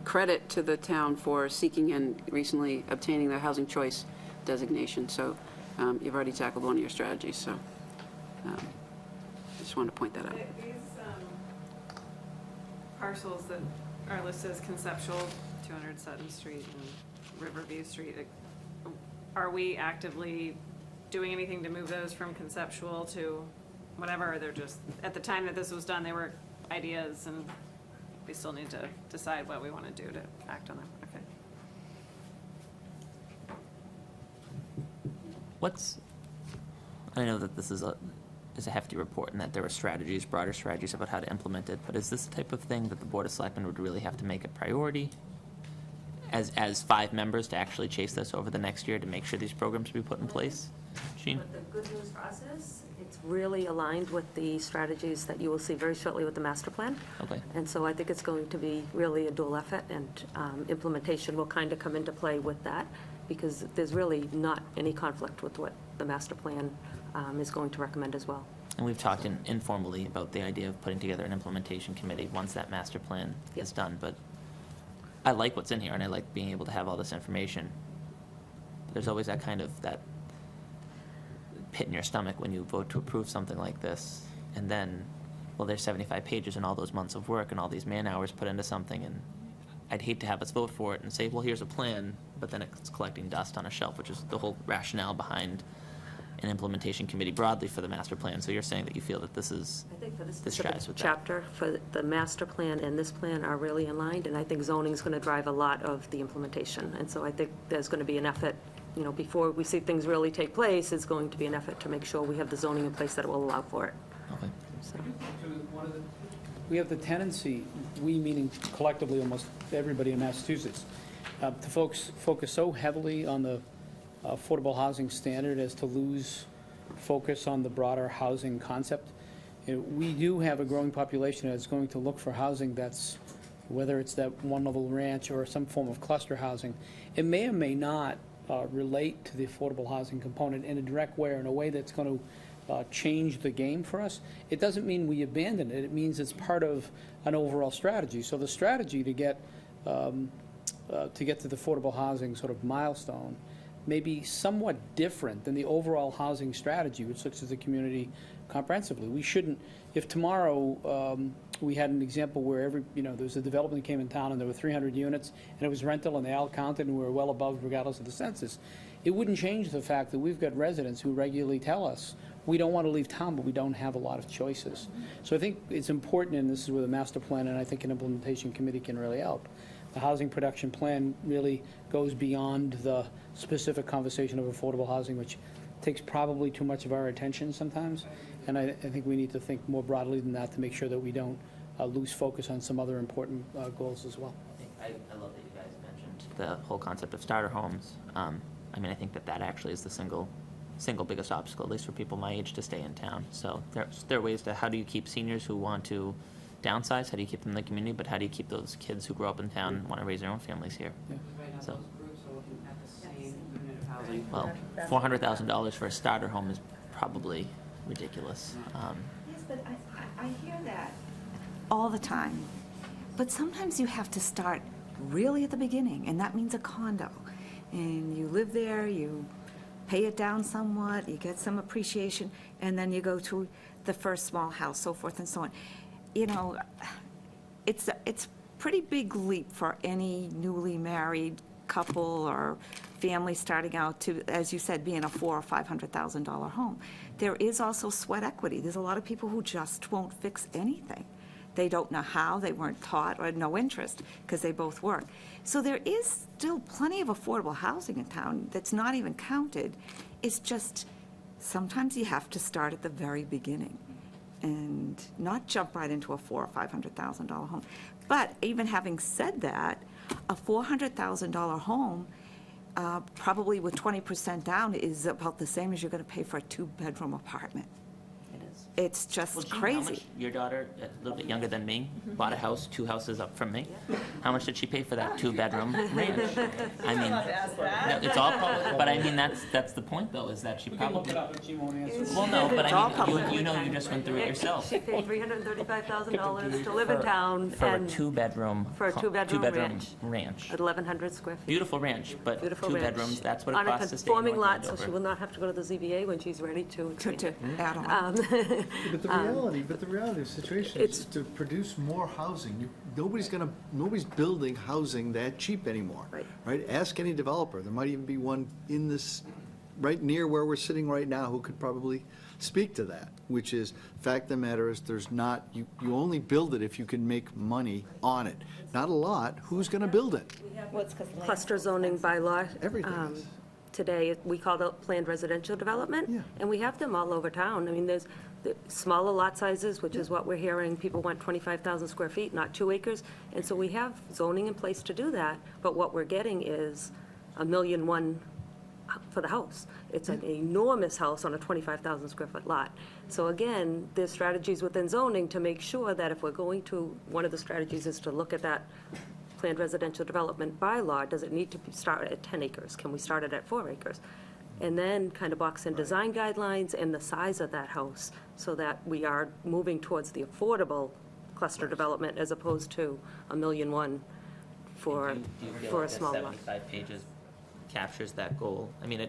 [SPEAKER 17] Credit to the town for seeking and recently obtaining their housing choice designation. So you've already tackled one of your strategies, so just wanted to point that out.
[SPEAKER 10] These parcels that are listed as conceptual, 200 Sutton Street and Riverview Street, are we actively doing anything to move those from conceptual to whatever, or they're just, at the time that this was done, they were ideas, and we still need to decide what we want to do to act on them? Okay.
[SPEAKER 1] I know that this is a hefty report and that there are strategies, broader strategies about how to implement it, but is this the type of thing that the Board of Selectmen would really have to make a priority as 5 members to actually chase this over the next year to make sure these programs be put in place? Jean?
[SPEAKER 18] But the good news for us is, it's really aligned with the strategies that you will see very shortly with the master plan.
[SPEAKER 1] Okay.
[SPEAKER 18] And so I think it's going to be really a dual effort, and implementation will kind of come into play with that, because there's really not any conflict with what the master plan is going to recommend as well.
[SPEAKER 1] And we've talked informally about the idea of putting together an implementation committee once that master plan is done, but I like what's in here, and I like being able to have all this information. There's always that kind of, that pit in your stomach when you vote to approve something like this, and then, well, there's 75 pages and all those months of work and all these man-hours put into something, and I'd hate to have us vote for it and say, well, here's a plan, but then it's collecting dust on a shelf, which is the whole rationale behind an implementation committee broadly for the master plan. So you're saying that you feel that this is,
[SPEAKER 18] I think for this
[SPEAKER 1] this
[SPEAKER 18] specific
[SPEAKER 1] jives with that.
[SPEAKER 18] chapter, for the master plan and this plan are really aligned, and I think zoning is going to drive a lot of the implementation. And so I think there's going to be an effort, you know, before we see things really take place, it's going to be an effort to make sure we have the zoning in place that will allow for it.
[SPEAKER 1] Okay.
[SPEAKER 18] So.
[SPEAKER 8] We have the tendency, we meaning collectively almost everybody in Massachusetts, to focus so heavily on the affordable housing standard as to lose focus on the broader housing concept. You know, we do have a growing population that's going to look for housing that's, whether it's that one-level ranch or some form of cluster housing, it may or may not relate to the affordable housing component in a direct way or in a way that's going to change the game for us. It doesn't mean we abandon it. It means it's part of an overall strategy. So the strategy to get to the affordable housing sort of milestone may be somewhat different than the overall housing strategy, which looks at the community comprehensively. We shouldn't, if tomorrow we had an example where there was a development that came in town and there were 300 units and it was rental and they all counted and we were well above regardless of the census, it wouldn't change the fact that we've got residents who regularly tell us, we don't want to leave town, but we don't have a lot of choices. So I think it's important, and this is where the master plan and I think an implementation committee can really help. The housing production plan really goes beyond the specific conversation of affordable housing, which takes probably too much of our attention sometimes. And I think we need to think more broadly than that to make sure that we don't lose focus on some other important goals as well.
[SPEAKER 1] I love that you guys mentioned the whole concept of starter homes. I mean, I think that actually is the single biggest obstacle, at least for people my age, to stay in town. So there are ways to, how do you keep seniors who want to downsize, how do you keep them in the community, but how do you keep those kids who grow up in town and want to raise their own families here? So, well, $400,000 for a starter home is probably ridiculous.
[SPEAKER 7] Yes, but I hear that all the time. But sometimes you have to start really at the beginning, and that means a condo. And you live there, you pay it down somewhat, you get some appreciation, and then you go to the first small house, so forth and so on. You know, it's a pretty big leap for any newly married couple or family starting out to, as you said, be in a $400,000 or $500,000 home. There is also sweat equity. There's a lot of people who just won't fix anything. They don't know how, they weren't taught, or had no interest, because they both work. So there is still plenty of affordable housing in town that's not even counted. It's just, sometimes you have to start at the very beginning and not jump right into a $400,000 or $500,000 home. But even having said that, a $400,000 home, probably with 20% down, is about the same as you're going to pay for a 2-bedroom apartment.
[SPEAKER 1] It is.
[SPEAKER 7] It's just
[SPEAKER 1] Well, Jean, how
[SPEAKER 7] crazy.
[SPEAKER 1] much, your daughter, a little bit younger than me, bought a house 2 houses up from me. How much did she pay for that 2-bedroom ranch? I mean, no, it's all public, but I mean, that's the point, though, is that she probably. Well, no, but I mean, you know, you just went through it yourself.
[SPEAKER 18] She paid $335,000 to live in town.
[SPEAKER 1] For a
[SPEAKER 18] and
[SPEAKER 1] 2-bedroom.
[SPEAKER 18] For a two-bedroom
[SPEAKER 1] ranch.
[SPEAKER 18] At 1,100 square feet.
[SPEAKER 1] Beautiful ranch, but
[SPEAKER 18] Beautiful
[SPEAKER 1] 2
[SPEAKER 18] ranch.
[SPEAKER 1] bedrooms, that's what it costs to stay in
[SPEAKER 18] On a conforming
[SPEAKER 1] North
[SPEAKER 18] lot, so
[SPEAKER 1] Andover.
[SPEAKER 18] she will not have to go to the ZBA when she's ready to
[SPEAKER 7] add on.
[SPEAKER 16] But the reality of the situation is to produce more housing. Nobody's building housing that cheap anymore. Right? Ask any developer. There might even be one in this, right near where we're sitting right now, who could probably speak to that, which is, fact of the matter is, there's not, you only build it if you can make money on it. Not a lot. Who's going to build it?
[SPEAKER 18] Cluster zoning bylaw.
[SPEAKER 16] Everything is.
[SPEAKER 18] today, we call it planned residential development, and we have them all over town. I mean, there's the smaller lot sizes, which is what we're hearing, people want 25,000 square feet, not 2 acres, and so we have zoning in place to do that, but what we're getting is $1.1 million for the house. It's an enormous house on a 25,000 square foot lot. So again, there's strategies within zoning to make sure that if we're going to, one of the strategies is to look at that planned residential development bylaw. Does it need to start at 10 acres? Can we start it at 4 acres? And then kind of box in design guidelines and the size of that house so that we are moving towards the affordable cluster development as opposed to $1.1 million for
[SPEAKER 1] Do you feel
[SPEAKER 18] a
[SPEAKER 1] like
[SPEAKER 18] small lot.
[SPEAKER 1] 75 pages captures that goal? I mean,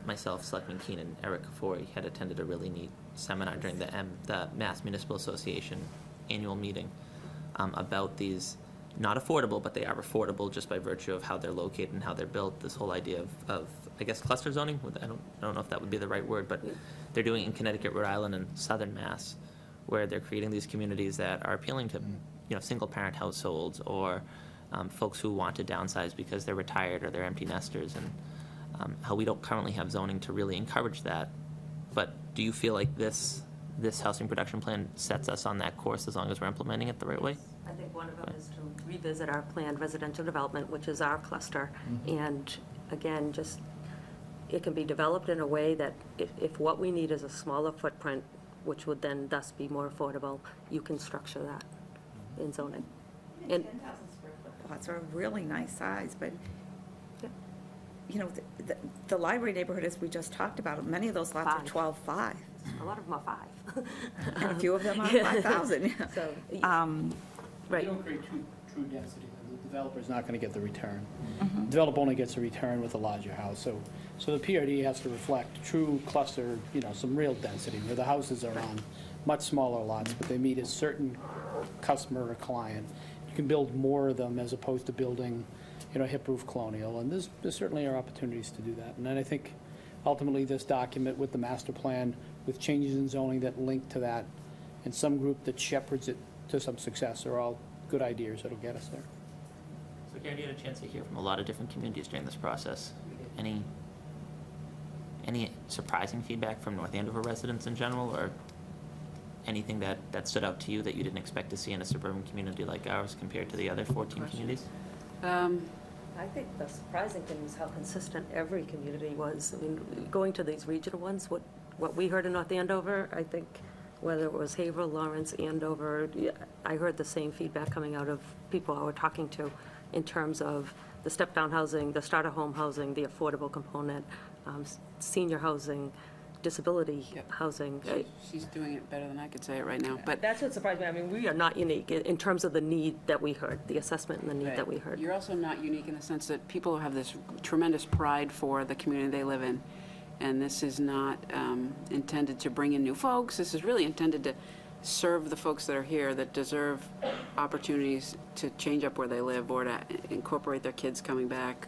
[SPEAKER 1] myself, Selectman Keen, and Eric Kafori had attended a really neat seminar during the Mass Municipal Association annual meeting about these, not affordable, but they are affordable just by virtue of how they're located and how they're built. This whole idea of I guess, cluster zoning. I don't know if that would be the right word, but they're doing it in Connecticut, Rhode Island, and Southern Mass, where they're creating these communities that are appealing to, single-parent households or folks who want to downsize because they're retired or they're empty nesters, and how we don't currently have zoning to really encourage that. But do you feel like this housing production plan sets us on that course as long as we're implementing it the right way?
[SPEAKER 18] I think one of them is to revisit our planned residential development, which is our cluster. And again, just, it can be developed in a way that if what we need is a smaller footprint, which would then thus be more affordable, you can structure that in zoning.
[SPEAKER 7] And 10,000 square foot lots are a really nice size, but, the library neighborhood, as we just talked about, many of those lots are 12.5.
[SPEAKER 18] A lot of them are 5.
[SPEAKER 7] And a few of them are 5,000.
[SPEAKER 18] So,
[SPEAKER 8] Right. You don't create true density, the developer's not going to get the return. The developer only gets a return with a larger house. So the PRD has to reflect true cluster, some real density, where the houses are on much smaller lots, but they meet a certain customer or client. You can build more of them as opposed to building, hip roof colonial, and there certainly are opportunities to do that. And then I think ultimately this document with the master plan, with changes in zoning that link to that, and some group that shepherds it to some success are all good ideas that'll get us there.
[SPEAKER 1] So Karen, you had a chance to hear from a lot of different communities during this process. Any surprising feedback from North Andover residents in general, or anything that stood out to you that you didn't expect to see in a suburban community like ours compared to the other 14 communities?
[SPEAKER 18] I think the surprising thing was how consistent every community was. I mean, going to these regional ones, what we heard in North Andover, I think, whether it was Haverhill, Lawrence, Andover, I heard the same feedback coming out of people I were talking to in terms of the step-down housing, the starter home housing, the affordable component, senior housing, disability housing.
[SPEAKER 17] She's doing it better than I could say it right now. But
[SPEAKER 18] that's what surprised me. I mean, we are not unique in terms of the need that we heard, the assessment and the need that we heard.
[SPEAKER 17] You're also not unique in the sense that people have this tremendous pride for the community they live in. And this is not intended to bring in new folks. This is really intended to serve the folks that are here that deserve opportunities to change up where they live or to incorporate their kids coming back.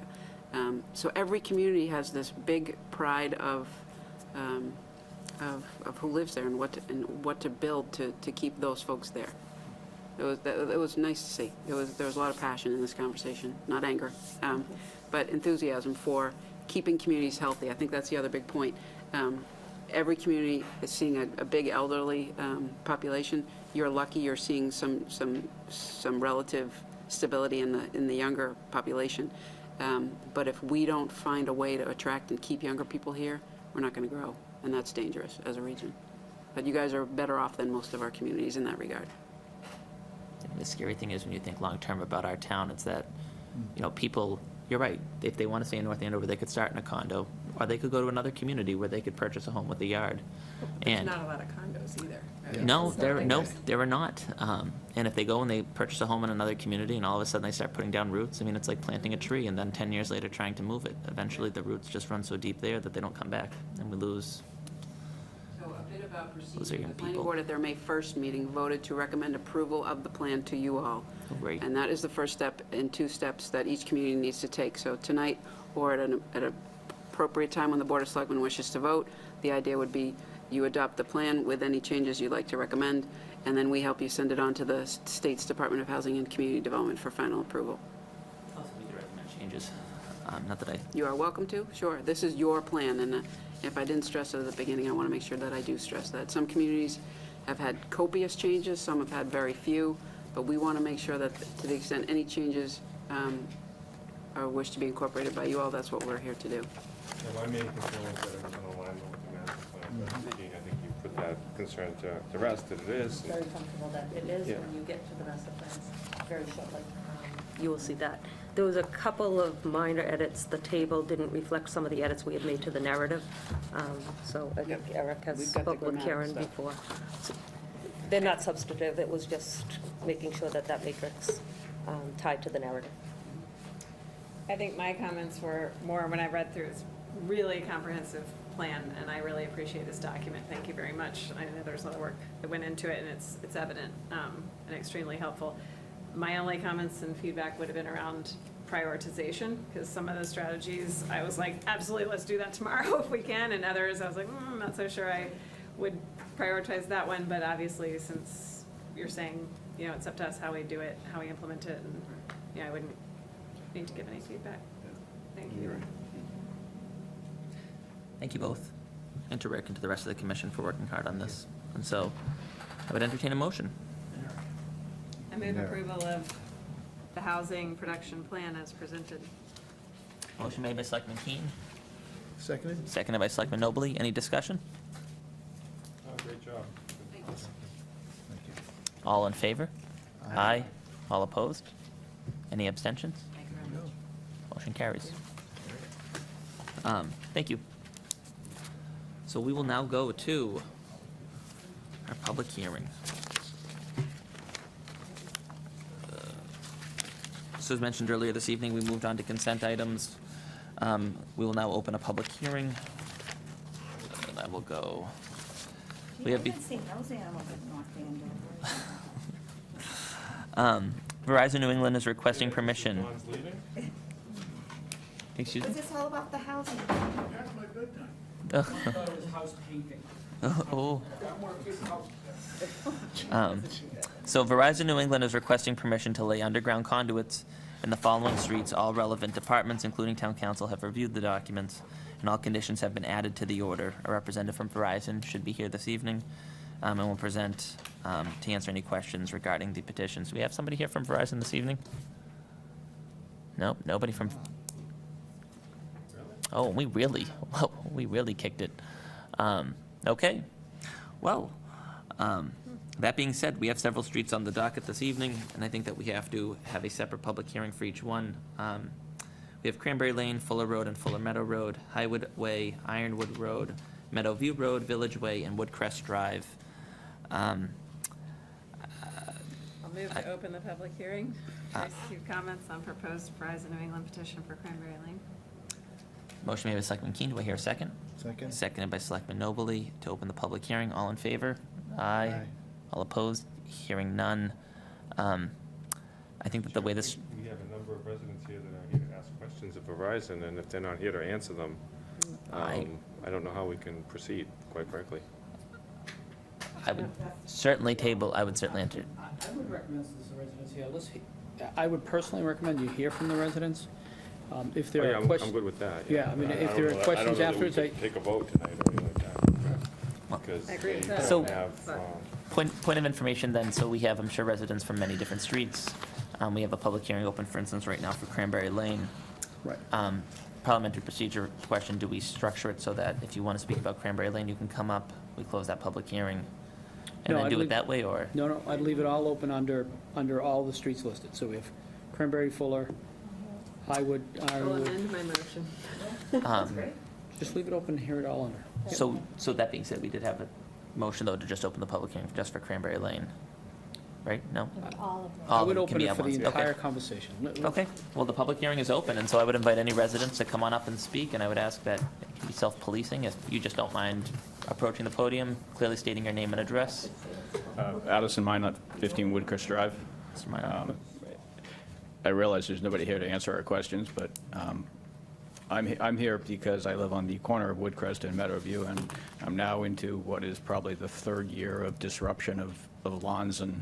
[SPEAKER 17] So every community has this big pride of who lives there and what to build to keep those folks there. It was nice to see. There was a lot of passion in this conversation, not anger, but enthusiasm for keeping communities healthy. I think that's the other big point. Every community is seeing a big elderly population. You're lucky you're seeing some relative stability in the younger population. But if we don't find a way to attract and keep younger people here, we're not going to grow, and that's dangerous as a region. But you guys are better off than most of our communities in that regard.
[SPEAKER 1] The scary thing is when you think long-term about our town, it's that, people, you're right, if they want to stay in North Andover, they could start in a condo, or they could go to another community where they could purchase a home with a yard.
[SPEAKER 10] There's not a lot of condos either.
[SPEAKER 1] No, there are not. And if they go and they purchase a home in another community and all of a sudden they start putting down roots, I mean, it's like planting a tree and then 10 years later trying to move it. Eventually the roots just run so deep there that they don't come back, and we lose.
[SPEAKER 17] So a bit about
[SPEAKER 1] Those are
[SPEAKER 17] procedure.
[SPEAKER 1] young
[SPEAKER 17] The planning
[SPEAKER 1] people.
[SPEAKER 17] board at their May 1st meeting voted to recommend approval of the plan to you all.
[SPEAKER 1] Great.
[SPEAKER 17] And that is the first step in 2 steps that each community needs to take. So tonight, or at an appropriate time when the Board of Selectmen wishes to vote, the idea would be you adopt the plan with any changes you'd like to recommend, and then we help you send it on to the state's Department of Housing and Community Development for final approval.
[SPEAKER 1] Also, we could recommend changes. Not that I,
[SPEAKER 17] You are welcome to, sure. This is your plan, and if I didn't stress it at the beginning, I want to make sure that I do stress that. Some communities have had copious changes, some have had very few, but we want to make sure that to the extent any changes are wished to be incorporated by you all, that's what we're here to do.
[SPEAKER 14] Yeah, my main concern is that it's in alignment with the master plan. But Gene, I think you put that concern to rest, that it is.
[SPEAKER 18] Very comfortable that it is
[SPEAKER 14] Yeah.
[SPEAKER 18] when you get to the master plans very shortly. You will see that. There was a couple of minor edits. The table didn't reflect some of the edits we had made to the narrative. So I think Eric has
[SPEAKER 17] We've got the
[SPEAKER 18] spoken with Karen
[SPEAKER 17] grammatical stuff.
[SPEAKER 18] before. So they're not substantive. It was just making sure that that matrix tied to the narrative.
[SPEAKER 10] I think my comments were more when I read through, it's really comprehensive plan, and I really appreciate this document. Thank you very much. I know there's a lot of work that went into it, and it's evident and extremely helpful. My only comments and feedback would have been around prioritization, because some of the strategies, I was like, absolutely, let's do that tomorrow if we can, and others, I was like, I'm not so sure I would prioritize that one, but obviously, since you're saying, you know, it's up to us how we do it, how we implement it, and, you know, I wouldn't need to give any feedback. Thank you.
[SPEAKER 1] thank you both, and to Rick and to the rest of the commission for working hard on this. And so I would entertain a motion.
[SPEAKER 10] I move approval of the housing production plan as presented.
[SPEAKER 1] Motion made by Selectman Keen,
[SPEAKER 16] Seconded?
[SPEAKER 1] seconded by Selectman Nobley. Any discussion?
[SPEAKER 14] Oh, great job.
[SPEAKER 1] All in favor? Aye. All opposed? Any abstentions? Motion carries. Thank you. So we will now go to our public hearing. So as mentioned earlier this evening, we moved on to consent items. We will now open a public hearing. And I will go. We have.
[SPEAKER 7] seen those animals at North Andover.
[SPEAKER 1] Verizon New England is requesting permission.
[SPEAKER 14] John's leaving?
[SPEAKER 1] Excuse me?
[SPEAKER 7] Is this all about the housing?
[SPEAKER 19] That's my good time.
[SPEAKER 1] Ugh.
[SPEAKER 19] I thought it was housekeeping.
[SPEAKER 1] Oh.
[SPEAKER 19] Got more good housekeeping.
[SPEAKER 1] So Verizon New England is requesting permission to lay underground conduits in the following streets. All relevant departments, including town council, have reviewed the documents, and all conditions have been added to the order. A representative from Verizon should be here this evening, and will present to answer any questions regarding the petitions. Do we have somebody here from Verizon this evening? Nope, nobody from. Oh, we really kicked it. Okay, well, that being said, we have several streets on the docket this evening, and I think that we have to have a separate public hearing for each one. We have Cranberry Lane, Fuller Road, and Fuller Meadow Road, Highwood Way, Ironwood Road, Meadowview Road, Village Way, and Woodcrest Drive.
[SPEAKER 10] I'll move to open the public hearing. Receive comments on proposed Verizon New England petition for Cranberry Lane.
[SPEAKER 1] Motion made by Selectman Keen. Do I hear a second?
[SPEAKER 16] Second?
[SPEAKER 1] Seconded by Selectman Nobley to open the public hearing. All in favor? Aye.
[SPEAKER 16] Aye.
[SPEAKER 1] All opposed? Hearing none. I think that the way this,
[SPEAKER 14] We have a number of residents here that are here to ask questions of Verizon, and if they're not here to answer them, I don't know how we can proceed, quite frankly.
[SPEAKER 1] I would certainly table, I would certainly enter.
[SPEAKER 8] I would recommend this to the residents here. I would personally recommend you hear from the residents. If there are questions.
[SPEAKER 14] I'm good with that.
[SPEAKER 8] Yeah, I mean, if there are questions afterwards,
[SPEAKER 14] I don't know that we could take a vote tonight or anything like that. Because
[SPEAKER 10] I agree with
[SPEAKER 14] they
[SPEAKER 10] that.
[SPEAKER 1] So-
[SPEAKER 14] don't have,
[SPEAKER 1] Point of information then, so we have, I'm sure, residents from many different streets. We have a public hearing open, for instance, right now for Cranberry Lane.
[SPEAKER 8] Right.
[SPEAKER 1] Parliamentary procedure question, do we structure it so that if you want to speak about Cranberry Lane, you can come up, we close that public hearing? And
[SPEAKER 8] No,
[SPEAKER 1] then
[SPEAKER 8] I'd
[SPEAKER 1] do it
[SPEAKER 8] leave-
[SPEAKER 1] that way, or?
[SPEAKER 8] No, I'd leave it all open under all the streets listed. So we have Cranberry, Fuller, Highwood,
[SPEAKER 10] I'll
[SPEAKER 8] Ironwood.
[SPEAKER 10] amend my motion.
[SPEAKER 8] Just leave it open and hear it all under.
[SPEAKER 1] So that being said, we did have a motion, though, to just open the public hearing just for Cranberry Lane, right? No?
[SPEAKER 12] All of them.
[SPEAKER 8] I
[SPEAKER 1] All
[SPEAKER 8] would
[SPEAKER 1] of them
[SPEAKER 8] open
[SPEAKER 1] can be
[SPEAKER 8] it
[SPEAKER 1] at
[SPEAKER 8] for the
[SPEAKER 1] once.
[SPEAKER 8] entire
[SPEAKER 1] Okay.
[SPEAKER 8] conversation.
[SPEAKER 1] Okay, well, the public hearing is open, and so I would invite any residents to come on up and speak, and I would ask that it can be self-policing, if you just don't mind approaching the podium, clearly stating your name and address.
[SPEAKER 20] Addison Minot, 15 Woodcrest Drive.
[SPEAKER 1] Mr. Minot.
[SPEAKER 20] I realize there's nobody here to answer our questions, but I'm here because I live on the corner of Woodcrest and Meadowview, and I'm now into what is probably the third year of disruption of lawns and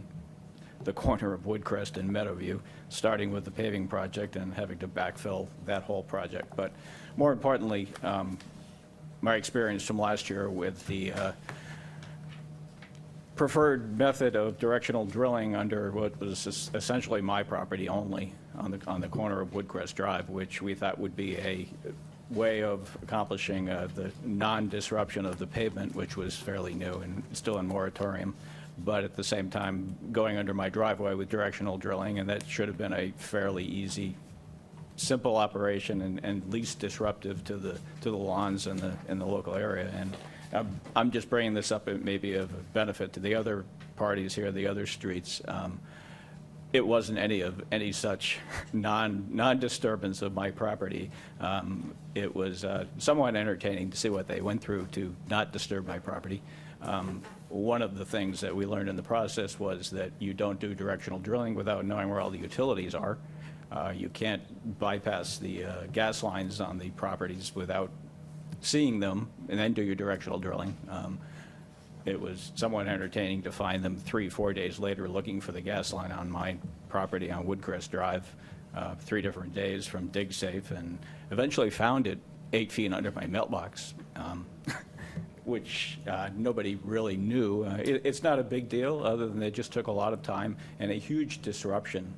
[SPEAKER 20] the corner of Woodcrest and Meadowview, starting with the paving project and having to backfill that whole project. But more importantly, my experience from last year with the preferred method of directional drilling under what was essentially my property only on the corner of Woodcrest Drive, which we thought would be a way of accomplishing the non-disruption of the pavement, which was fairly new and still in moratorium, but at the same time going under my driveway with directional drilling, and that should have been a fairly easy, simple operation and least disruptive to the lawns in the local area. And I'm just bringing this up maybe of benefit to the other parties here, the other streets. It wasn't any such non-disturbance of my property. It was somewhat entertaining to see what they went through to not disturb my property. One of the things that we learned in the process was that you don't do directional drilling without knowing where all the utilities are. You can't bypass the gas lines on the properties without seeing them and then do your directional drilling. It was somewhat entertaining to find them 3-4 days later looking for the gas line on my property on Woodcrest Drive, 3 different days from DigSafe, and eventually found it 8 feet under my mailbox, which nobody really knew. It's not a big deal, other than it just took a lot of time and a huge disruption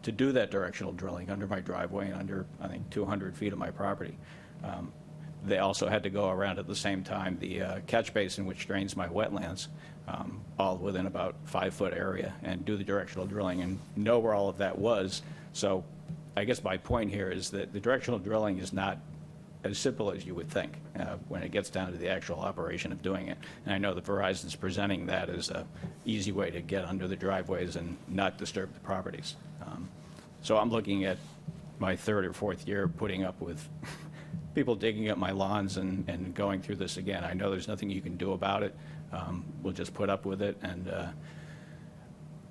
[SPEAKER 20] to do that directional drilling under my driveway and under, I think, 200 feet of my property. They also had to go around at the same time the catch basin, which drains my wetlands, all within about 5-foot area, and do the directional drilling and know where all of that was. So I guess my point here is that the directional drilling is not as simple as you would think when it gets down to the actual operation of doing it. And I know that Verizon's presenting that as an easy way to get under the driveways and not disturb the properties. So I'm looking at my 3rd or 4th year putting up with people digging up my lawns and going through this again. I know there's nothing you can do about it. We'll just put up with it. And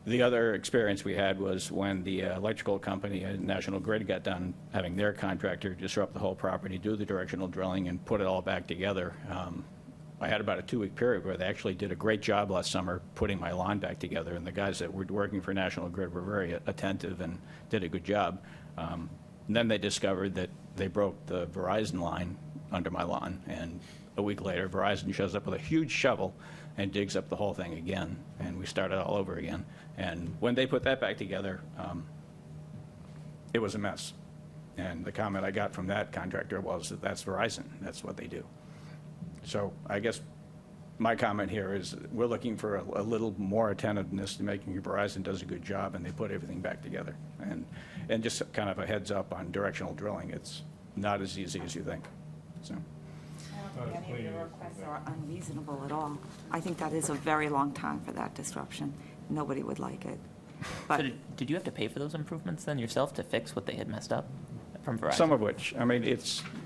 [SPEAKER 20] the other experience we had was when the electrical company at National Grid got done having their contractor disrupt the whole property, do the directional drilling, and put it all back together. I had about a 2-week period where they actually did a great job last summer putting my lawn back together, and the guys that were working for National Grid were very attentive and did a good job. And then they discovered that they broke the Verizon line under my lawn, and a week later, Verizon shows up with a huge shovel and digs up the whole thing again, and we started all over again. And when they put that back together, it was a mess. And the comment I got from that contractor was that that's Verizon, that's what they do. So I guess my comment here is we're looking for a little more attentiveness to making sure Verizon does a good job and they put everything back together. And just kind of a heads up on directional drilling, it's not as easy as you think. So.
[SPEAKER 7] I don't think any of the requests are unreasonable at all. I think that is a very long time for that disruption. Nobody would like it. But
[SPEAKER 1] So did you have to pay for those improvements then yourself to fix what they had messed up from Verizon?
[SPEAKER 20] Some of which, I mean,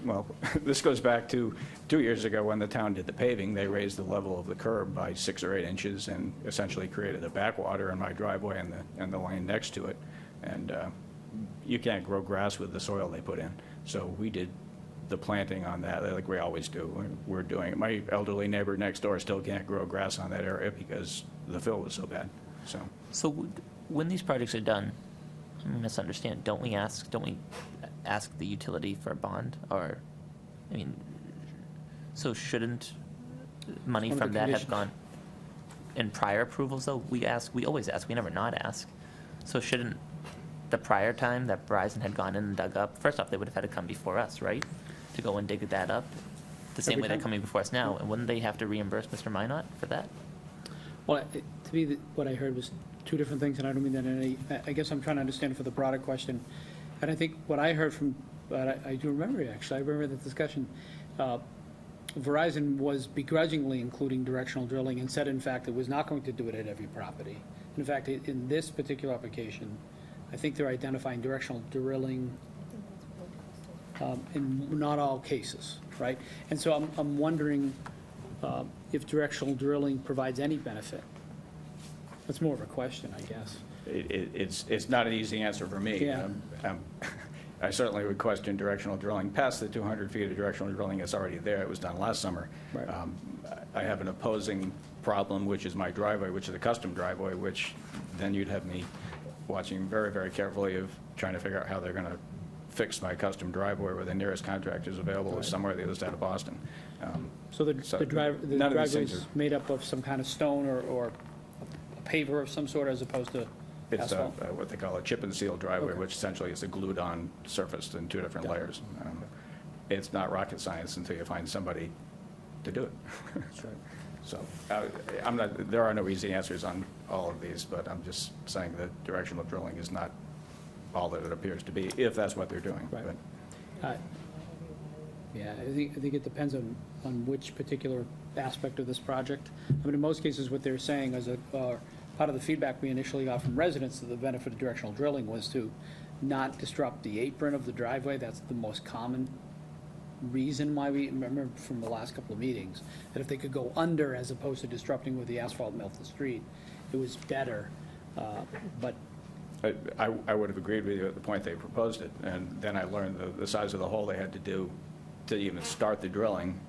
[SPEAKER 20] well, this goes back to 2 years ago when the town did the paving. They raised the level of the curb by 6 or 8 inches and essentially created a backwater in my driveway and the lane next to it. And you can't grow grass with the soil they put in. So we did the planting on that, like we always do. We're doing it. My elderly neighbor next door still can't grow grass on that area because the fill was so bad.
[SPEAKER 1] So when these projects are done, I misunderstand, don't we ask the utility for a bond? Or, I mean, so shouldn't money
[SPEAKER 8] One of
[SPEAKER 1] from
[SPEAKER 8] the
[SPEAKER 1] that have
[SPEAKER 8] conditions.
[SPEAKER 1] gone in prior approvals though? We always ask, we never not ask. So shouldn't the prior time that Verizon had gone in and dug up, first off, they would have had to come before us, right? To go and dig that up, the same
[SPEAKER 8] Every
[SPEAKER 1] way they're
[SPEAKER 8] time.
[SPEAKER 1] coming before us now, and wouldn't they have to reimburse Mr. Minot for that?
[SPEAKER 8] Well, to me, what I heard was 2 different things, and I don't mean that in any, I guess I'm trying to understand for the broader question. And I think what I heard from, but I do remember it, actually, I remember the discussion. Verizon was begrudgingly including directional drilling and said, in fact, it was not going to do it at every property. In fact, in this particular application, I think they're identifying directional drilling in not all cases, right? And so I'm wondering if directional drilling provides any benefit. That's more of a question, I guess.
[SPEAKER 20] It's not an easy answer for me.
[SPEAKER 8] Yeah.
[SPEAKER 20] I certainly would question directional drilling past the 200 feet of directional drilling that's already there. It was done last summer.
[SPEAKER 8] Right.
[SPEAKER 20] I have an opposing problem, which is my driveway, which is a custom driveway, which then you'd have me watching very, very carefully of trying to figure out how they're going to fix my custom driveway where the nearest contractor is available is somewhere the other side of Boston.
[SPEAKER 8] So the
[SPEAKER 20] none of these
[SPEAKER 8] driveway
[SPEAKER 20] things
[SPEAKER 8] is
[SPEAKER 20] are-
[SPEAKER 8] made up of some kind of stone or a paver of some sort as opposed to
[SPEAKER 20] It's
[SPEAKER 8] asphalt?
[SPEAKER 20] what they call a chip and seal driveway,
[SPEAKER 8] Okay.
[SPEAKER 20] which essentially is a glued-on surface in 2 different layers. It's not rocket science until you find somebody to do it.
[SPEAKER 8] That's right.
[SPEAKER 20] So I'm not, there are no easy answers on all of these, but I'm just saying that directional drilling is not all that it appears to be, if that's what they're doing.
[SPEAKER 8] Right.
[SPEAKER 20] But
[SPEAKER 8] Yeah, I think it depends on which particular aspect of this project. I mean, in most cases, what they're saying as part of the feedback we initially got from residents of the benefit of directional drilling was to not disrupt the apron of the driveway. That's the most common reason why we, remember from the last couple of meetings, that if they could go under as opposed to disrupting where the asphalt melts the street, it was better. But
[SPEAKER 20] I would have agreed with you at the point they proposed it, and then I learned the size of the hole they had to do to even start the drilling,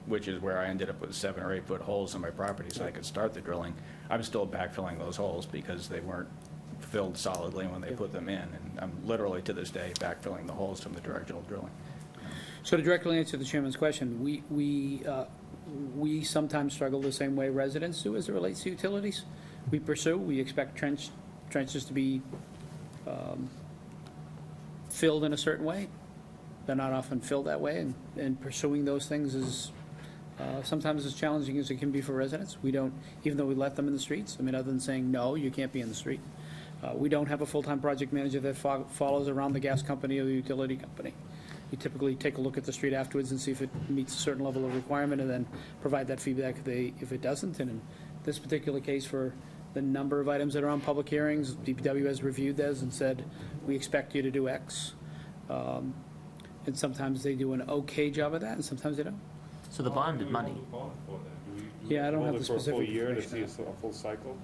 [SPEAKER 20] which is where I ended up with 7 or 8 foot holes in my property so I could start the drilling. I'm still backfilling those holes because they weren't filled solidly when they put them in, and I'm literally to this day backfilling the holes from the directional drilling.
[SPEAKER 8] So to directly answer the chairman's question, we sometimes struggle the same way residents do as it relates to utilities. We expect trenches to be filled in a certain way. They're not often filled that way, and pursuing those things is sometimes as challenging as it can be for residents. We don't, even though we let them in the streets, I mean, other than saying, no, you can't be in the street. We don't have a full-time project manager that follows around the gas company or the utility company. You typically take a look at the street afterwards and see if it meets a certain level of requirement and then provide that feedback if it doesn't. And in this particular case, for the number of items that are on public hearings, DPW has reviewed those and said, we expect you to do X. And sometimes they do an okay job of that, and sometimes they don't.
[SPEAKER 1] So the bonded money,
[SPEAKER 8] Yeah, I don't have the
[SPEAKER 4] For a full
[SPEAKER 8] specific
[SPEAKER 4] year to
[SPEAKER 8] information.
[SPEAKER 4] see a full cycle?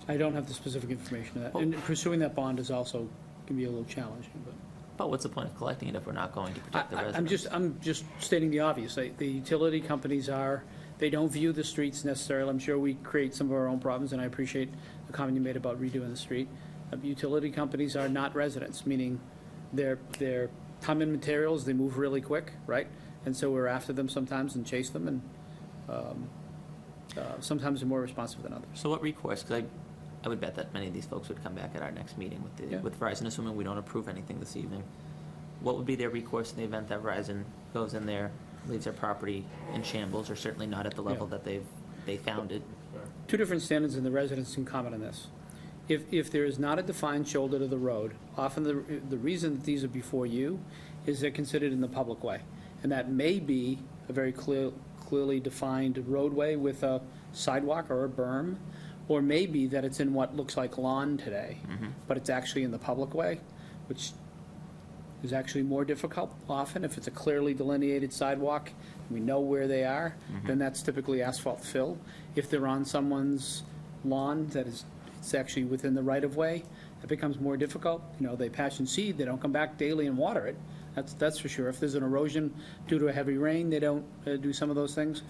[SPEAKER 8] I don't have the specific information of that. And pursuing that bond is also, can be a little challenging, but.
[SPEAKER 1] but what's the point of collecting it if we're not going to protect the residents?
[SPEAKER 8] I'm just stating the obvious. The utility companies they don't view the streets necessarily. I'm sure we create some of our own problems, and I appreciate the comment you made about redoing the street. Utility companies are not residents, meaning they're come in materials, they move really quick, right? And so we're after them sometimes and chase them, and sometimes they're more responsive than others.
[SPEAKER 1] So what recourse, because I would bet that many of these folks would come back at our next meeting with Verizon, assuming we don't approve anything this evening. What would be their recourse in the event that Verizon goes in there, leaves their property in shambles, or certainly not at the level that they found it?
[SPEAKER 8] 2 different standards, and the residents can comment on this. If there is not a defined shoulder to the road, often the reason that these are before you is they're considered in the public way. And that may be a very clearly defined roadway with a sidewalk or a berm, or maybe that it's in what looks like lawn today, but it's actually in the public way, which is actually more difficult often. If it's a clearly delineated sidewalk, we know where they are, then that's typically asphalt fill. If they're on someone's lawn that is, it's actually within the right-of-way, it becomes more difficult. You know, they patch and seed, they don't come back daily and water it. That's for sure. If there's an erosion due to a heavy rain, they don't do some of those things.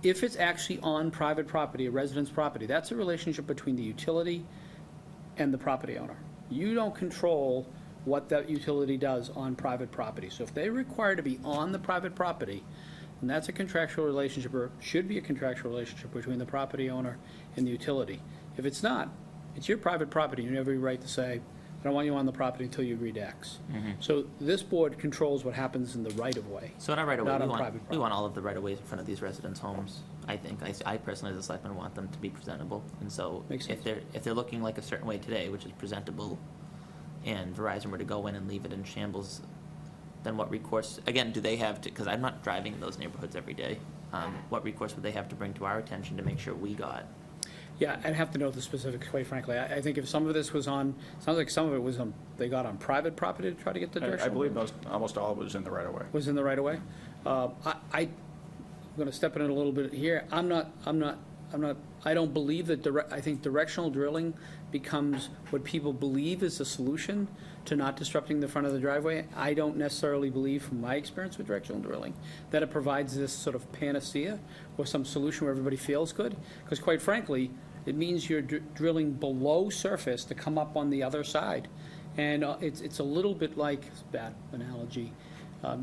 [SPEAKER 8] If it's actually on private property, a resident's property, that's a relationship between the utility and the property owner. You don't control what that utility does on private property. So if they're required to be on the private property, then that's a contractual relationship, or should be a contractual relationship between the property owner and the utility. If it's not, it's your private property. You have every right to say, I don't want you on the property until you agree to X. So this board controls what happens in the right-of-way.
[SPEAKER 1] So in our right-of-way,
[SPEAKER 8] not
[SPEAKER 1] we
[SPEAKER 8] on
[SPEAKER 1] want,
[SPEAKER 8] private
[SPEAKER 1] we want all of the right-of-ways in front of these residents' homes, I think. I personally, as a selectman, want them to be presentable. And so if they're looking like a certain way today, which is presentable, and Verizon were to go in and leave it in shambles, then what recourse, again, do they have to, because I'm not driving in those neighborhoods every day, what recourse would they have to bring to our attention to make sure we got?
[SPEAKER 8] Yeah, I'd have to know the specifics, quite frankly. I think if some of this was on, sounds like some of it was on, they got on private property to try to get the direction.
[SPEAKER 20] I believe almost all of it was in the right-of-way.
[SPEAKER 8] Was in the right-of-way. I'm going to step in a little bit here. I'm not I don't believe that, I think directional drilling becomes what people believe is the solution to not disrupting the front of the driveway. I don't necessarily believe, from my experience with directional drilling, that it provides this sort of panacea or some solution where everybody feels good. Because quite frankly, it means you're drilling below surface to come up on the other side. And it's a little bit like, it's a bad analogy,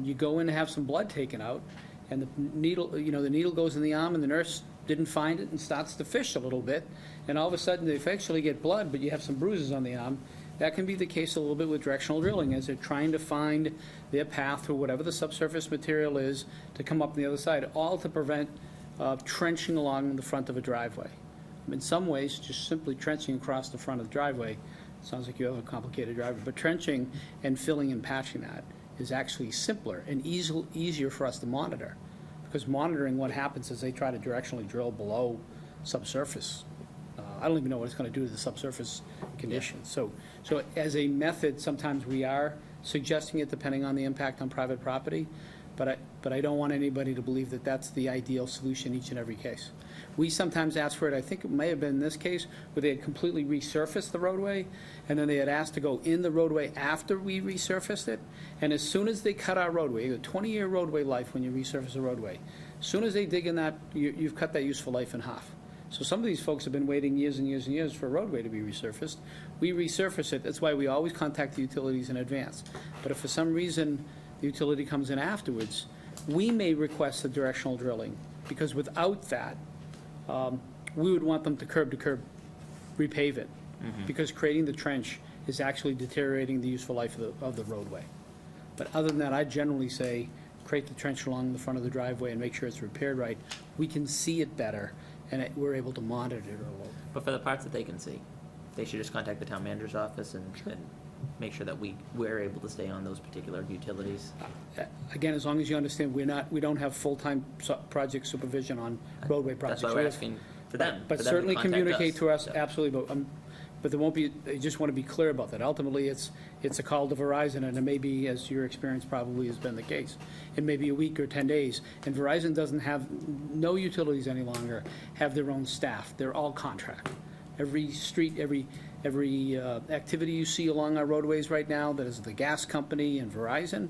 [SPEAKER 8] you go in to have some blood taken out, and the needle, the needle goes in the arm, and the nurse didn't find it and starts to fish a little bit, and all of a sudden they actually get blood, but you have some bruises on the arm. That can be the case a little bit with directional drilling, as they're trying to find their path through whatever the subsurface material is to come up on the other side, all to prevent trenching along the front of a driveway. In some ways, just simply trenching across the front of the driveway, sounds like you have a complicated driveway, but trenching and filling and patching that is actually simpler and easier for us to monitor. Because monitoring what happens as they try to directionally drill below subsurface, I don't even know what it's going to do to the subsurface conditions. So as a method, sometimes we are suggesting it depending on the impact on private property, but I don't want anybody to believe that that's the ideal solution each and every case. We sometimes ask for it, I think it may have been in this case, where they had completely resurfaced the roadway, and then they had asked to go in the roadway after we resurfaced it, and as soon as they cut our roadway, a 20-year roadway life when you resurface a roadway, as soon as they dig in that, you've cut that useful life in half. So some of these folks have been waiting years and years and years for a roadway to be resurfaced. We resurface it. That's why we always contact the utilities in advance. But if for some reason the utility comes in afterwards, we may request the directional drilling, because without that, we would want them to curb repave it, because creating the trench is actually deteriorating the useful life of the roadway. But other than that, I generally say create the trench along the front of the driveway and make sure it's repaired right. We can see it better, and we're able to monitor it a little.
[SPEAKER 1] But for the parts that they can see, they should just contact the town manager's office and make sure that we're able to stay on those particular utilities.
[SPEAKER 8] Again, as long as you understand, we don't have full-time project supervision on roadway projects.
[SPEAKER 1] That's why we're asking for them.
[SPEAKER 8] But
[SPEAKER 1] for them
[SPEAKER 8] certainly
[SPEAKER 1] to contact
[SPEAKER 8] communicate
[SPEAKER 1] us.
[SPEAKER 8] to us, absolutely, but there won't be, I just want to be clear about that. Ultimately, it's a call to Verizon, and it may be, as your experience probably has been the case, it may be a week or 10 days, and Verizon doesn't have, no utilities any longer have their own staff. They're all contract. Every street, every activity you see along our roadways right now that is the gas company and Verizon,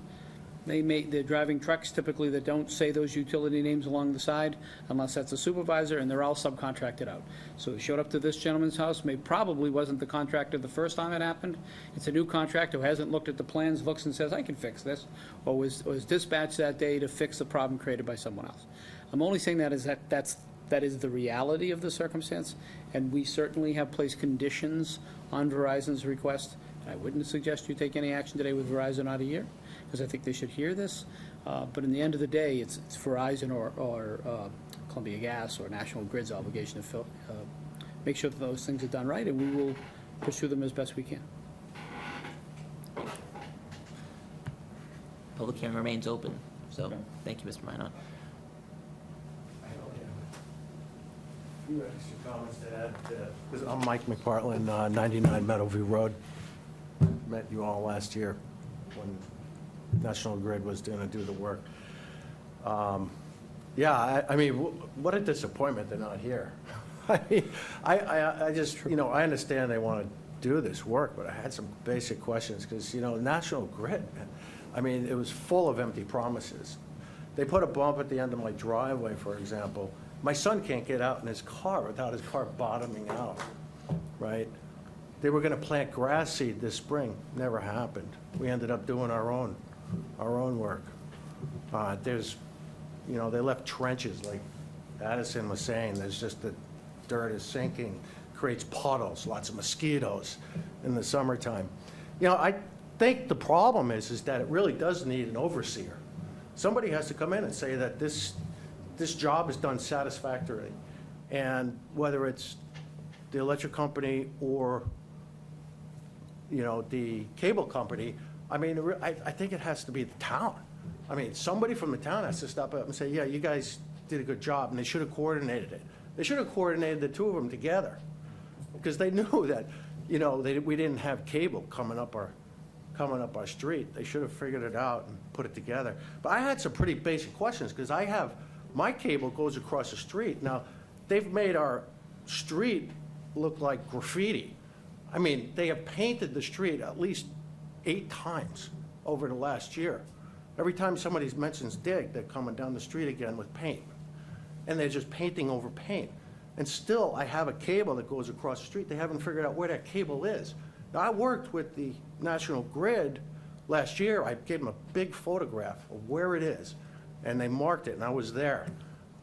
[SPEAKER 8] they're driving trucks typically that don't say those utility names along the side unless that's a supervisor, and they're all subcontracted out. So they showed up to this gentleman's house, probably wasn't the contractor the first time it happened. It's a new contractor who hasn't looked at the plans, looks and says, I can fix this, or was dispatched that day to fix the problem created by someone else. I'm only saying that that is the reality of the circumstance, and we certainly have placed conditions on Verizon's request. I wouldn't suggest you take any action today with Verizon out of here, because I think they should hear this. But in the end of the day, it's Verizon or Columbia Gas or National Grid's obligation to make sure that those things are done right, and we will pursue them as best we can.
[SPEAKER 1] Public hearing remains open, so thank you, Mr. Minot.
[SPEAKER 21] Few extra comments to add. Because I'm Mike McPartland, 99 Meadowview Road. Met you all last year when National Grid was going to do the work. Yeah, I mean, what a disappointment they're not here. I mean, I just, I understand they want to do this work, but I had some basic questions because, National Grid, I mean, it was full of empty promises. They put a bump at the end of my driveway, for example. My son can't get out in his car without his car bottoming out, right? They were going to plant grass seed this spring. Never happened. We ended up doing our own work. There's, they left trenches, like Addison was saying. There's just the dirt is sinking, creates puddles, lots of mosquitoes in the summertime. I think the problem is that it really does need an overseer. Somebody has to come in and say that this job is done satisfactorily, and whether it's the electric company or the cable company, I mean, I think it has to be the town. I mean, somebody from the town has to step up and say, yeah, you guys did a good job, and they should have coordinated it. They should have coordinated the two of them together, because they knew that we didn't have cable coming up our street. They should have figured it out and put it together. But I had some pretty basic questions, because my cable goes across the street. Now, they've made our street look like graffiti. I mean, they have painted the street at least 8 times over the last year. Every time somebody mentions dig, they're coming down the street again with paint. And they're just painting over paint. And still, I have a cable that goes across the street. They haven't figured out where that cable is. Now, I worked with the National Grid last year. I gave them a big photograph of where it is, and they marked it, and I was there.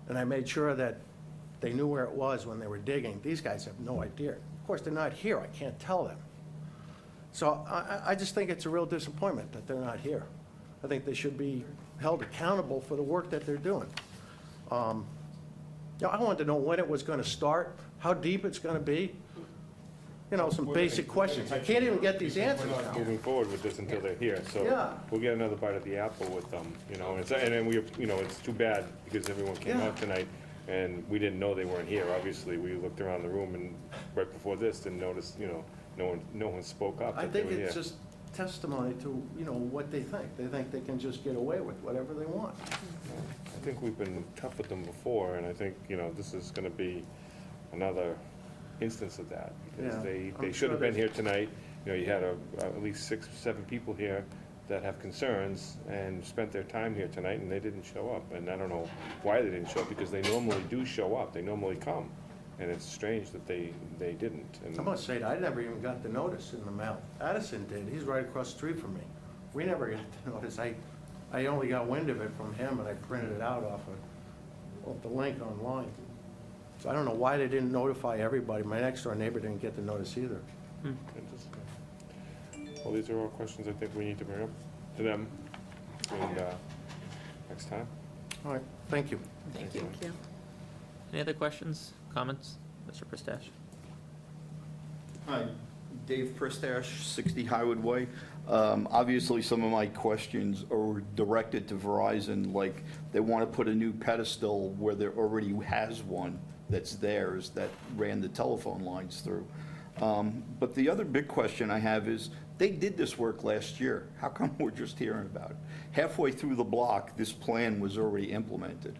[SPEAKER 21] And I made sure that they knew where it was when they were digging. These guys have no idea. Of course, they're not here. I can't tell them. So I just think it's a real disappointment that they're not here. I think they should be held accountable for the work that they're doing. You know, I wanted to know when it was going to start, how deep it's going to be. You know, some basic questions. I can't even get these answers
[SPEAKER 14] We're not
[SPEAKER 21] now.
[SPEAKER 14] moving forward with this until they're here, so
[SPEAKER 21] Yeah.
[SPEAKER 14] we'll get another bite of the apple with them, you know, and then we, you know, it's too bad because everyone came
[SPEAKER 21] Yeah.
[SPEAKER 14] out tonight and we didn't know they weren't here, obviously. We looked around the room and right before this didn't notice, you know, no one spoke up
[SPEAKER 21] I
[SPEAKER 14] that they
[SPEAKER 21] think
[SPEAKER 14] were here.
[SPEAKER 21] it's just testimony to, you know, what they think. They think they can just get away with whatever they want.
[SPEAKER 14] I think we've been tough with them before, and I think, you know, this is gonna be another instance of that. Because
[SPEAKER 21] Yeah,
[SPEAKER 14] they
[SPEAKER 21] I'm
[SPEAKER 14] should have
[SPEAKER 21] sure
[SPEAKER 14] been here tonight. You know, you had at least 6 or 7 people here that have concerns and spent their time here tonight, and they didn't show up. And I don't know why they didn't show up, because they normally do show up. They normally come. And it's strange that they didn't. And
[SPEAKER 21] I must say, I never even got the notice in the mail. Addison did. He's right across the street from me. We never got the notice. I only got wind of it from him, and I printed it out off the link online. So I don't know why they didn't notify everybody. My next-door neighbor didn't get the notice either.
[SPEAKER 14] Interesting. Well, these are all questions I think we need to bring up to them and, next time.
[SPEAKER 21] All right, thank you.
[SPEAKER 1] Thank you. Any other questions, comments? Mr. Pristash?
[SPEAKER 5] Hi, Dave Pristash, 60 Highwood Way. Obviously, some of my questions are directed to Verizon, like they want to put a new pedestal where there already has one that's theirs that ran the telephone lines through. But the other big question I have is, they did this work last year. How come we're just hearing about it? Halfway through the block, this plan was already implemented.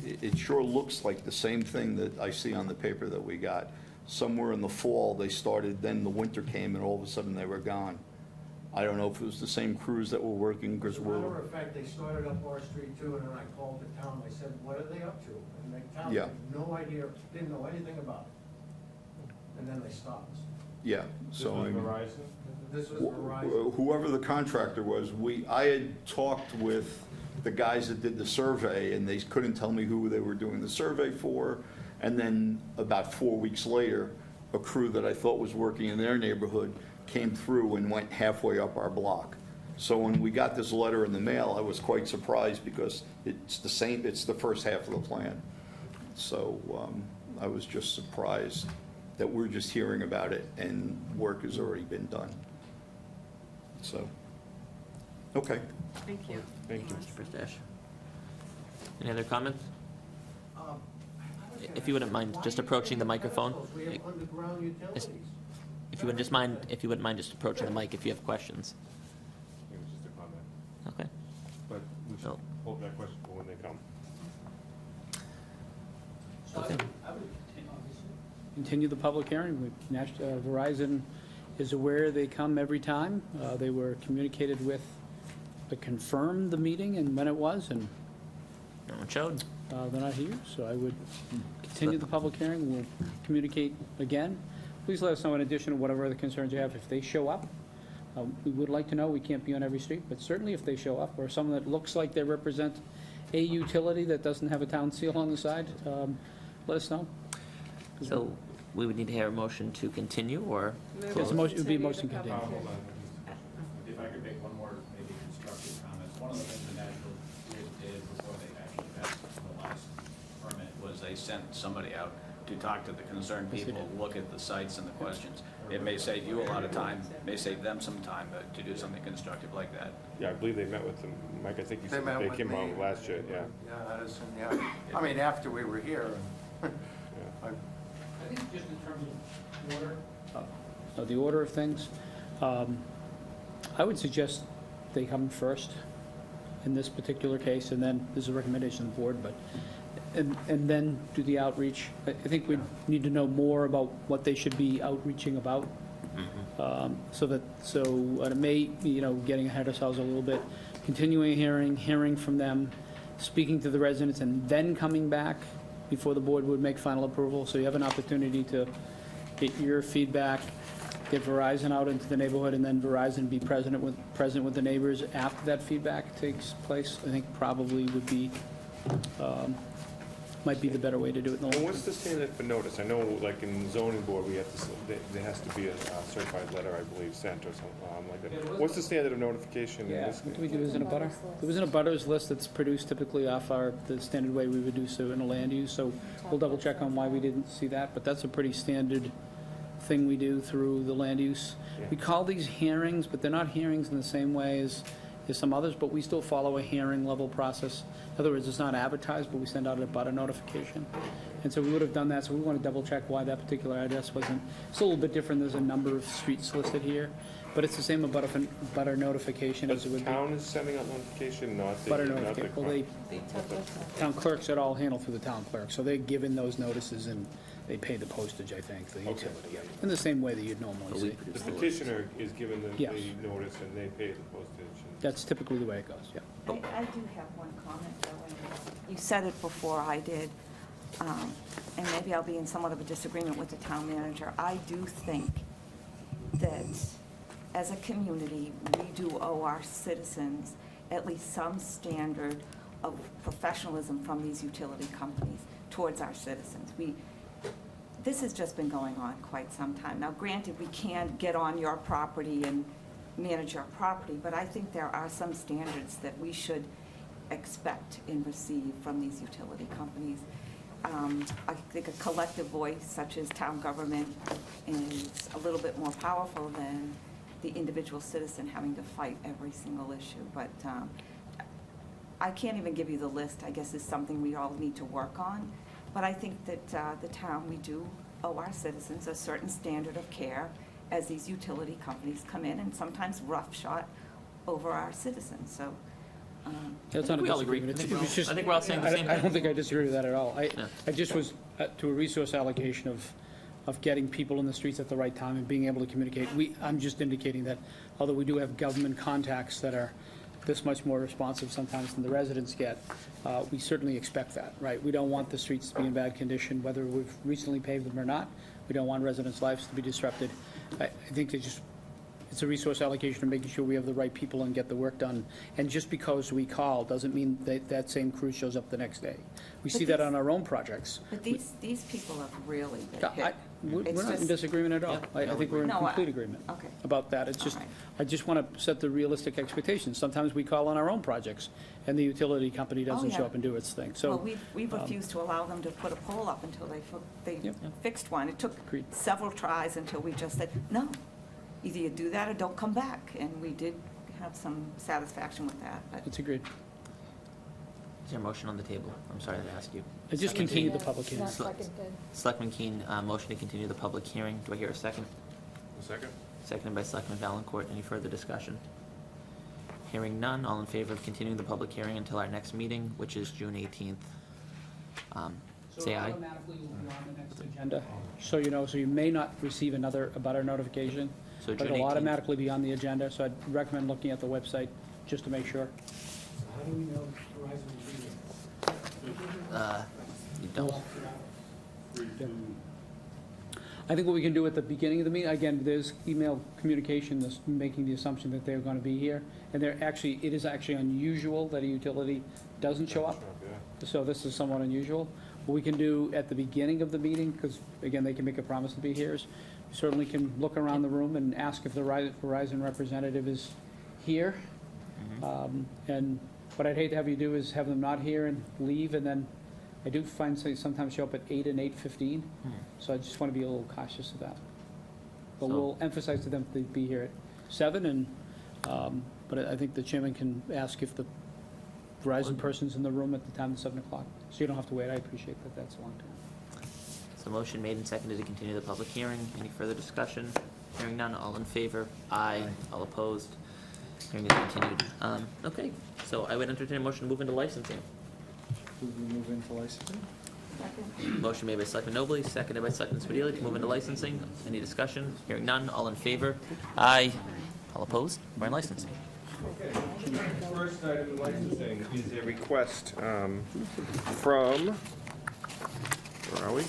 [SPEAKER 5] It sure looks like the same thing that I see on the paper that we got. Somewhere in the fall, they started, then the winter came, and all of a sudden they were gone. I don't know if it was the same crews that were working, because
[SPEAKER 21] As a matter of fact, they started up our street too, and then I called the town, I said, what are they up to? And the town
[SPEAKER 5] Yeah.
[SPEAKER 21] had no idea, didn't know anything about it. And then they stopped.
[SPEAKER 5] Yeah, so I mean,
[SPEAKER 21] This was Verizon.
[SPEAKER 5] whoever the contractor was, I had talked with the guys that did the survey, and they couldn't tell me who they were doing the survey for. And then about 4 weeks later, a crew that I thought was working in their neighborhood came through and went halfway up our block. So when we got this letter in the mail, I was quite surprised, because it's the same, it's the first half of the plan. So I was just surprised that we're just hearing about it and work has already been done. So, okay.
[SPEAKER 10] Thank you.
[SPEAKER 14] Thank you.
[SPEAKER 1] Mr. Pristash? Any other comments? If you wouldn't mind just approaching the microphone.
[SPEAKER 21] We have underground utilities.
[SPEAKER 1] If you wouldn't mind just approaching the mic if you have questions.
[SPEAKER 14] It was just a comment.
[SPEAKER 1] Okay.
[SPEAKER 14] But we should
[SPEAKER 1] No.
[SPEAKER 14] hold that question for when they come.
[SPEAKER 1] Okay.
[SPEAKER 8] Continue the public hearing. Verizon is aware they come every time. They were communicated with to confirm the meeting and when it was, and
[SPEAKER 1] No one showed.
[SPEAKER 8] they're not here, so I would continue the public hearing. We'll communicate again. Please let us know in addition to whatever other concerns you have, if they show up. We would like to know, we can't be on every street, but certainly if they show up, or someone that looks like they represent a utility that doesn't have a town seal on the side, let us know.
[SPEAKER 1] So we would need to hear a motion to continue, or?
[SPEAKER 8] Yes,
[SPEAKER 1] close?
[SPEAKER 8] a motion, it would be a motion to
[SPEAKER 10] Continue the
[SPEAKER 8] continue.
[SPEAKER 10] public
[SPEAKER 22] If I could make one more maybe constructive comment. One of the things the National Grid did before they actually passed the last permit was they sent somebody out to talk to the concerned
[SPEAKER 8] Yes, they
[SPEAKER 22] people,
[SPEAKER 8] did.
[SPEAKER 22] look at the sites and the questions. It may save you a lot of time, may save them some time to do something constructive like that.
[SPEAKER 14] Yeah, I believe they met with them. Mike, I think you
[SPEAKER 21] They
[SPEAKER 14] said
[SPEAKER 21] met
[SPEAKER 14] they
[SPEAKER 21] with
[SPEAKER 14] came
[SPEAKER 21] me.
[SPEAKER 14] out last year, yeah.
[SPEAKER 21] Yeah, Addison, yeah. I mean, after we were here.
[SPEAKER 22] I think just in terms of order,
[SPEAKER 8] The order of things, I would suggest they come first. in this particular case, and then there's a recommendation of the board, but, and then do the outreach. I think we need to know more about what they should be outreaching about. It may, getting ahead of ourselves a little bit, continuing hearing from them, speaking to the residents, and then coming back before the board would make final approval. So you have an opportunity to get your feedback, get Verizon out into the neighborhood, and then Verizon be present with the neighbors after that feedback takes place. I think probably would be, might be the better way to do it in the long
[SPEAKER 14] And
[SPEAKER 8] term.
[SPEAKER 14] what's the standard for notice? I know, like in zoning board, we have to, there has to be a certified letter, I believe, sent or something like that. What's the standard of notification in
[SPEAKER 8] Yeah,
[SPEAKER 14] this
[SPEAKER 8] what
[SPEAKER 14] case?
[SPEAKER 8] do we do as in a butter? There was an abutters list that's produced typically off the standard way we would do so in a land use, so we'll double check on why we didn't see that, but that's a pretty standard thing we do through the land use. We call these hearings, but they're not hearings in the same way as some others, but we still follow a hearing level process. In other words, it's not advertised, but we send out a butter notification. And so we would have done that, so we want to double check why that particular address wasn't. It's a little bit different, there's a number of streets listed here, but it's the same butter notification as it
[SPEAKER 14] The
[SPEAKER 8] would be.
[SPEAKER 14] town is sending out notification, not the...
[SPEAKER 8] Butter
[SPEAKER 14] not the
[SPEAKER 8] notification, well, town clerks, it all handled through the town clerk, so they're given those notices and they pay the postage, I think, the utility, in the same way that you'd normally see.
[SPEAKER 14] The petitioner is given the
[SPEAKER 8] Yes.
[SPEAKER 14] notice and they pay the postage.
[SPEAKER 8] That's typically the way it goes, yeah.
[SPEAKER 7] I do have one comment, though, and you said it before I did, and maybe I'll be in somewhat of a disagreement with the town manager. I do think that as a community, we do owe our citizens at least some standard of professionalism from these utility companies towards our citizens. This has just been going on quite some time. Now, granted, we can't get on your property and manage your property, but I think there are some standards that we should expect and receive from these utility companies. I think a collective voice such as town government is a little bit more powerful than the individual citizen having to fight every single issue. But I can't even give you the list. I guess is something we all need to work on. But I think that the town, we do owe our citizens a certain standard of care as these utility companies come in and sometimes roughshod over our citizens. So
[SPEAKER 8] That's not a
[SPEAKER 1] we all agree.
[SPEAKER 8] disagreement. It was just-
[SPEAKER 1] I think we're all saying the same
[SPEAKER 8] I
[SPEAKER 1] thing.
[SPEAKER 8] don't think I disagree with that at all. I just was to a resource allocation of getting people in the streets at the right time and being able to communicate. I'm just indicating that although we do have government contacts that are this much more responsive sometimes than the residents get, we certainly expect that, right? We don't want the streets to be in bad condition, whether we've recently paved them or not. We don't want residents' lives to be disrupted. I think it's a resource allocation of making sure we have the right people and get the work done. And just because we call doesn't mean that same crew shows up the next day. We see that on our own projects.
[SPEAKER 7] But these people have really been hit.
[SPEAKER 8] We're
[SPEAKER 7] It's
[SPEAKER 8] not in
[SPEAKER 7] just-
[SPEAKER 8] disagreement at all. I think we're in
[SPEAKER 7] No,
[SPEAKER 8] complete agreement
[SPEAKER 7] okay.
[SPEAKER 8] about that. It's just, I just want to set the realistic expectations. Sometimes we call on our own projects, and the utility company doesn't
[SPEAKER 7] yeah.
[SPEAKER 8] show up and do its thing. So,
[SPEAKER 7] Well, we've refused to allow them to put a pole up until they fixed one. It took
[SPEAKER 8] Agreed.
[SPEAKER 7] several tries until we just said, no, either you do that or don't come back. And we did have some satisfaction with that, but
[SPEAKER 8] it's agreed.
[SPEAKER 1] Is there a motion on the table? I'm sorry to ask you.
[SPEAKER 8] I just
[SPEAKER 1] Selectman
[SPEAKER 8] continued
[SPEAKER 1] Keen.
[SPEAKER 8] the public hearing.
[SPEAKER 1] Selectman Keen, motion to continue the public hearing. Do I hear a second?
[SPEAKER 14] A second?
[SPEAKER 1] Seconded by Selectman Valencourt. Any further discussion? Hearing none, all in favor of continuing the public hearing until our next meeting, which is June 18th. Say aye.
[SPEAKER 8] Automatically will be on the next agenda, so you know, so you may not receive another abutter notification,
[SPEAKER 1] So
[SPEAKER 8] but
[SPEAKER 1] June
[SPEAKER 8] it'll
[SPEAKER 1] 18th.
[SPEAKER 8] automatically be on the agenda, so I'd recommend looking at the website just to make sure.
[SPEAKER 19] How do we know Verizon will be there?
[SPEAKER 1] You don't.
[SPEAKER 8] I think what we can do at the beginning of the meeting, again, there's email communication that's making the assumption that they're going to be here, and it is actually unusual that a utility doesn't show up, so this is somewhat unusual. What we can do at the beginning of the meeting, because again, they can make a promise to be here, is we certainly can look around the room and ask if the Verizon representative is here. What I'd hate to have you do is have them not here and leave, and then I do find they sometimes show up at 8 and 8:15, so I just want to be a little cautious of that. But
[SPEAKER 1] So-
[SPEAKER 8] we'll emphasize to them to be here at 7, and, but I think the chairman can ask if the Verizon person's in the room at the time of 7 o'clock, so you don't have to wait. I appreciate that, that's a long time.
[SPEAKER 1] So motion made and seconded to continue the public hearing. Any further discussion? Hearing none, all in favor? Aye. All opposed? Hearing is continued. Okay, so I would entertain a motion to move into licensing.
[SPEAKER 16] Should we move into licensing?
[SPEAKER 1] Motion made by Selectman Nobley, seconded by Selectman Smedili to move into licensing. Any discussion? Hearing none, all in favor? Aye. All opposed? We're in licensing.
[SPEAKER 14] First item in licensing is a request from, where are we?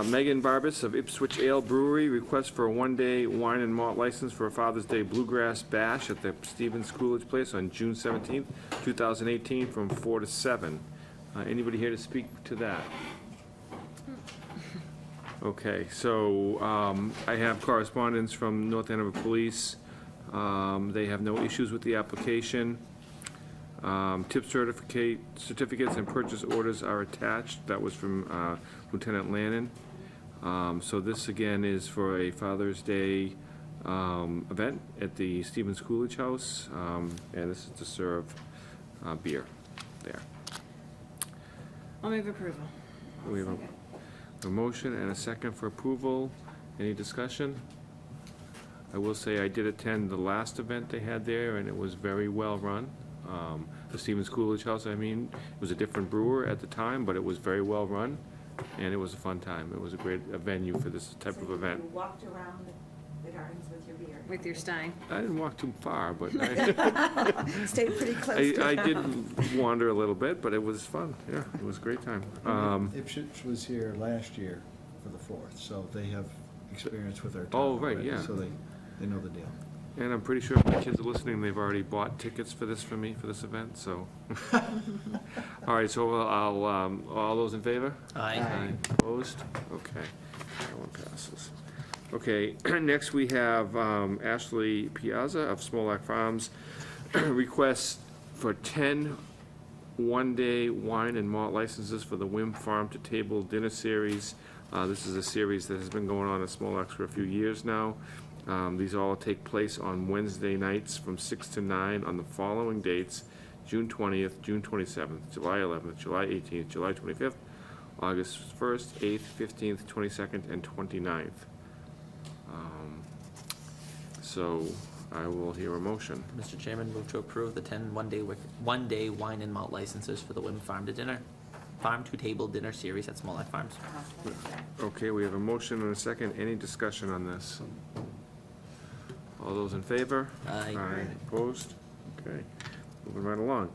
[SPEAKER 14] Megan Barbas of Ipswich Ale Brewery, request for a one-day wine and malt license for a Father's Day Bluegrass Bash at the Stevens Coolidge Place on June 17th, 2018, from 4 to 7. Anybody here to speak to that? Okay, so I have correspondence from North Andover Police. They have no issues with the application. Tip certificates and purchase orders are attached. That was from Lieutenant Lannon. So this again is for a Father's Day event at the Stevens Coolidge House, and this is to serve beer there.
[SPEAKER 10] I'll move approval.
[SPEAKER 14] We have a motion and a second for approval. Any discussion? I will say I did attend the last event they had there, and it was very well run. The Stevens Coolidge House, I mean, it was a different brewer at the time, but it was very well run, and it was a fun time. It was a great venue for this type of event.
[SPEAKER 7] You walked around the gardens with your beer.
[SPEAKER 10] With your stein.
[SPEAKER 14] I didn't walk too far, but
[SPEAKER 7] Stayed pretty close to
[SPEAKER 14] I did wander a little bit, but it was fun. Yeah, it was a great time.
[SPEAKER 16] Ipswich was here last year for the 4th, so they have experience with our town.
[SPEAKER 14] Oh, right,
[SPEAKER 16] already,
[SPEAKER 14] yeah.
[SPEAKER 16] So they know the deal.
[SPEAKER 14] And I'm pretty sure if my kids are listening, they've already bought tickets for this for me, for this event, so. All right, so all those in favor?
[SPEAKER 1] Aye.
[SPEAKER 14] Opposed? Okay, that one passes. Okay, next we have Ashley Piazza of Smolak Farms, requests for 10 one-day wine and malt licenses for the Whim Farm to Table Dinner Series. This is a series that has been going on at Smolak's for a few years now. These all take place on Wednesday nights from 6 to 9 on the following dates: June 20th, June 27th, July 11th, July 18th, July 25th, August 1st, 8th, 15th, 22nd, and 29th. So I will hear a motion.
[SPEAKER 1] Mr. Chairman, move to approve the 10 one-day wine and malt licenses for the Whim Farm to Table Dinner Series at Smolak Farms.
[SPEAKER 14] Okay, we have a motion and a second. Any discussion on this? All those in favor?
[SPEAKER 1] Aye.
[SPEAKER 14] Opposed? Okay, moving right along.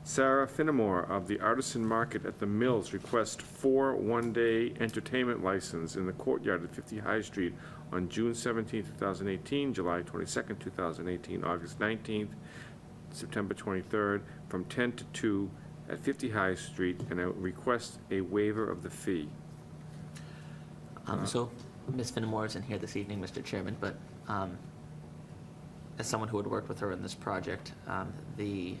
[SPEAKER 14] Sarah Finnemore of the Artisan Market at the Mills requests 4 one-day entertainment license in the courtyard at 50 High Street on June 17, 2018, July 22, 2018, August 19th, September 23rd, from 10 to 2 at 50 High Street, and I request a waiver of the fee.
[SPEAKER 1] So Ms. Finnemore isn't here this evening, Mr. Chairman, but as someone who had worked with her in this project, the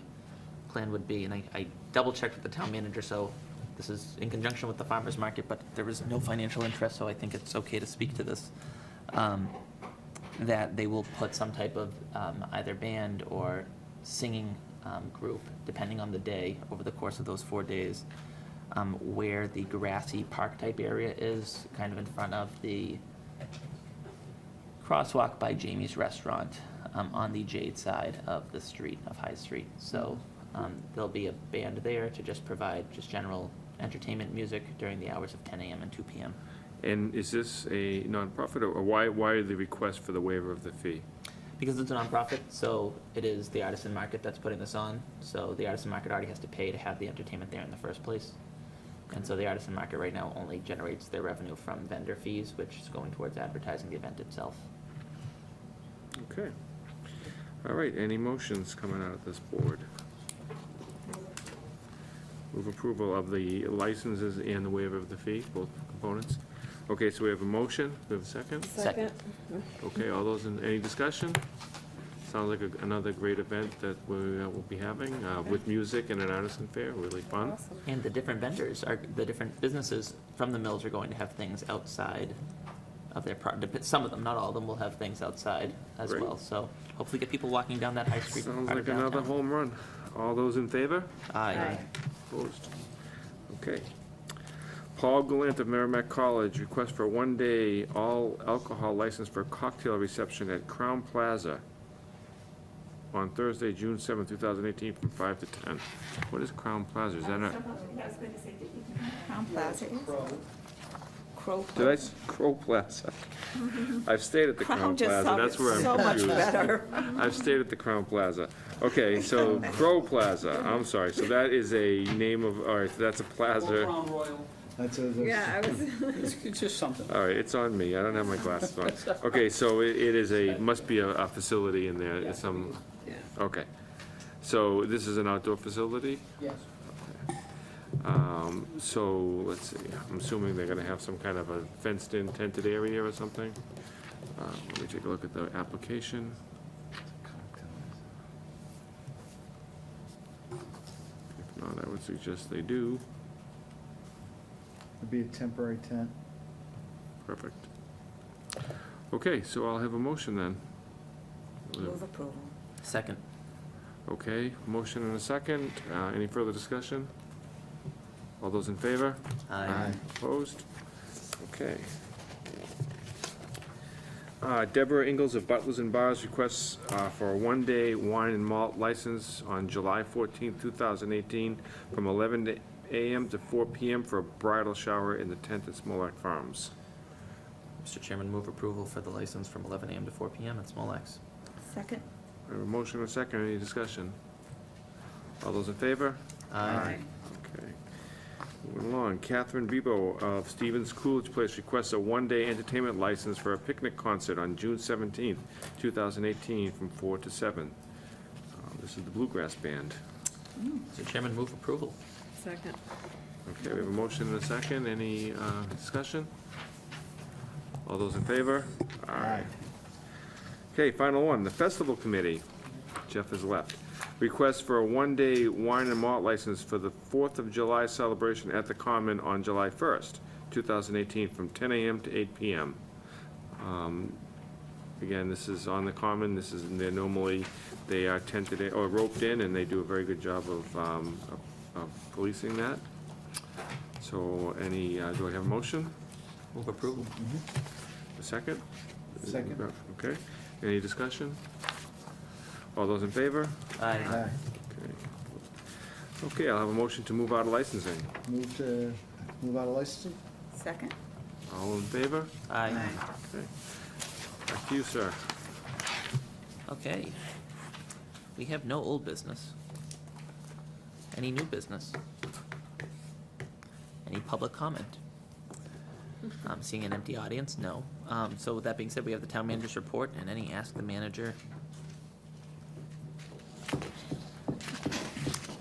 [SPEAKER 1] plan would be, and I double-checked with the town manager, so this is in conjunction with the farmer's market, but there is no financial interest, so I think it's okay to speak to this, that they will put some type of either band or singing group, depending on the day, over the course of those 4 days, where the grassy park-type area is, kind of in front of the crosswalk by Jamie's Restaurant, on the Jade side of the street, of High Street. So there'll be a band there to just provide just general entertainment music during the hours of 10 a.m. and 2 p.m.
[SPEAKER 14] And is this a nonprofit, or why the request for the waiver of the fee?
[SPEAKER 1] Because it's a nonprofit, so it is the Artisan Market that's putting this on. So the Artisan Market already has to pay to have the entertainment there in the first place. And so the Artisan Market right now only generates their revenue from vendor fees, which is going towards advertising the event itself.
[SPEAKER 14] Okay. All right, any motions coming out of this board? Move approval of the licenses and the waiver of the fee, both components. Okay, so we have a motion. We have a second?
[SPEAKER 1] Second.
[SPEAKER 14] Okay, all those in, any discussion? Sounds like another great event that we will be having with music and an artisan fair, really fun.
[SPEAKER 1] And the different vendors, the different businesses from the mills are going to have things outside of their, some of them, not all of them, will have things outside as
[SPEAKER 14] Great.
[SPEAKER 1] well. So hopefully get people walking down that High Street
[SPEAKER 14] Sounds
[SPEAKER 1] part
[SPEAKER 14] like
[SPEAKER 1] of
[SPEAKER 14] another
[SPEAKER 1] downtown.
[SPEAKER 14] home run. All those in favor?
[SPEAKER 1] Aye.
[SPEAKER 14] Opposed? Okay. Paul Gallant of Merrimack College, request for a one-day all-alcohol license for a cocktail reception at Crown Plaza on Thursday, June 7th, 2018, from 5 to 10. What is Crown Plaza? Is that a,
[SPEAKER 7] Crown Plaza is? Crow
[SPEAKER 14] did I, Crow Plaza? I've stayed at the Crown
[SPEAKER 7] Crown just
[SPEAKER 14] Plaza, that's where I'm
[SPEAKER 7] sounded so much
[SPEAKER 14] confused.
[SPEAKER 7] better.
[SPEAKER 14] I've stayed at the Crown Plaza. Okay, so Crow Plaza, I'm sorry, so that is a name of, all right, so that's a plaza.
[SPEAKER 16] That's
[SPEAKER 10] Yeah, I was.
[SPEAKER 8] It's just something.
[SPEAKER 14] All right, it's on me, I don't have my glasses on. Okay, so it is a, must be a facility in there, it's some, okay. So this is an outdoor facility?
[SPEAKER 8] Yes.
[SPEAKER 14] So, let's see, I'm assuming they're gonna have some kind of a fenced-in tented area or something. Let me take a look at the application. If not, I would suggest they do.
[SPEAKER 16] It'd be a temporary tent.
[SPEAKER 14] Perfect. Okay, so I'll have a motion then.
[SPEAKER 7] Move approval.
[SPEAKER 1] Second.
[SPEAKER 14] Okay, motion and a second. Any further discussion? All those in favor?
[SPEAKER 1] Aye.
[SPEAKER 14] Opposed? Okay. Deborah Ingalls of Butlers and Bars requests for a one-day wine and malt license on July 14th, 2018, from 11 a.m. to 4 p.m. for a bridal shower in the tent at Smolak Farms.
[SPEAKER 1] Mr. Chairman, move approval for the license from 11 a.m. to 4 p.m. at Small Axe.
[SPEAKER 7] Second.
[SPEAKER 14] I have a motion and a second. Any discussion? All those in favor?
[SPEAKER 1] Aye.
[SPEAKER 14] Okay. Moving along, Catherine Bebo of Stevens Coolidge Place requests a one-day entertainment license for a picnic concert on June 17th, 2018, from 4 to 7. This is the Bluegrass Band.
[SPEAKER 1] Mr. Chairman, move approval.
[SPEAKER 10] Second.
[SPEAKER 14] Okay, we have a motion and a second. Any discussion? All those in favor? Aye. Okay, final one, the Festival Committee. Jeff has left. Request for a one-day wine and malt license for the 4th of July celebration at the Common on July 1st, 2018, from 10 a.m. to 8 p.m. Again, this is on the Common. This is, they're normally, they are tented in, or roped in, and they do a very good job of policing that. So any, do I have a motion?
[SPEAKER 1] Move approval.
[SPEAKER 14] A second?
[SPEAKER 16] Second.
[SPEAKER 14] Okay. Any discussion? All those in favor?
[SPEAKER 1] Aye.
[SPEAKER 16] Aye.
[SPEAKER 14] Okay, I'll have a motion to move out of licensing.
[SPEAKER 16] Move out of licensing?
[SPEAKER 7] Second.
[SPEAKER 14] All in favor?
[SPEAKER 1] Aye.
[SPEAKER 14] Okay. Back to you, sir.
[SPEAKER 1] Okay. We have no old business. Any new business? Any public comment? I'm seeing an empty audience, no. So with that being said, we have the town manager's report and any ask the manager.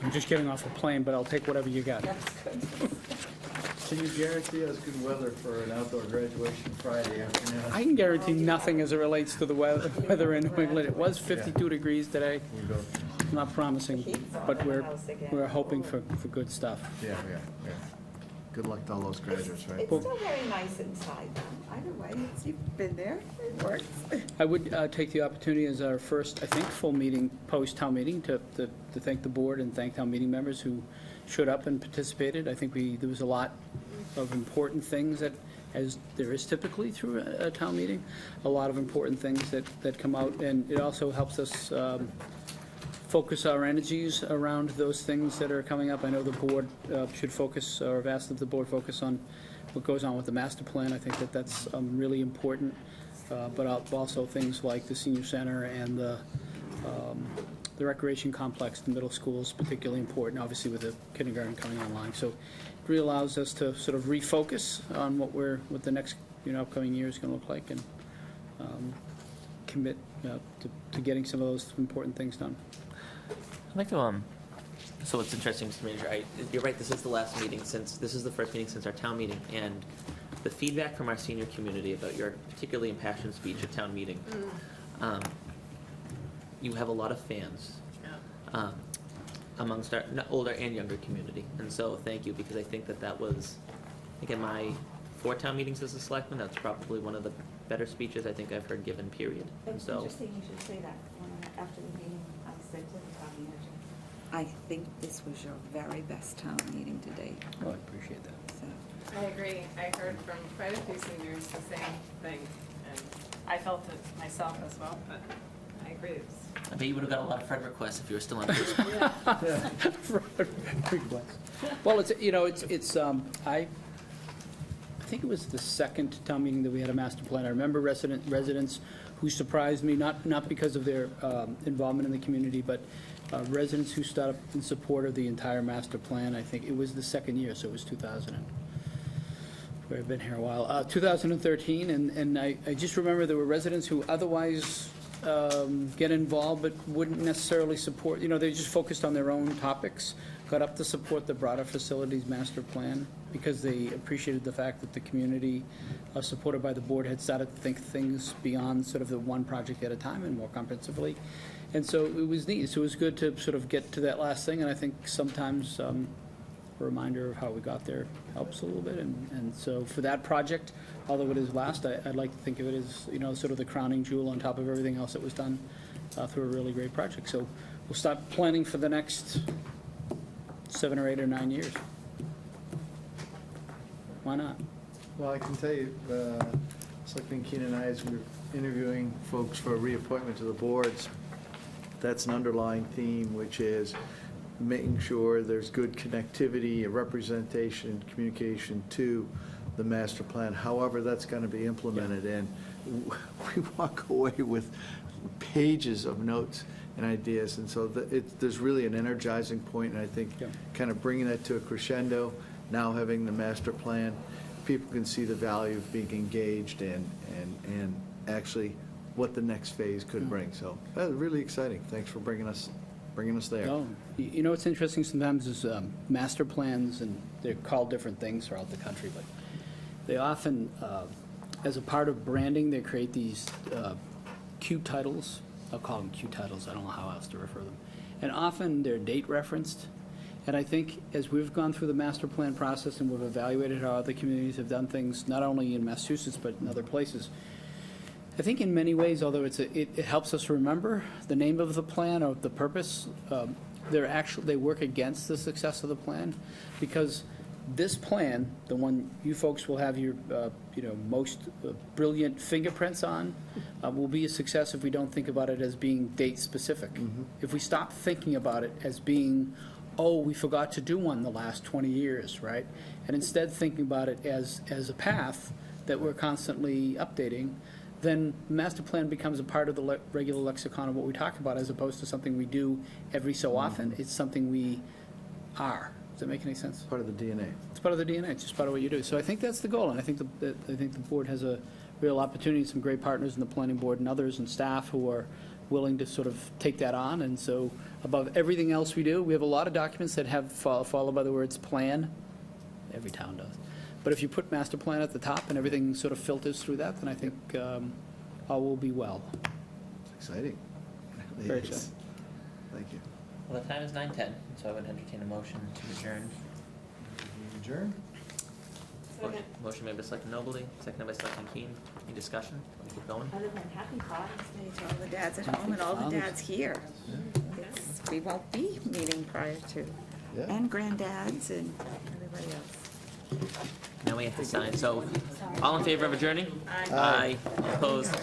[SPEAKER 8] I'm just getting off a plane, but I'll take whatever you got.
[SPEAKER 16] Can you guarantee us good weather for an outdoor graduation Friday afternoon?
[SPEAKER 8] I can guarantee nothing as it relates to the weather in New England. It was 52 degrees today. I'm not promising, but we're hoping for good stuff.
[SPEAKER 16] Yeah. Good luck to all those graduates, right?
[SPEAKER 7] It's still very nice inside, though. Either way, you've been there, it works.
[SPEAKER 8] I would take the opportunity as our first, I think, full meeting, post-town meeting, to thank the board and thank town meeting members who showed up and participated. I think there was a lot of important things that, as there is typically through a town meeting, a lot of important things that come out, and it also helps us focus our energies around those things that are coming up. I know the board should focus, or have asked that the board focus on what goes on with the master plan. I think that's really important, but also things like the senior center and the recreation complex, the middle school is particularly important, obviously with the kindergarten coming online. So it really allows us to sort of refocus on what the next upcoming year is going to look like, and commit to getting some of those important things done.
[SPEAKER 1] I'd like to, so it's interesting, Mr. Manager, you're right, this is the last meeting this is the first meeting since our town meeting, and the feedback from our senior community about your particularly impassioned speech at town meeting, you have a lot of fans amongst our older and younger community, and so thank you, because I think that was, again, my 4 town meetings as a selectman, that's probably one of the better speeches I think I've heard given, period.
[SPEAKER 7] It's
[SPEAKER 1] So
[SPEAKER 7] interesting you should say that. After the meeting, I said to the town manager, I think this was your very best town meeting to date.
[SPEAKER 8] Well, I appreciate that.
[SPEAKER 7] So.
[SPEAKER 10] I agree. I heard from quite a few seniors the same thing, and I felt it myself as well, but I cruise.
[SPEAKER 1] I bet you would have got a lot of friend requests if you were still on Facebook.
[SPEAKER 8] Well, it's, you know, I think it was the second town meeting that we had a master plan. I remember residents who surprised me, not because of their involvement in the community, but residents who stood up in support of the entire master plan. I think it was the second year, so it was 2000. I've been here a while. 2013, and I just remember there were residents who otherwise get involved but wouldn't necessarily support, they just focused on their own topics, got up to support the broader facilities master plan because they appreciated the fact that the community, supported by the board, had started to think things beyond sort of the one project at a time and more comprehensively. And so it was neat. So it was good to sort of get to that last thing, and I think sometimes a reminder of how we got there helps a little bit. And so for that project, although it is last, I'd like to think of it as, sort of the crowning jewel on top of everything else that was done through a really great project. So we'll start planning for the next 7 or 8 or 9 years. Why not?
[SPEAKER 16] Well, I can tell you, Selectman Keenan and I, as we were interviewing folks for reappointment to the boards, that's an underlying theme, which is making sure there's good connectivity, a representation, communication to the master plan, however that's going to be implemented. And we walk away with pages of notes and ideas, and so there's really an energizing point, and I think kind of bringing that to a crescendo, now having the master plan, people can see the value of being engaged and actually what the next phase could bring. So that's really exciting. Thanks for bringing us there.
[SPEAKER 8] No, what's interesting sometimes is master plans, and they're called different things throughout the country, but they often, as a part of branding, they create these cute titles. I'll call them cute titles. I don't know how else to refer them. And often they're date referenced. And I think as we've gone through the master plan process and we've evaluated how other communities have done things, not only in Massachusetts but in other places, I think in many ways, although it helps us remember the name of the plan or the purpose, they work against the success of the plan, because this plan, the one you folks will have your most brilliant fingerprints on, will be a success if we don't think about it as being date specific. If we stop thinking about it as being, oh, we forgot to do one the last 20 years, right? And instead thinking about it as a path that we're constantly updating, then master plan becomes a part of the regular lexicon of what we talk about, as opposed to something we do every so often. It's something we are. Does that make any sense?
[SPEAKER 16] Part of the DNA.
[SPEAKER 8] It's part of the DNA. It's just part of what you do. So I think that's the goal, and I think the board has a real opportunity, some great partners in the planning board and others and staff who are willing to sort of take that on. And so above everything else we do, we have a lot of documents that have followed by the words plan. Every town does. But if you put master plan at the top and everything sort of filters through that, then I think all will be well.
[SPEAKER 16] It's exciting.
[SPEAKER 8] Very exciting.
[SPEAKER 16] Thank you.
[SPEAKER 1] Well, the time is 9:10, so I would entertain a motion to adjourn.
[SPEAKER 16] Adjourn?
[SPEAKER 1] Motion made by Selectman Nobley, seconded by Selectman Keen. Any discussion? Want to keep going?
[SPEAKER 3] Other than happy Father's Day to all the dads at home and all the dads here. We won't be meeting prior to.
[SPEAKER 7] And granddads and everybody else.
[SPEAKER 1] Now we have to sign. So, all in favor of adjourning? Aye. Opposed?